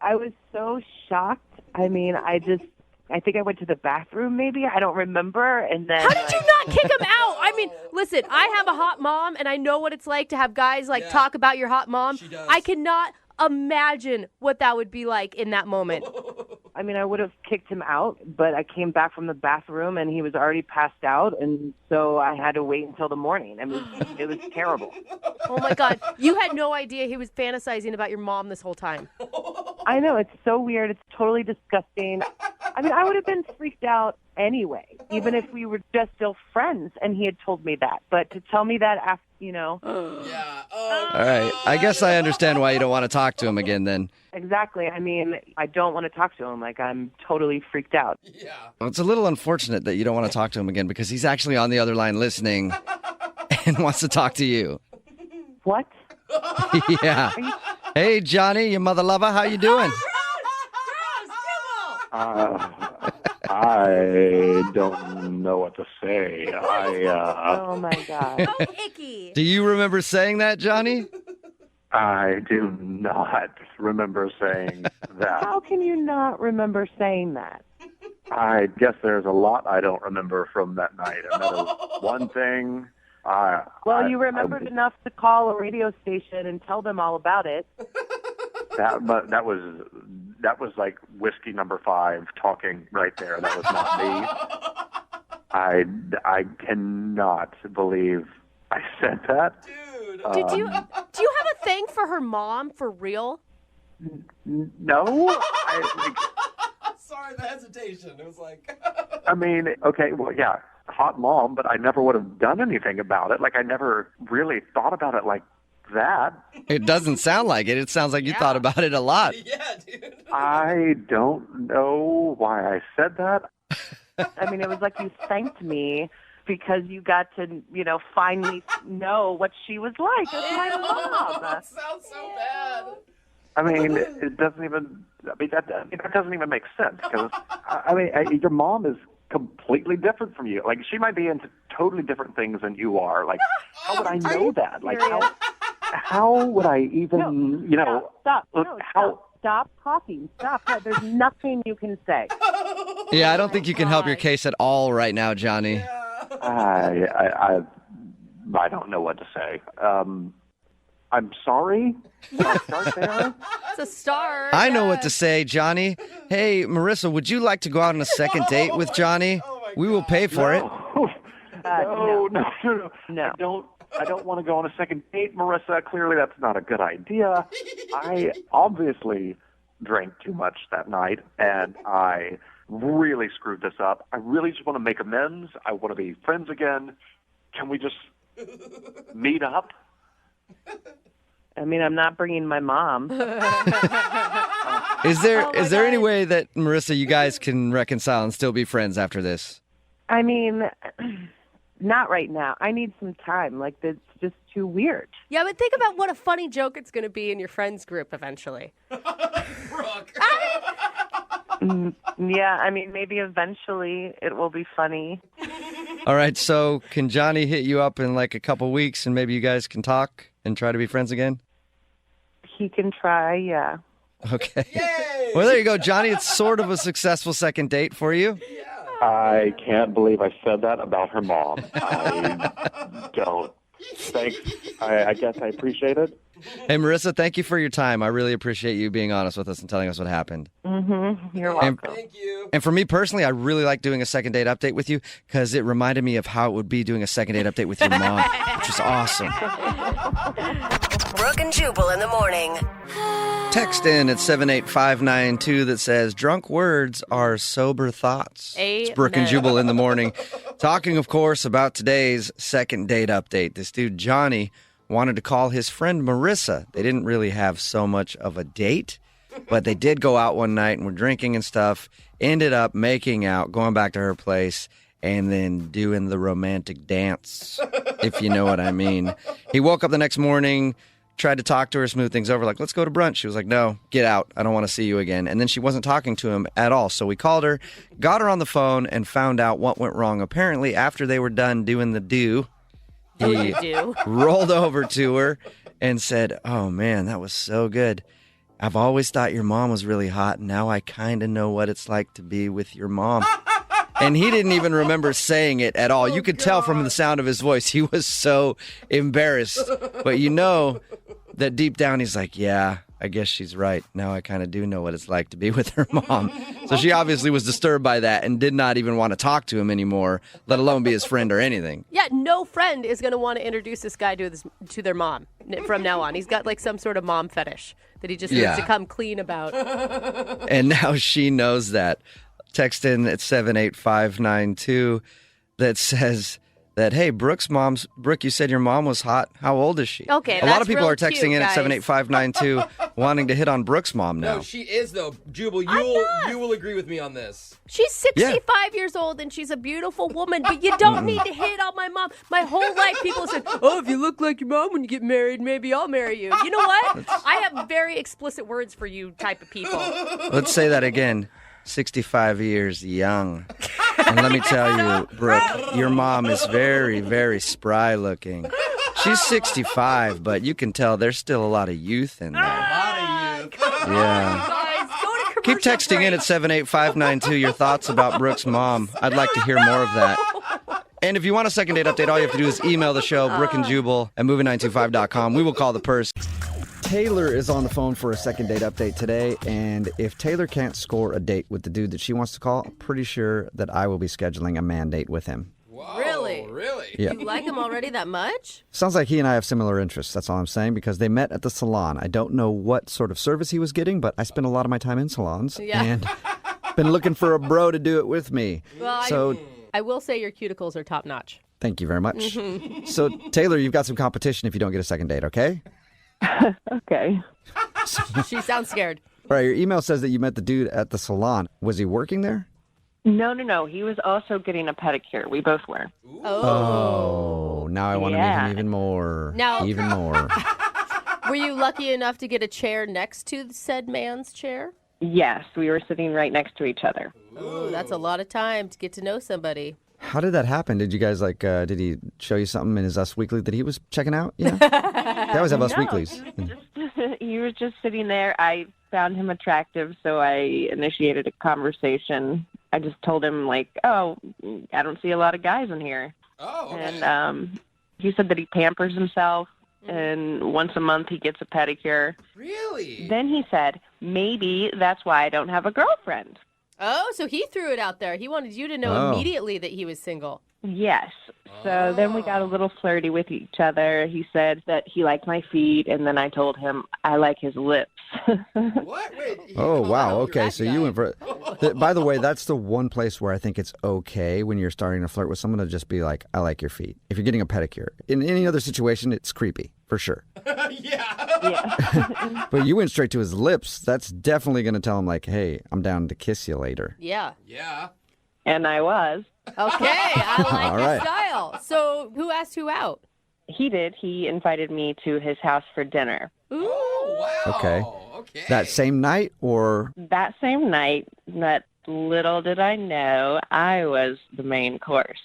I was so shocked. I mean, I think I went to the bathroom maybe. I don't remember. And then How did you not kick him out? I mean, listen, I have a hot mom and I know what it's like to have guys talk about your hot mom. She does. I cannot imagine what that would be like in that moment. I mean, I would have kicked him out, but I came back from the bathroom and he was already passed out, and so I had to wait until the morning. I mean, it was terrible. Oh my God. You had no idea he was fantasizing about your mom this whole time. I know, it's so weird. It's totally disgusting. I mean, I would have been freaked out anyway, even if we were just still friends and he had told me that. But to tell me that after, Yeah. All right. I guess I understand why you don't want to talk to him again then. Exactly. I mean, I don't want to talk to him. Like, I'm totally freaked out. Yeah. Well, it's a little unfortunate that you don't want to talk to him again because he's actually on the other line listening and wants to talk to you. What? Yeah. Hey, Johnny, your mother lover, how you doing? I don't know what to say. Oh, my God. Oh, icky. Do you remember saying that, Johnny? I do not remember saying that. How can you not remember saying that? I guess there's a lot I don't remember from that night. And that is one thing. Well, you remembered enough to call a radio station and tell them all about it. That was like whiskey number 5 talking right there. That was not me. I cannot believe I said that. Dude. Do you have a thing for her mom for real? No. Sorry, the hesitation. It was like... I mean, okay, well, yeah. hot mom, but I never would have done anything about it. Like, I never really thought about it like that. It doesn't sound like it. It sounds like you thought about it a lot. I don't know why I said that. I mean, it was like you thanked me because you got to, finally know what she was like as my mom. That sounds so bad. I mean, it doesn't even. That doesn't even make sense because your mom is completely different from you. Like, she might be into totally different things than you are. Like, how would I know that? Like, how would I even, Stop. Stop talking. Stop. There's nothing you can say. Yeah, I don't think you can help your case at all right now, Johnny. I don't know what to say. I'm sorry. Can I start there? It's a start. I know what to say, Johnny. Hey, Marissa, would you like to go out on a second date with Johnny? We will pay for it. No. I don't want to go on a second date, Marissa. Clearly, that's not a good idea. I obviously drank too much that night, and I really screwed this up. I really just want to make amends. I want to be friends again. Can we just meet up? I mean, I'm not bringing my mom. Is there any way that, Marissa, you guys can reconcile and still be friends after this? I mean, not right now. I need some time. Like, it's just too weird. Yeah, but think about what a funny joke it's going to be in your friends group eventually. Yeah, I mean, maybe eventually it will be funny. All right, so can Johnny hit you up in like a couple weeks and maybe you guys can talk and try to be friends again? He can try, yeah. Okay. Well, there you go, Johnny. It's sort of a successful second date for you. I can't believe I said that about her mom. I don't. Thanks. I guess I appreciate it. Hey, Marissa, thank you for your time. I really appreciate you being honest with us and telling us what happened. Mm-hmm. You're welcome. Thank you. And for me personally, I really like doing a second date update with you because it reminded me of how it would be doing a second date update with your mom, which is awesome. Brooke and Jubal in the morning. Text in at 78592 that says, drunk words are sober thoughts. It's Brooke and Jubal in the morning. Talking, of course, about today's second date update. This dude, Johnny, wanted to call his friend Marissa. They didn't really have so much of a date, but they did go out one night and were drinking and stuff. Ended up making out, going back to her place, and then doing the romantic dance, if you know what I mean. He woke up the next morning, tried to talk to her, smooth things over, like, let's go to brunch. She was like, no, get out. I don't want to see you again. And then she wasn't talking to him at all. So we called her, got her on the phone, and found out what went wrong. Apparently, after they were done doing the do, he rolled over to her and said, oh, man, that was so good. I've always thought your mom was really hot. Now I kind of know what it's like to be with your mom. And he didn't even remember saying it at all. You could tell from the sound of his voice. He was so embarrassed. But you know that deep down he's like, yeah, I guess she's right. Now I kind of do know what it's like to be with her mom. So she obviously was disturbed by that and did not even want to talk to him anymore, let alone be his friend or anything. Yeah, no friend is going to want to introduce this guy to their mom from now on. He's got like some sort of mom fetish that he just needs to come clean about. And now she knows that. Text in at 78592 that says that, hey, Brooke, you said your mom was hot. How old is she? Okay, a lot of people real are texting cute, in guys. at 78592 wanting to hit on Brooke's mom now. No, she is, though. Jubal, you will agree with me on this. She's 65 years old and she's a beautiful woman, but you don't need to hit on my mom. My whole life people said, oh, if you look like your mom when you get married, maybe I'll marry you. You know what? I have very explicit words for you type of people. Let's say that again. 65 years young. And let me tell you, Brooke, your mom is very, very spry looking. She's 65, but you can tell there's still a lot of youth in there. Yeah. Keep texting in at 78592 your thoughts about Brooke's mom. I'd like to hear more of that. And if you want a second date update, all you have to do is email the show, Brooke and Jubal at movie925.com. We will call the person. Taylor is on the phone for a second date update today, and if Taylor can't score a date with the dude that she wants to call, I'm pretty sure that I will be scheduling a man date with him. Whoa, Really? Yeah. You like him already that much? Sounds like he and I have similar interests, that's all I'm saying, because they met at the salon. I don't know what sort of service he was getting, but I spend a lot of my time in salons, and been looking for a bro to do it with me. Well, so I will say your cuticles are top notch. Thank you very much. So, Taylor, you've got some competition if you don't get a second date, okay? Okay. She sounds scared. All right, your email says that you met the dude at the salon. Was he working there? No. He was also getting a pedicure. We both were. Oh, now I want to meet him even more. Now- Even more. Were you lucky enough to get a chair next to said man's chair? Yes, we were sitting right next to each other. Oh, that's a lot of time to get to know somebody. How did that happen? Did you guys did he show you something in his Us Weekly that he was checking out? Yeah. They always have Us Weeklies. He was just sitting there. I found him attractive, so I initiated a conversation. I just told him, I don't see a lot of guys in here. Oh, okay. And he said that he pampers himself, and once a month he gets a pedicure. Really? Then he said, maybe that's why I don't have a girlfriend. Oh, so he threw it out there. He wanted you to know immediately that he was single. Yes. So then we got a little flirty with each other. He said that he liked my feet, and then I told him I like his lips. What? Wait. Oh, wow. Okay, so you went for by the way, that's the one place where I think it's okay when you're starting to flirt with someone to just be like, I like your feet. If you're getting a pedicure. In any other situation, it's creepy, for sure. Yeah. But you went straight to his lips. That's definitely going to tell him, hey, I'm down to kiss you later. Yeah. Yeah. And I was. Okay, I like All your right. style. So who asked who out? He did. He invited me to his house for dinner. Ooh. Wow. Okay. That same night or? That same night, but little did I know, I was the main course.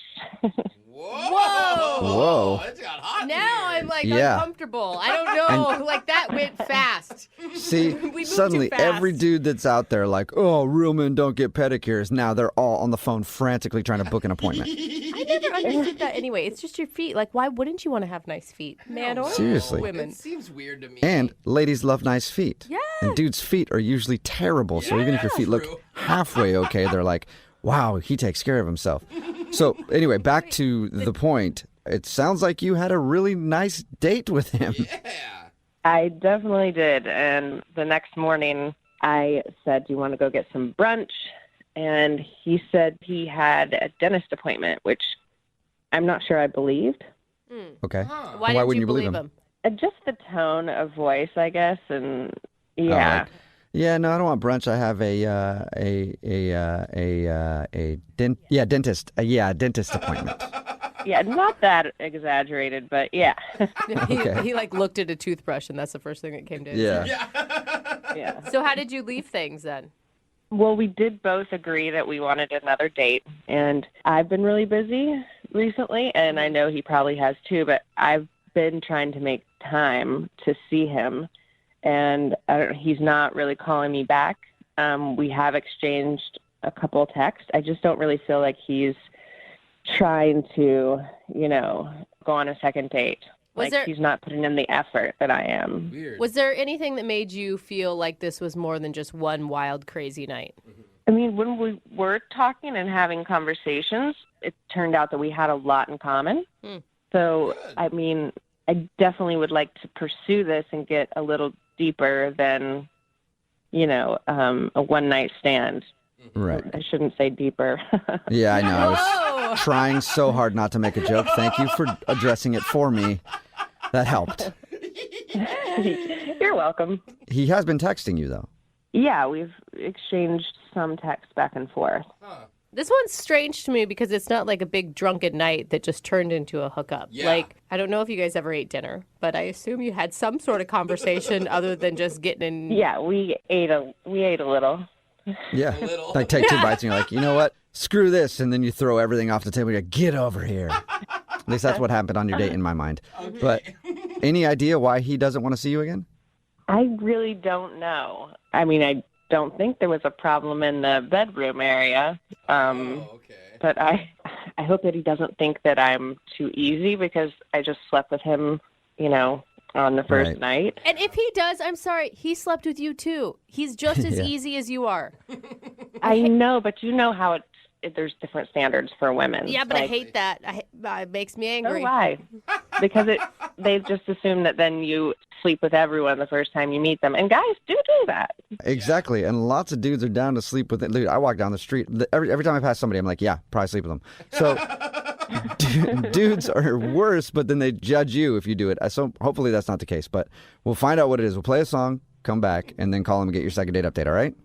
Whoa. It's got hot. Now I'm Yeah. uncomfortable. I don't know. That went fast. See, We moved suddenly too fast. every dude that's out there real men don't get pedicures. Now they're all on the phone frantically trying to book an appointment. I never understood that anyway. It's just your feet. Why wouldn't you want to have nice feet? Man or Seriously. women? It seems weird to me. And ladies love nice feet. Yeah. And dudes' feet are usually terrible. So even if your feet look halfway okay, they're like, wow, he takes care of himself. So anyway, back to the point. It sounds like you had a really nice date with him. I definitely did. And the next morning, I said, do you want to go get some brunch? And he said he had a dentist appointment, which I'm not sure I believed. Okay. Why didn't wouldn't you believe him? Just the tone of voice, I guess. And yeah. Yeah, no, I don't want brunch. I have dentist appointment. Yeah, not that exaggerated, but yeah. He looked at a toothbrush, and that's the first thing that came to his head. Yeah. So how did you leave things then? Well, we did both agree that we wanted another date, and I've been really busy recently, and I know he probably has too, but I've been trying to make time to see him, and he's not really calling me back. We have exchanged a couple texts. I just don't really feel like he's trying to, go on a second date. He's not putting in the effort that I am. Weird. Was there anything that made you feel like this was more than just one wild, crazy night? I mean, when we were talking and having conversations, it turned out that we had a lot in common. So, I mean, I definitely would like to pursue this and get a little deeper than, a one-night stand. Right. I shouldn't say deeper. Yeah, I know. I was trying so hard not to make a joke. Thank you for addressing it for me. That helped. You're welcome. He has been texting you, though. Yeah, we've exchanged some texts back and forth. This one's strange to me because it's not like a big drunken night that just turned into a hookup. Yeah. I don't know if you guys ever ate dinner, but I assume you had some sort of conversation other than just getting in. Yeah, we ate a little. Yeah. Take 2 bites and you're like, you know what? Screw this. And then you throw everything off the table. You're like, get over here. At least that's what happened on your date in my mind. Okay. But any idea why he doesn't want to see you again? I really don't know. I mean, I don't think there was a problem in the bedroom area. But I hope that he doesn't think that I'm too easy because I just slept with him, on the first night. And if he does, I'm sorry, he slept with you too. He's just as easy as you are. I know, but you know how there's different standards for women. Yeah, but I hate that. It makes me angry. So why? because they just assume that then you sleep with everyone the first time you meet them. And guys do that. Exactly. And lots of dudes are down to sleep with it. Dude, I walk down the street. Every time I pass somebody, I'm like, yeah, probably sleep with them. So dudes are worse, but then they judge you if you do it. So hopefully that's not the case. But we'll find out what it is. We'll play a song, come back, and then call them and get your second date update, all right?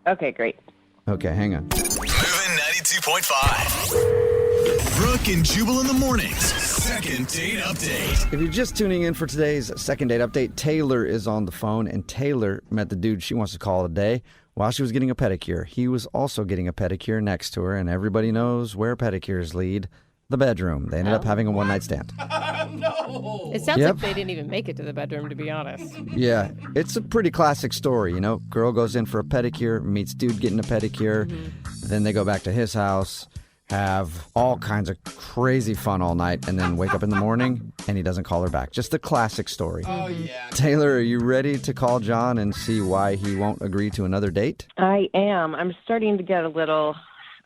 Okay, great. Okay, hang on. Moving 92.5. Brooke and Jubal in the mornings. Second date update. If you're just tuning in for today's second date update, Taylor is on the phone, and Taylor met the dude she wants to call today while she was getting a pedicure. He was also getting a pedicure next to her, and everybody knows where pedicures lead. The bedroom. They ended up having a one-night stand. No. It sounds like they didn't even make it to the bedroom, to be honest. Yeah, it's a pretty classic story, you know. Girl goes in for a pedicure, meets dude getting a pedicure, then they go back to his house, have all kinds of crazy fun all night, and then wake up in the morning and he doesn't call her back. Just the classic story. Oh, yeah. Taylor, are you ready to call John and see why he won't agree to another date? I am. I'm starting to get a little,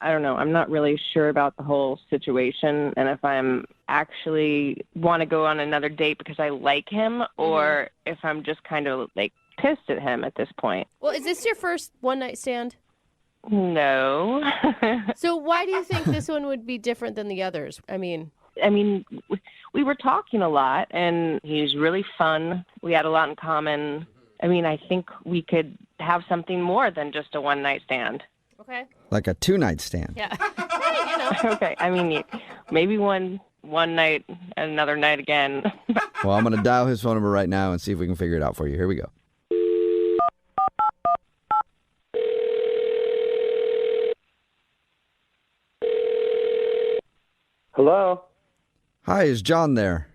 I don't know, I'm not really sure about the whole situation and if I'm actually want to go on another date because I like him or if I'm just kind of like pissed at him at this point. Well, is this your first one-night stand? No. So why do you think this one would be different than the others? I mean, we were talking a lot, and he's really fun. We had a lot in common. I mean, I think we could have something more than just a one-night stand. Okay. Like a two-night stand. Yeah. Hey, you know. Okay. I mean, maybe one night, another night again. Well, I'm going to dial his phone number right now and see if we can figure it out for you. Here we go. Hello? Hi, is John there?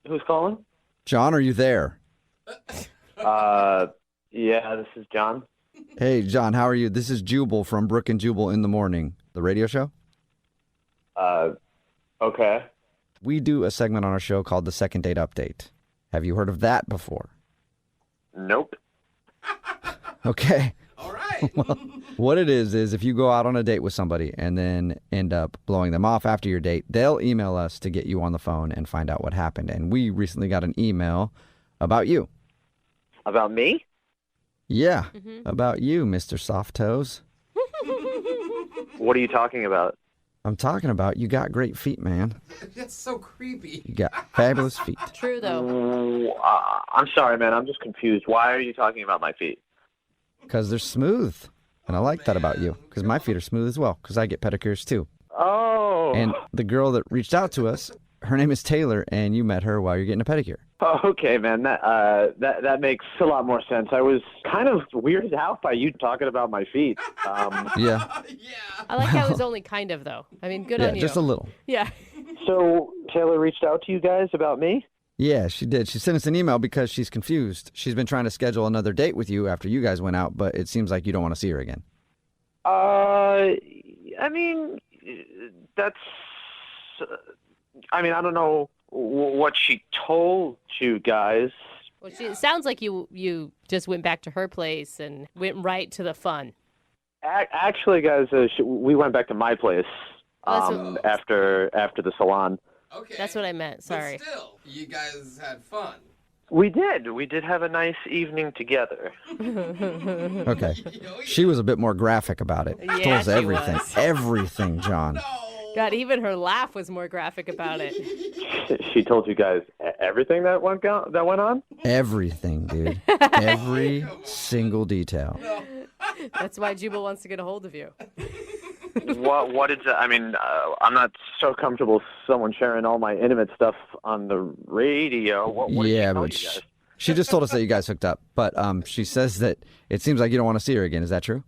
Who's calling? John, are you there? Yeah, this is John. Hey, John, how are you? This is Jubal from Brooke and Jubal in the Morning, the radio show. Okay. We do a segment on our show called the Second Date Update. Have you heard of that before? Nope. Okay. All right. Well, what it is if you go out on a date with somebody and then end up blowing them off after your date, they'll email us to get you on the phone and find out what happened. And we recently got an email about you. About me? Yeah, about you, Mr. Soft Toes. What are you talking about? I'm talking about you got great feet, man. That's so creepy. You got fabulous feet. True, though. I'm sorry, man. I'm just confused. Why are you talking about my feet? Because they're smooth. And I like that about you. Because my feet are smooth as well. Because I get pedicures too. Oh. And the girl that reached out to us, her name is Taylor, and you met her while you're getting a pedicure. Oh, okay, man. That makes a lot more sense. I was kind of weirded out by you talking about my feet. Yeah. I like how it was only kind of, though. I mean, good Yeah, on you. just a little. Yeah. So Taylor reached out to you guys about me? Yeah, she did. She sent us an email because she's confused. She's been trying to schedule another date with you after you guys went out, but it seems like you don't want to see her again. I mean, that's... I mean, I don't know what she told you guys. Well, it sounds like you just went back to her place and went right to the fun. Actually, guys, we went back to my place after the salon. Okay. That's what I meant. Sorry. But still, you guys had fun. We did. We did have a nice evening together. Okay. She was a bit more graphic about it. Yeah, Told us she everything. was. Everything, John. God, even her laugh was more graphic about it. She told you guys everything that went on? Everything, dude. Every single detail. That's why Jubal wants to get a hold of you. What is that? I mean, I'm not so comfortable with someone sharing all my intimate stuff on the radio. What did she tell but you guys? she just told us that you guys hooked up. But she says that it seems like you don't want to see her again. Is that true?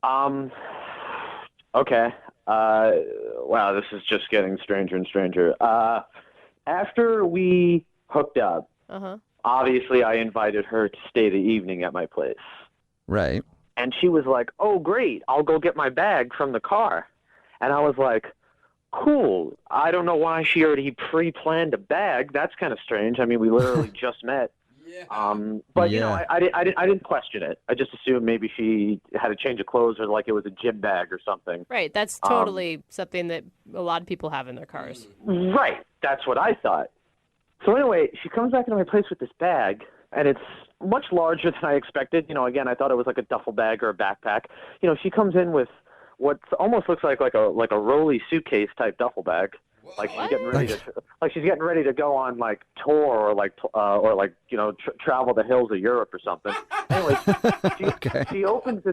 Okay. Wow, this is just getting stranger and stranger. After we hooked up, obviously I invited her to stay the evening at my place. Right. And she was like, oh, great, I'll go get my bag from the car. And I was like, cool. I don't know why she already pre-planned a bag. That's kind of strange. I mean, we literally just met. But you know, I didn't question it. I just assumed maybe she had a change of clothes or like it was a gym bag or something. Right. That's totally something that a lot of people have in their cars. Right. That's what I thought. So anyway, she comes back into my place with this bag, and it's much larger than I expected. You know, again, I thought it was like a duffel bag or a backpack. You know, she comes in with what almost looks like a rolly suitcase type duffle bag. Like she's getting ready to go on like tour or like travel the hills of Europe or something. Anyway, she opens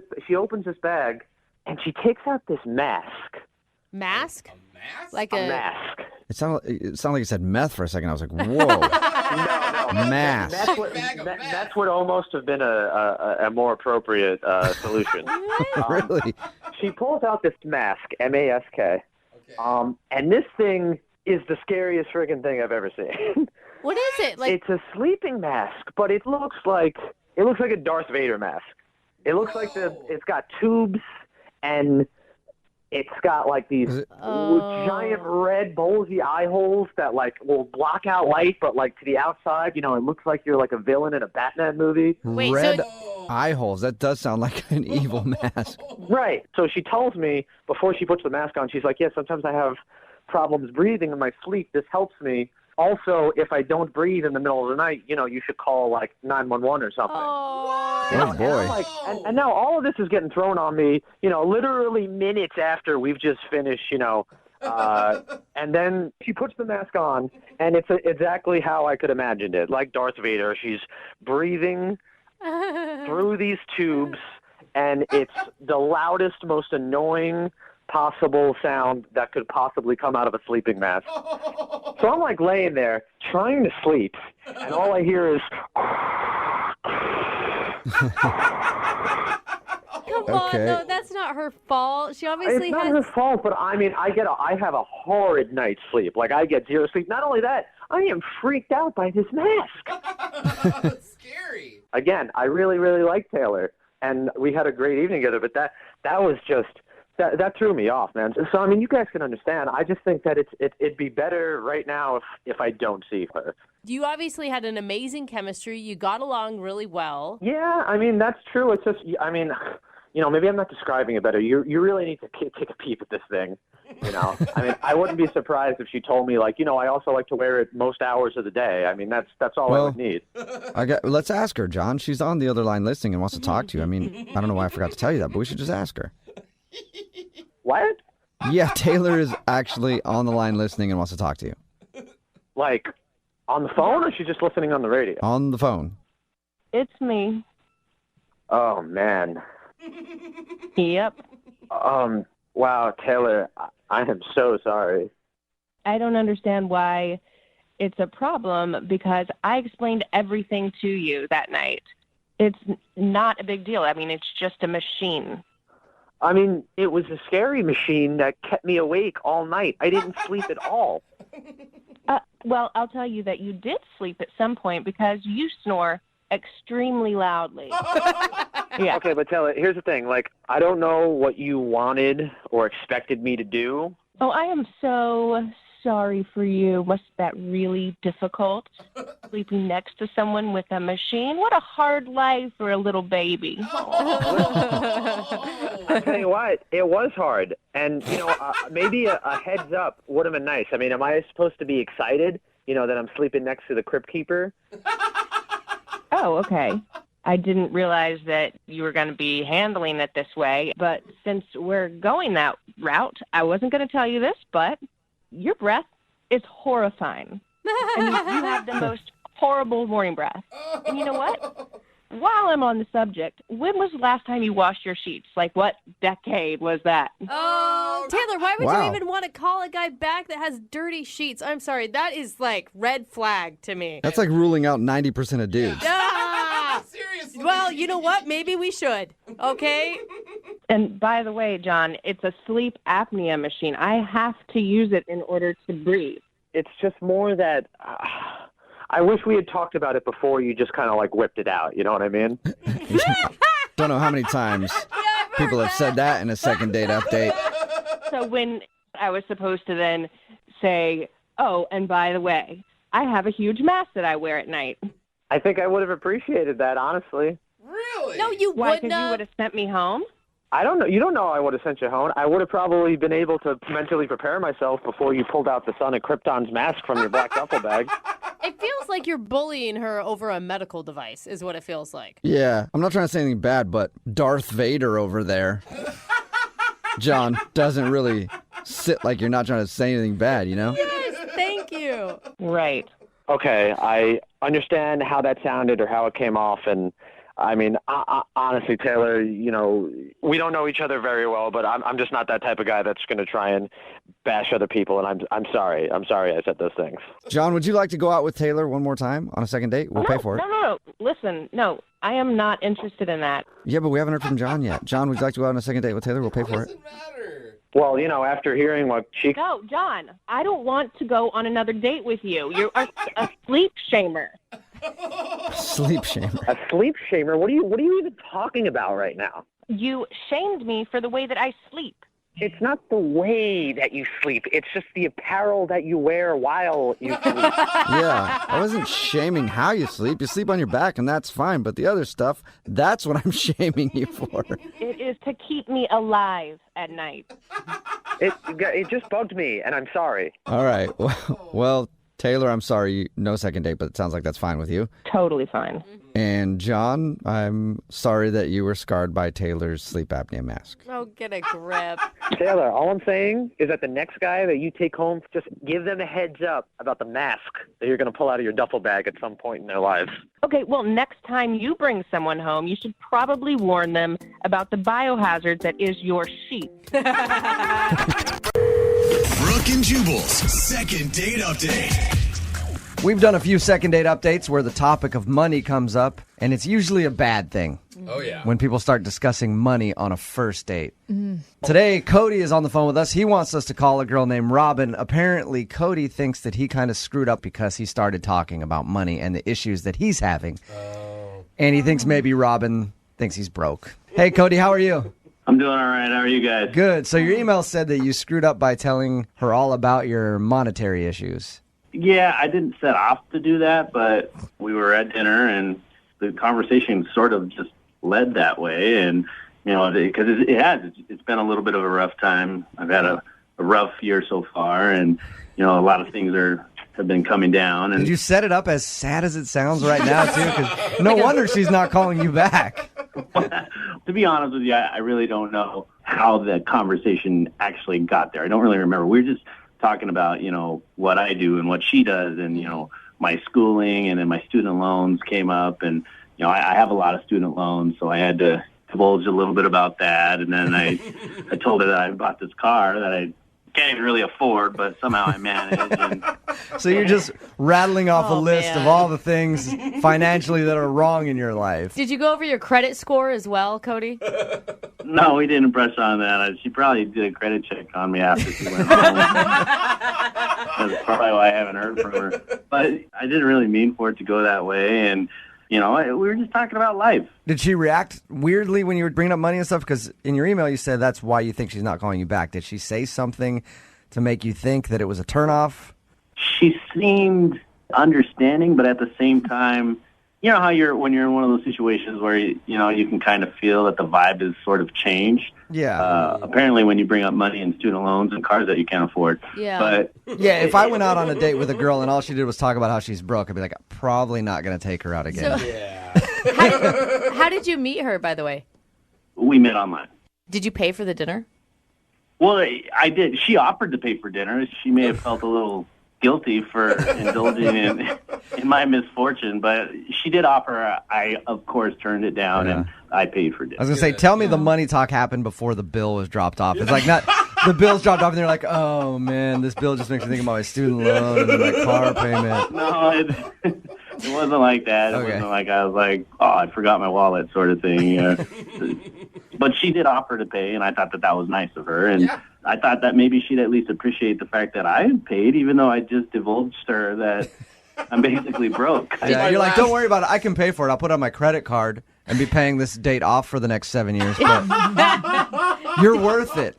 this bag and she takes out this mask. Mask? A mask? Like a mask. It sounded like you said meth for a second. I was like, whoa. Mask. That's what almost have been a more appropriate solution. Really? She pulls out this mask, M-A-S-K. And this thing is the scariest friggin' thing I've ever seen. What is it? Like it's a sleeping mask, but it looks like a Darth Vader mask. It looks like it's got tubes and it's got like these giant red bulgy eye holes that like will block out light, but like to the outside, you know, it looks like you're like a villain in a Batman movie. Red eye holes. That does sound like an evil mask. Right. So she tells me before she puts the mask on, she's like, yeah, sometimes I have problems breathing in my sleep. This helps me. Also, if I don't breathe in the middle of the night, you know, you should call like 911 or something. Oh, boy. And I'm like, and now all of this is getting thrown on me, you know, literally minutes after we've just finished, you know. And then she puts the mask on, and it's exactly how I could imagine it. Like Darth Vader, she's breathing through these tubes, and it's the loudest, most annoying possible sound that could possibly come out of a sleeping mask. So I'm like laying there trying to sleep, and all I hear is Come on, though. That's not her fault. She obviously it's not her fault, but I mean, I have a horrid night's sleep. Like, I get zero sleep. Not only that, I am freaked out by this mask. That's scary. Again, I really, really like Taylor, and we had a great evening together, but that was just... That threw me off, man. So, I mean, you guys can understand. I just think that it'd be better right now if I don't see her. You obviously had an amazing chemistry. You got along really well. Yeah, I mean, that's true. It's just, I mean, you know, maybe I'm not describing it better. You really need to take a peep at this thing, you know. I mean, I wouldn't be surprised if she told me, like, you know, I also like to wear it most hours of the day. I mean, that's all I would need. Let's ask her, John. She's on the other line listening and wants to talk to you. I mean, I don't know why I forgot to tell you that, but we should just ask her. What? Yeah, Taylor is actually on the line listening and wants to talk to you. Like, on the phone, or she's just listening on the radio? On the phone. It's me. Oh, man. Yep. Wow, Taylor, I am so sorry. I don't understand why it's a problem, because I explained everything to you that night. It's not a big deal. I mean, it's just a machine. I mean, it was a scary machine that kept me awake all night. I didn't sleep at all. Well, I'll tell you that you did sleep at some point because you snore extremely loudly. Yeah. Okay, but Taylor, here's the thing. Like, I don't know what you wanted or expected me to do. Oh, I am so sorry for you. Was that really difficult? Sleeping next to someone with a machine? What a hard life for a little baby. I tell you what, it was hard. And, you know, maybe a heads up would have been nice. I mean, am I supposed to be excited, you know, that I'm sleeping next to the crypt keeper? Oh, okay. I didn't realize that you were going to be handling it this way. But since we're going that route, I wasn't going to tell you this, but your breath is horrifying. And you have the most horrible morning breath. And you know what? While I'm on the subject, when was the last time you washed your sheets? Like, what decade was that? Oh, Taylor, why would Wow. you even want to call a guy back that has dirty sheets? I'm sorry. That is like red flag to me. That's like ruling out 90% of dudes. Ah! Seriously. Well, you know what? Maybe we should. Okay? And by the way, John, it's a sleep apnea machine. I have to use it in order to breathe. It's just more that I wish we had talked about it before you just kind of like whipped it out. You know what I mean? Don't know how many times people have said that in a second date update. So when I was supposed to then say, oh, and by the way, I have a huge mask that I wear at night. I think I would have appreciated that, honestly. Really? No, you Why? wouldn't Because you have. would have sent me home? I don't know. You don't know I would have sent you home. I would have probably been able to mentally prepare myself before you pulled out the son of Krypton's mask from your black duffel bag. It feels like you're bullying her over a medical device, is what it feels like. Yeah, I'm not trying to say anything bad, but Darth Vader over there, John, doesn't really sit like you're not trying to say anything bad, you know? Yes, thank you. Right. Okay, I understand how that sounded or how it came off, and I mean, honestly, Taylor, you know, we don't know each other very well, but I'm just not that type of guy that's going to try and bash other people, and I'm sorry. I'm sorry I said those things. John, would you like to go out with Taylor one more time on a second date? We'll pay for it. No. Listen, no, I am not interested in that. Yeah, but we haven't heard from John yet. John, would you like to go out on a second date with Taylor? We'll pay for it. Well, you know, after hearing what she... No, John, I don't want to go on another date with you. You're a sleep shamer. Sleep shamer. A sleep shamer? What are you even talking about right now? You shamed me for the way that I sleep. It's not the way that you sleep. It's just the apparel that you wear while you sleep. Yeah, I wasn't shaming how you sleep. You sleep on your back, and that's fine. But the other stuff, that's what I'm shaming you for. It is to keep me alive at night. It just bugged me, and I'm sorry. All right. Well, Taylor, I'm sorry. No second date, but it sounds like that's fine with you. Totally fine. And John, I'm sorry that you were scarred by Taylor's sleep apnea mask. Oh, get a grip. Taylor, all I'm saying is that the next guy that you take home, just give them a heads up about the mask that you're going to pull out of your duffel bag at some point in their lives. Okay, well, next time you bring someone home, you should probably warn them about the biohazard that is your sheet. Brooke and Jubal's second date update. We've done a few second date updates where the topic of money comes up, and it's usually a bad thing. Oh, yeah. When people start discussing money on a first date. Today, Cody is on the phone with us. He wants us to call a girl named Robin. Apparently, Cody thinks that he kind of screwed up because he started talking about money and the issues that he's having. And he thinks maybe Robin thinks he's broke. Hey, Cody, how are you? I'm doing all right. How are you guys? Good. So your email said that you screwed up by telling her all about your monetary issues. Yeah, I didn't set off to do that, but we were at dinner and the conversation sort of just led that way. And, you know, because it's been a little bit of a rough time. I've had a rough year so far, and, you know, a lot of things have been coming down. And did you set it up as sad as it sounds right now, too? 'Cause no wonder she's not calling you back. To be honest with you, I really don't know how the conversation actually got there. I don't really remember. We were just talking about, you know, what I do and what she does and, you know, my schooling, and then my student loans came up, and, you know, I have a lot of student loans, so I had to divulge a little bit about that. And then I told her that I bought this car that I can't even really afford, but somehow I managed. And so you're just rattling off a list of all the things financially that are wrong in your life. Did you go over your credit score as well, Cody? No, we didn't brush on that. She probably did a credit check on me after she went home. That's probably why I haven't heard from her. But I didn't really mean for it to go that way, and, you know, we were just talking about life. Did she react weirdly when you were bringing up money and stuff? Because in your email you said that's why you think she's not calling you back. Did she say something to make you think that it was a turnoff? She seemed understanding, but at the same time, you know how when you're in one of those situations where, you know, you can kind of feel that the vibe has sort of changed. Yeah. Apparently when you bring up money and student loans and cars that you can't afford. Yeah. But yeah, if I went out on a date with a girl and all she did was talk about how she's broke, I'd be like, I'm probably not going to take her out again. So, how did you meet her, by the way? We met online. Did you pay for the dinner? Well, I did. She offered to pay for dinner. She may have felt a little guilty for indulging in my misfortune, but she did offer. I, of course, turned it down, and I paid for dinner. I was going to say, tell me the money talk happened before the bill was dropped off. It's like not the bill's dropped off, and they're like, oh, man, this bill just makes me think about my student loan and my car payment. No, it wasn't like that. It wasn't like I was like, oh, I forgot my wallet sort of thing. But she did offer to pay, and I thought that was nice of her. And I thought that maybe she'd at least appreciate the fact that I had paid, even though I just divulged her that I'm basically broke. Yeah, you're like, don't worry about it. I can pay for it. I'll put it on my credit card and be paying this date off for the next 7 years. But you're worth it.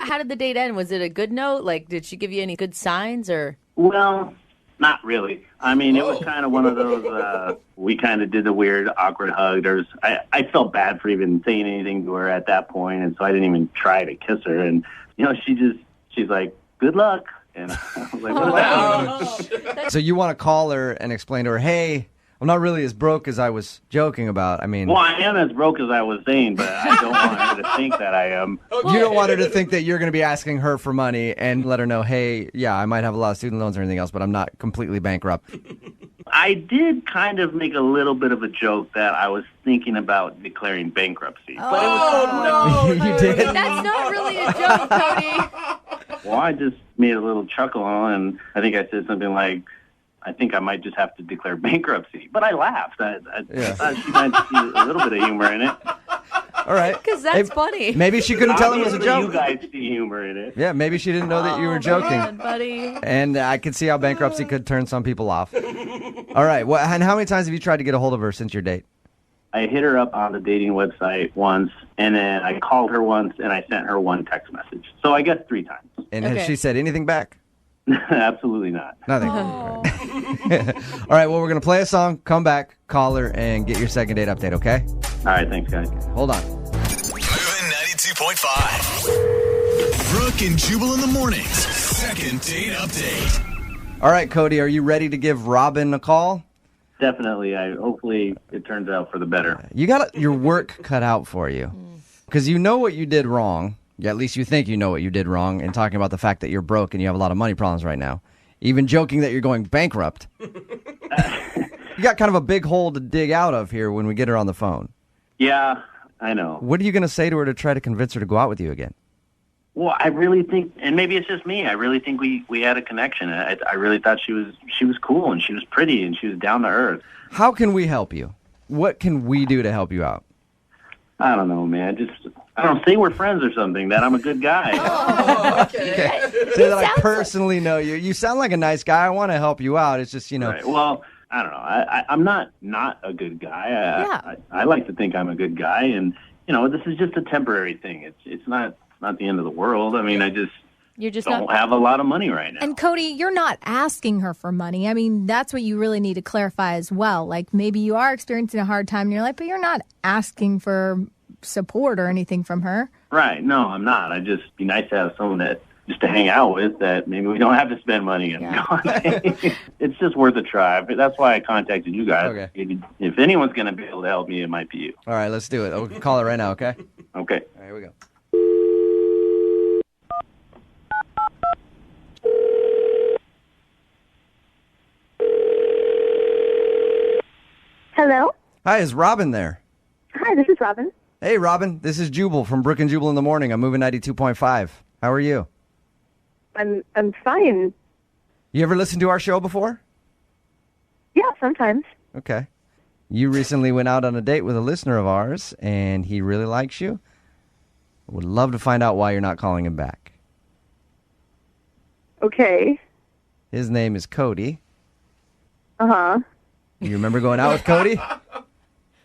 How did the date end? Was it a good note? Like, did she give you any good signs or? Well, Not really. I mean, it was kind of one of those, we kind of did the weird, awkward hug. I felt bad for even saying anything to her at that point, and so I didn't even try to kiss her. And, she's like, good luck. And I was like, what does that mean? So you want to call her and explain to her, hey, I'm not really as broke as I was joking about. I mean, Well, I am as broke as I was saying, but I don't want her to think that I am. you don't want her to think that you're going to be asking her for money and let her know, hey, yeah, I might have a lot of student loans or anything else, but I'm not completely bankrupt. I did kind of make a little bit of a joke that I was thinking about declaring bankruptcy. But it was You did? That's not really a joke, Cody. Well, I just made a little chuckle, and I think I said something like, I think I might just have to declare bankruptcy. But I laughed. I thought she might see a little bit of humor in it. All right. Because that's funny. Maybe she couldn't tell it was a Obviously, joke. You guys see humor in it. Yeah, maybe she didn't know that you were joking. Man, buddy. And I could see how bankruptcy could turn some people off. All right. Well, and how many times have you tried to get a hold of her since your date? I hit her up on the dating website once, and then I called her once, and I sent her one text message. So I guess 3 times. And has she said anything back? Absolutely not. Nothing. All right. Well, we're going to play a song, come back, call her, and get your second date update, okay? All right. Thanks, guys. Hold on. Moving 92.5. Brooke and Jubal in the mornings. Second date update. All right, Cody, are you ready to give Robin a call? Definitely. Hopefully it turns out for the better. You got your work cut out for you because you know what you did wrong. Yeah, at least you think you know what you did wrong in talking about the fact that you're broke and you have a lot of money problems right now. Even joking that you're going bankrupt. You got kind of a big hole to dig out of here when we get her on the phone. Yeah, I know. What are you going to say to her to try to convince her to go out with you again? Well, I really think, and maybe it's just me, I really think we had a connection. I really thought she was cool, and she was pretty, and she was down to earth. How can we help you? What can we do to help you out? I don't know, man. I don't say we're friends or something, that I'm a good guy. Okay. Say that I personally know you. You sound like a nice guy. I want to help you out. It's just, Right. Well, I don't know. I'm not a good guy. I like to think I'm a good guy, and, this is just a temporary thing. It's not the end of the world. I mean, You're just don't not have a lot of money right now. And Cody, you're not asking her for money. I mean, that's what you really need to clarify as well. Like maybe you are experiencing a hard time in your life, but you're not asking for support or anything from her. Right. No, I'm not. I'd just be nice to have someone just to hang out with that maybe we don't have to spend money on. It's just worth a try. That's why I contacted you guys. Okay. If anyone's going to be able to help me, it might be you. All right, let's do it. We'll call it right now, okay? Okay. All right, here we go. Hello? Hi, is Robin there? Hi, this is Robin. Hey, Robin. This is Jubal from Brooke and Jubal in the morning. I'm moving 92.5. How are you? I'm fine. You ever listened to our show before? Yeah, sometimes. Okay. You recently went out on a date with a listener of ours, and he really likes you. Would love to find out why you're not calling him back. Okay. His name is Cody. Uh-huh. You remember going out with Cody?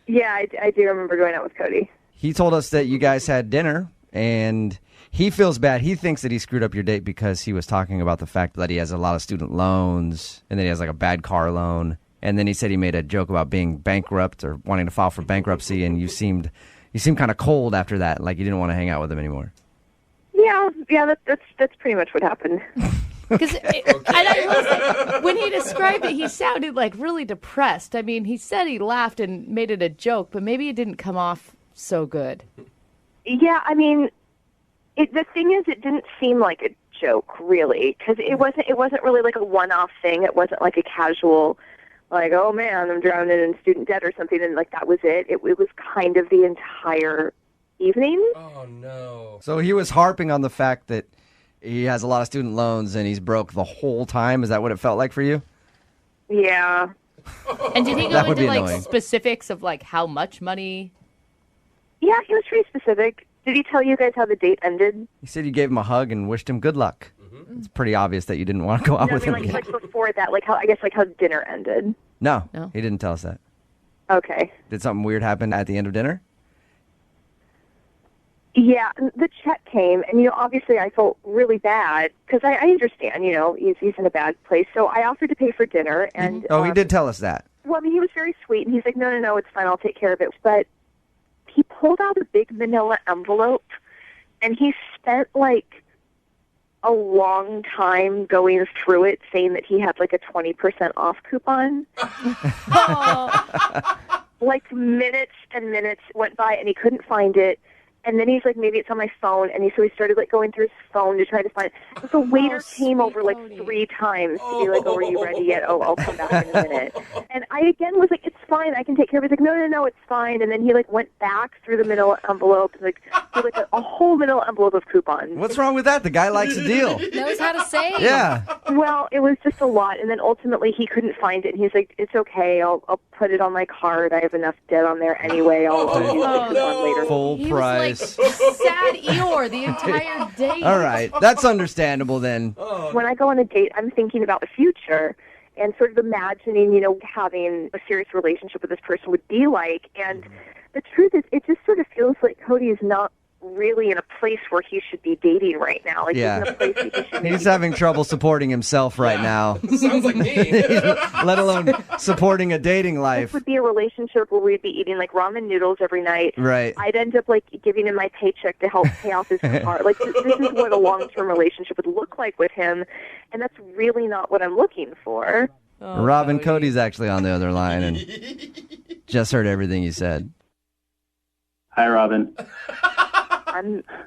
Yeah, I do remember going out with Cody. He told us that you guys had dinner, and he feels bad. He thinks that he screwed up your date because he was talking about the fact that he has a lot of student loans, and then he has like a bad car loan. And then he said he made a joke about being bankrupt or wanting to file for bankruptcy, and you seemed kind of cold after that, like you didn't want to hang out with him anymore. Yeah, that's pretty much what happened. Because when he described it, he sounded like really depressed. I mean, he said he laughed and made it a joke, but maybe it didn't come off so good. Yeah, I mean, the thing is, it didn't seem like a joke, really, because it wasn't really like a one-off thing. It wasn't like a casual, like, oh man, I'm drowning in student debt or something, and like that was it. It was kind of the entire evening. Oh no! So he was harping on the fact that he has a lot of student loans and he's broke the whole time. Is that what it felt like for you? Yeah. And did he go That would into be like annoying. specifics of like how much money? Yeah, he was pretty specific. Did he tell you guys how the date ended? He said you gave him a hug and wished him good luck. It's pretty obvious that you didn't want to go out No, I with mean, him again. like before that, like how dinner ended. No, he didn't tell us that. Okay. Did something weird happen at the end of dinner? Yeah, and the check came, and, obviously I felt really bad because I understand, he's in a bad place. So I offered to pay for dinner. And Oh, he did tell us that. Well, he was very sweet, and he's like, no, it's fine, I'll take care of it. But he pulled out a big manila envelope, and he spent, a long time going through it, saying that he had, a 20% off coupon. Minutes and minutes went by, and he couldn't find it. And then he's like, maybe it's on my phone. And so he started going through his phone to try to find it. But the waiter came over 3 times to be like, are you ready yet? Oh, I'll come back in a minute. And I again was like, it's fine, I can take care of it. He's like, no, it's fine. And then he went back through the manila envelope, a whole manila envelope of coupons. What's wrong with that? The guy likes a deal. Knows how to save. Yeah. Well, it was just a lot. And then ultimately he couldn't find it. And he's like, it's okay, I'll put it on my card. I have enough debt on there anyway. I'll use the coupon later. Full price. Sad Eeyore the entire day. All right. That's understandable then. When I go on a date, I'm thinking about the future and sort of imagining, having a serious relationship with this person would be like. And the truth is, it just sort of feels like Cody is not really in a place where he should be dating right now. He's in a place that he should He's having trouble supporting himself right now. Sounds like me. Let alone supporting a dating life. This would be a relationship where we'd be eating ramen noodles every night. Right. I'd end up giving him my paycheck to help pay off his car. This is what a long-term relationship would look like with him, and that's really not what I'm looking for. Robin, Cody's actually on the other line and just heard everything you said. Hi, Robin.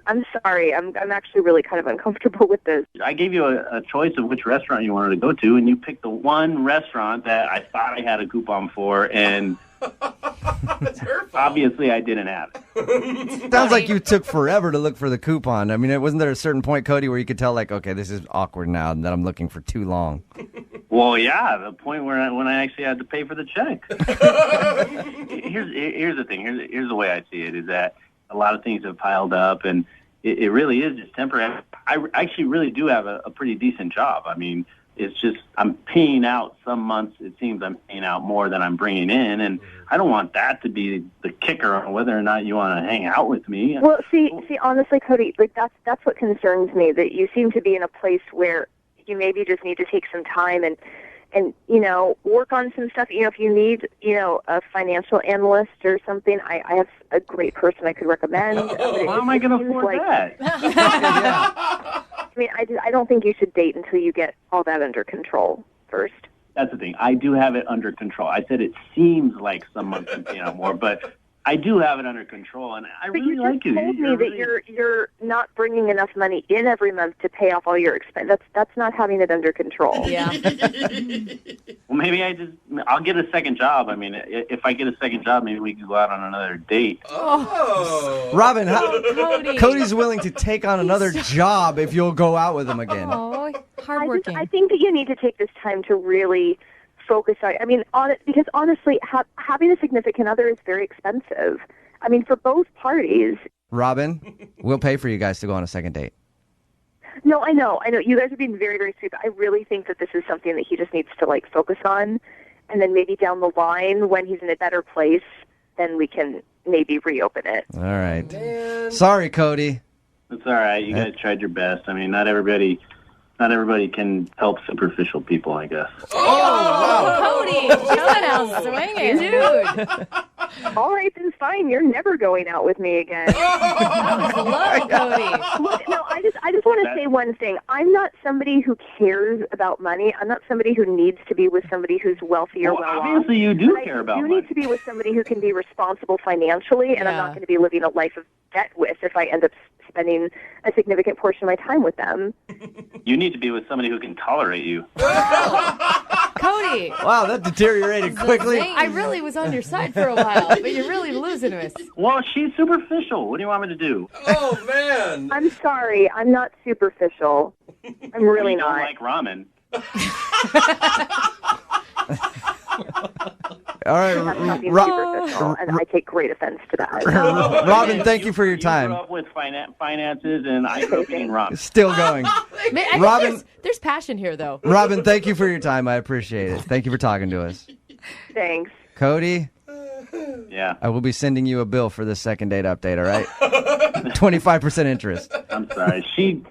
I'm sorry. I'm actually really kind of uncomfortable with this. I gave you a choice of which restaurant you wanted to go to, and you picked the one restaurant that I thought I had a coupon for, and obviously I didn't have it. Sounds like you took forever to look for the coupon. I mean, wasn't there a certain point, Cody, where you could tell, okay, this is awkward now, and that I'm looking for too long? Well, yeah, the point when I actually had to pay for the check. Here's the thing. Here's the way I see it, is that a lot of things have piled up, and it really is just temporary. I actually really do have a pretty decent job. I mean, it's just I'm paying out some months. It seems I'm paying out more than I'm bringing in, and I don't want that to be the kicker on whether or not you want to hang out with me. Well, see, honestly, Cody, that's what concerns me, that you seem to be in a place where you maybe just need to take some time and work on some stuff. If you need, a financial analyst or something, I have a great person I could recommend. How am I going to afford that? I mean, I don't think you should date until you get all that under control first. That's the thing. I do have it under control. I said it seems like some months I'm paying out more, but I do have it under control, and I really like it. But you just told me that you're not bringing enough money in every month to pay off all your expenses. That's not having it under control. Yeah. Well, maybe I'll get a second job. I mean, if I get a second job, maybe we can go out on another date. Oh. Robin, Cody. Cody's willing to take on another job if you'll go out with him again. Oh, hardworking. I think that you need to take this time to really focus on. I mean, because honestly, having a significant other is very expensive. I mean, for both parties. Robin, we'll pay for you guys to go on a second date. No, I know. You guys are being very, very sweet. But I really think that this is something that he just needs to focus on, and then maybe down the line when he's in a better place, then we can maybe reopen it. All right. Sorry, Cody. It's all right. You guys tried your best. I mean, not everybody can help superficial people, I guess. Oh, Cody! She went out swinging, dude. All right, then fine. You're never going out with me again. That was low, Cody. Look, no, I just want to say one thing. I'm not somebody who cares about money. I'm not somebody who needs to be with somebody who's wealthy or well-off. Obviously, you do care about money. You need to be with somebody who can be responsible financially, and I'm not going to be living a life of debt with if I end up spending a significant portion of my time with them. You need to be with somebody who can tolerate you. Cody. Wow, that deteriorated quickly. I really was on your side for a while, but you're really losing us. Well, she's superficial. What do you want me to do? Oh, man. I'm sorry. I'm not superficial. I'm really not. not. Like ramen. All right, That's not being superficial, and I take great offense to that. Robin, thank you for your time. You grew up with finances, and I grew up eating ramen. Still going. I think Robin, there's passion here, though. Robin, thank you for your time. I appreciate it. Thank you for talking to us. Thanks. Cody, Yeah. I will be sending you a bill for this second date update, all right? 25% interest. I'm sorry. She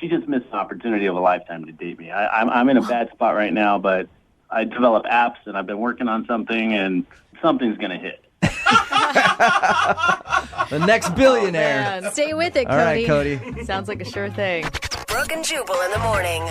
just missed an opportunity of a lifetime to date me. I'm in a bad spot right now, but I develop apps, and I've been working on something, and something's going to hit. The next billionaire. Man. Stay with it, Cody. All right, Cody. Sounds like a sure thing. Brooke and Jubal in the morning.